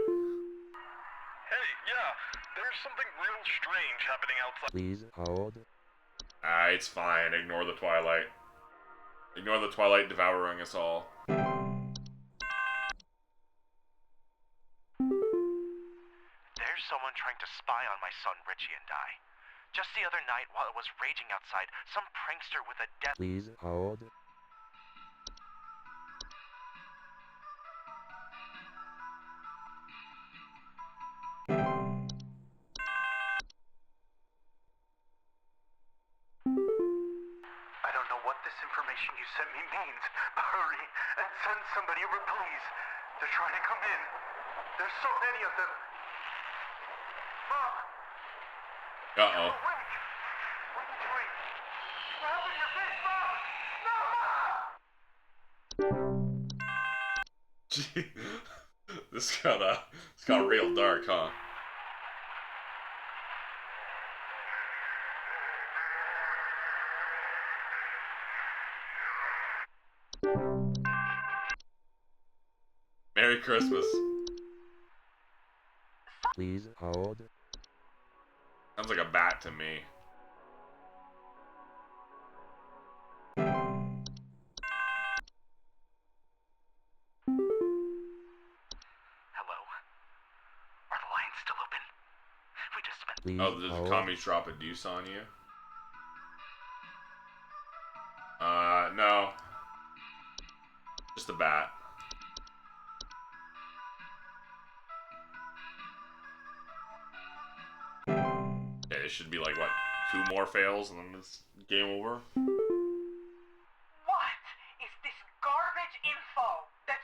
there's something real strange happening outside. Please hold. It's fine. Ignore the Twilight. Ignore the Twilight devouring us all. There's someone trying to spy on my son Richie and I. Just the other night, while it was raging outside, some prankster with a death... Please hold. I don't know what this information you sent me means. Hurry and send somebody over, please. They're trying to come in. There's so many of them. Mom! Uh-oh. Wait! What are you doing? What happened to your face, Mom? No, Mom! Gee, this got real dark, huh? Merry Christmas. Please hold. Sounds like a bat to me. Hello? Are the lines still open? We just spent... Please Oh, did the hold. commies drop a deuce on you? No. Just a bat. Okay, it should be like, what, 2 more fails and then it's game over? What is this garbage info that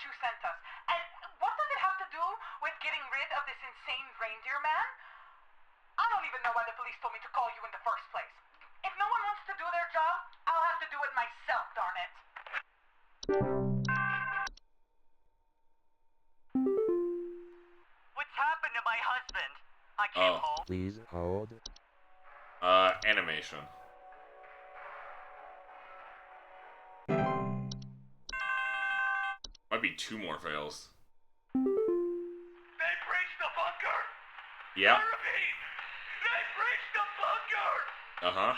What's happened to my husband? I came Oh. home. Please hold. Animation. Might be 2 more fails. They breached the bunker! Yeah. I repeat, they breached the bunker! Uh-huh.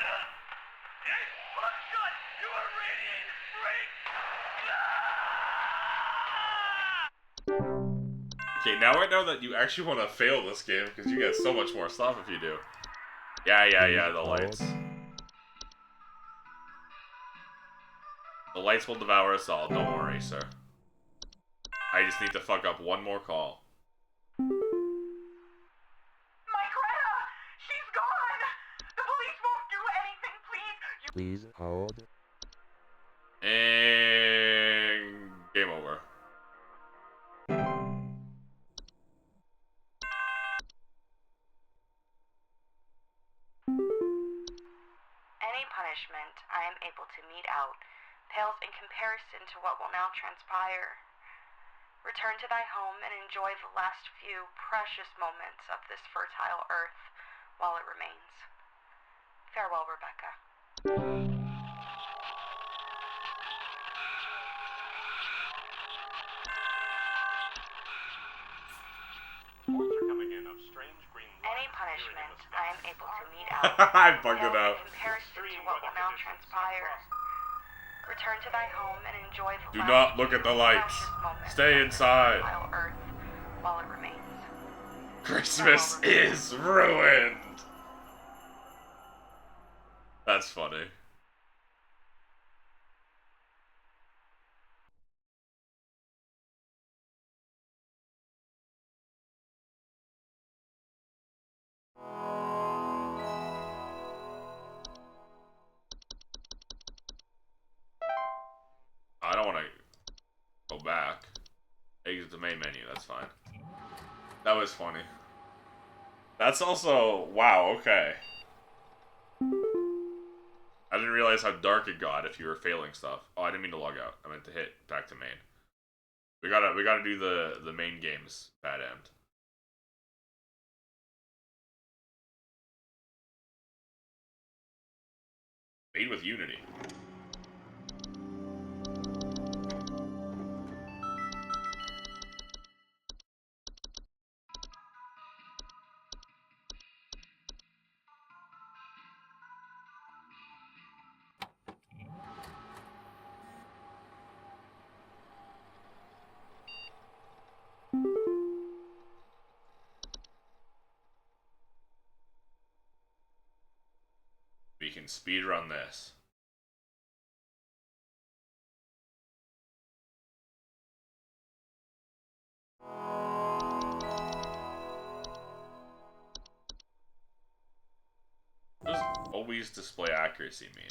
They fucked shut! You are radiated freaks! Okay, now I know that you actually want to fail this game because you get so much more stuff if you do. Yeah, the lights. The lights will devour us all, don't worry, sir. I just need to fuck up 1 more call. My Greta! She's gone! The police won't do anything, please! Please hold. And game over. Any punishment I am able to mete out pales in comparison to what will now transpire. Return to thy home and enjoy the last few precious moments of this fertile earth while it remains. Farewell, Rebecca. Reports are coming in of strange green Any light punishment appearing in the I am sky. able to mete out I bugged it pales out. in comparison to what will now transpire. Return to thy home and enjoy the Do last not look few at the lights. precious moments Stay of this inside. fertile earth while it remains. Christmas is ruined. That's funny. I don't want to go back. Exit the main menu, that's fine. That was funny. That's also... Wow, okay. I didn't realize how dark it got if you were failing stuff. Oh, I didn't mean to log out. I meant to hit back to main. We gotta do the main game's bad end. Made with Unity. We can speedrun this. What does always display accuracy mean?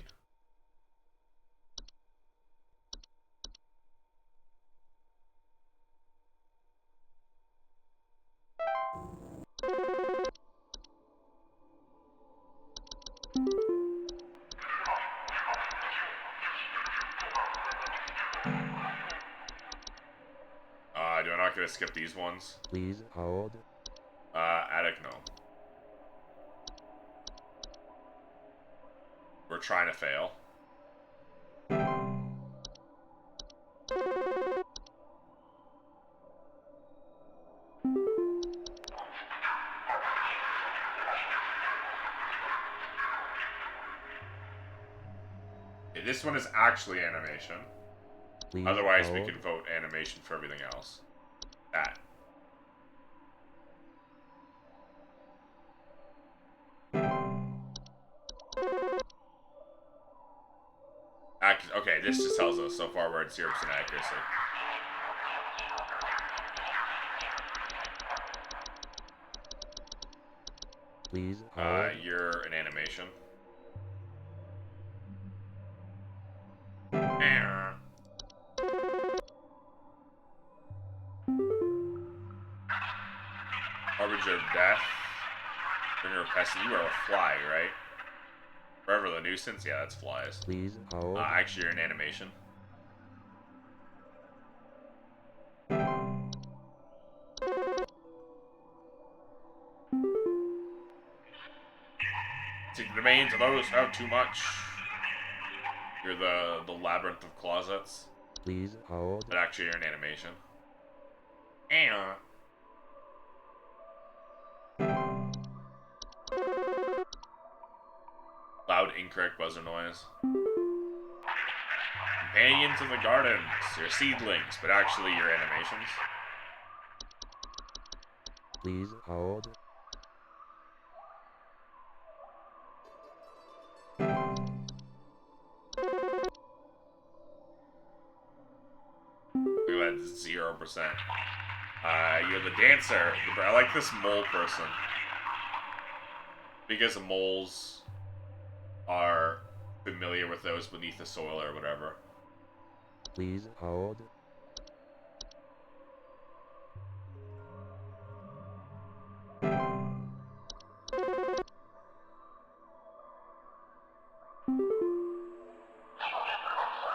Do I not get to skip these ones? Please hold. Attic, no. We're trying to fail. Okay, this one is actually animation. Please Otherwise, we hold. can vote animation for everything else. That. Okay, this just tells us so far we're at 0% accuracy. Please hold. You're an animation. Harbinger of death. Bringer of pestilence. You are a fly, right? Forever the nuisance? Yeah, that's flies. Please hold. Actually, you're an animation. Take the domains of those who have too much. You're the labyrinth of closets. Please hold. But actually, you're an animation. And loud, incorrect buzzer noise. Companions of the gardens. You're seedlings, but actually, you're animations. Please hold. Look at that, 0%. You're the dancer. I like this mole person. Because the moles are familiar with those beneath the soil or whatever. Please hold.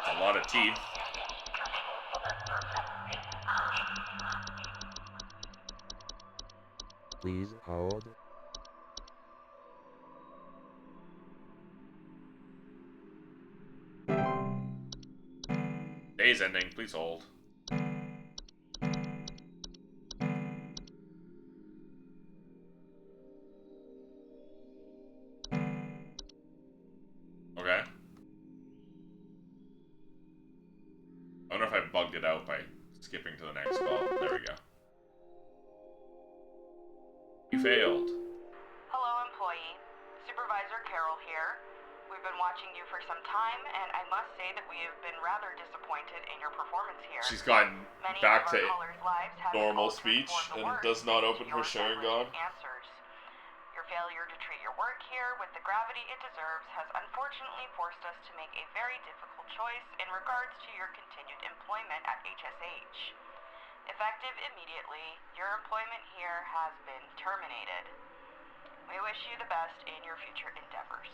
A lot of teeth. Please hold. Day's ending. Please hold. Okay. I wonder if I bugged it out by skipping to the next call. There we go. You failed. Hello, employee. Supervisor Carol here. We've been watching you for some time, and I must say that we have been rather disappointed in your performance here. She's gotten Many back of to our callers' lives have been normal altered speech for the and worse does not thanks open to her your sharing god. negligent answers. Your failure to treat your work here with the gravity it deserves has unfortunately forced us to make a very difficult choice in regards to your continued employment at HSH. Effective immediately, your employment here has been terminated. We wish you the best in your future endeavors.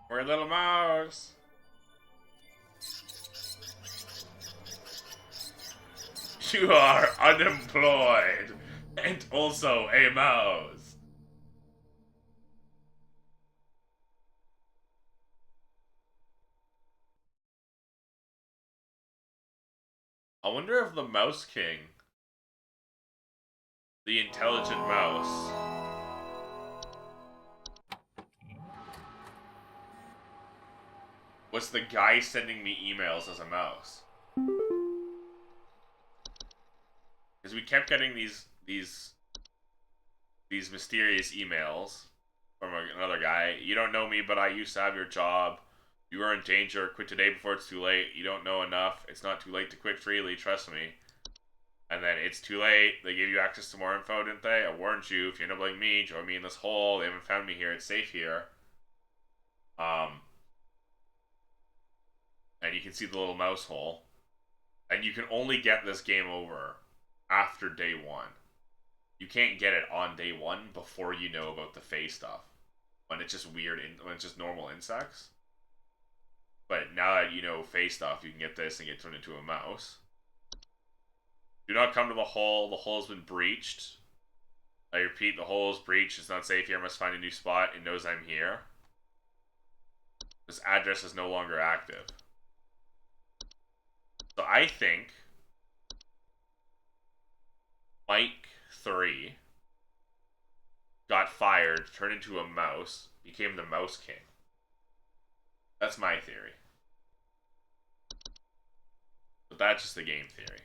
We're little mouse. You are unemployed and also a mouse. I wonder if the Mouse King, the intelligent mouse, was the guy sending me emails as a mouse. Because we kept getting these mysterious emails from another guy. You don't know me, but I used to have your job. You are in danger. Quit today before it's too late. You don't know enough. It's not too late to quit freely. Trust me. And then it's too late. They gave you access to more info, didn't they? I warned you. If you end up like me, join me in this hole. They haven't found me here. It's safe here. And you can see the little mouse hole. And you can only get this game over after day one. You can't get it on day one before you know about the Fae stuff. When it's just weird, when it's just normal insects. But now that you know Fae stuff, you can get this and get turned into a mouse. Do not come to the hole. The hole has been breached. I repeat, the hole is breached. It's not safe here. I must find a new spot. It knows I'm here. This address is no longer active. So I think Mike 3 got fired, turned into a mouse, became the Mouse King. That's my theory. But that's just the game theory.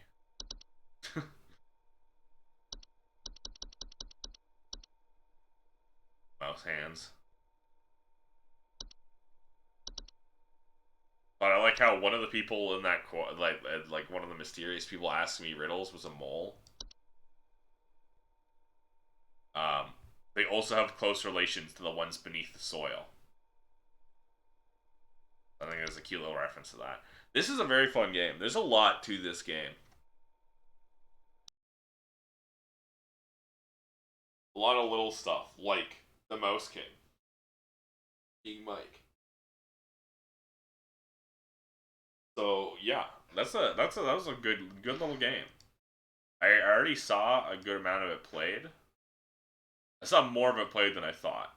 Mouse hands. But I like how one of the people in that like one of the mysterious people asking me riddles was a mole. They also have close relations to the ones beneath the soil. I think there's a cute little reference to that. This is a very fun game. There's a lot to this game. A lot of little stuff, like the Mouse King. King Mike. So yeah, that was a good little game. I already saw a good amount of it played. I saw more of it played than I thought.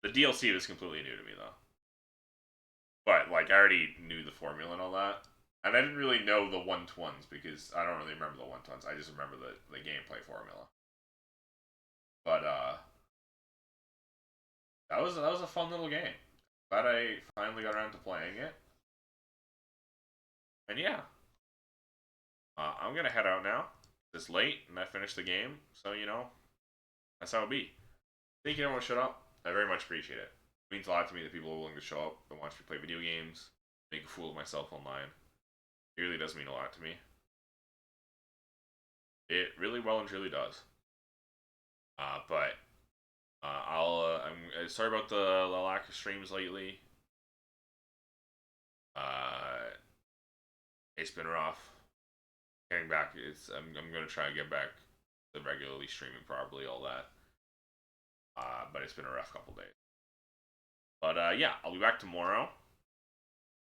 The DLC was completely new to me though. But like I already knew the formula and all that. And I didn't really know the 1-to-1s because I don't really remember the 1-to-1s. I just remember the gameplay formula. But that was a fun little game. Glad I finally got around to playing it. And yeah. I'm gonna head out now. It's late and I finished the game, so you know, that's how it be. Thank you everyone shut up. I very much appreciate it. It means a lot to me that people are willing to show up and watch me play video games, make a fool of myself online. It really does mean a lot to me. It really well and truly does. I'm sorry about the lack of streams lately. It's been rough. Getting back, I'm gonna try and get back to regularly streaming properly, all that. But it's been a rough couple days. But yeah, I'll be back tomorrow.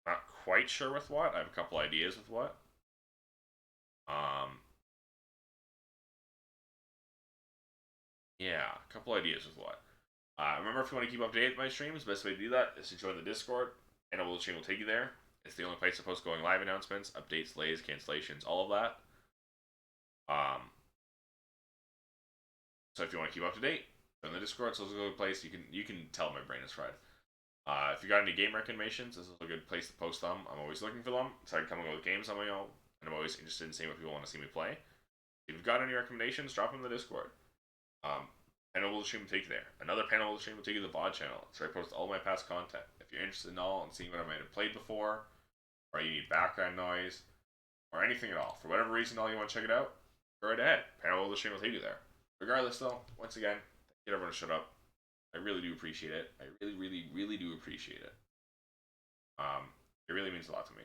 Not quite sure with what. I have a couple ideas with what. Yeah, a couple ideas with what. Remember, if you want to keep up to date with my streams, the best way to do that is to join the Discord, and a little stream will take you there. It's the only place to post going live announcements, updates, delays, cancellations, all of that. So if you want to keep up to date, join the Discord. So it's a good place. You can tell my brain is fried. If you got any game recommendations, this is a good place to post them. I'm always looking for them. So I can come up with games on my own, and I'm always interested in seeing what people want to see me play. If you've got any recommendations, drop them in the Discord. Panel will stream will take you there. Another panel will stream will take you to the VOD channel. So I post all my past content. If you're interested in all and seeing what I might have played before, or you need background noise, or anything at all, for whatever reason, all you want to check it out, go right ahead. Panel will stream will take you there. Regardless, though, once again, thank you everyone to shut up. I really do appreciate it. I really, really, really do appreciate it. It really means a lot to me.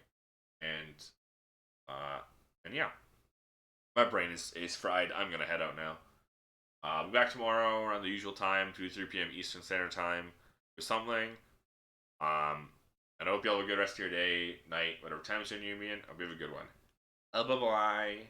And yeah. My brain is fried. I'm gonna head out now. I'll be back tomorrow around the usual time, 2 to 3 p.m. Eastern Standard Time, or something. And I hope you all have a good rest of your day, night, whatever time zone you're in. I hope you have a good one. Bye-bye.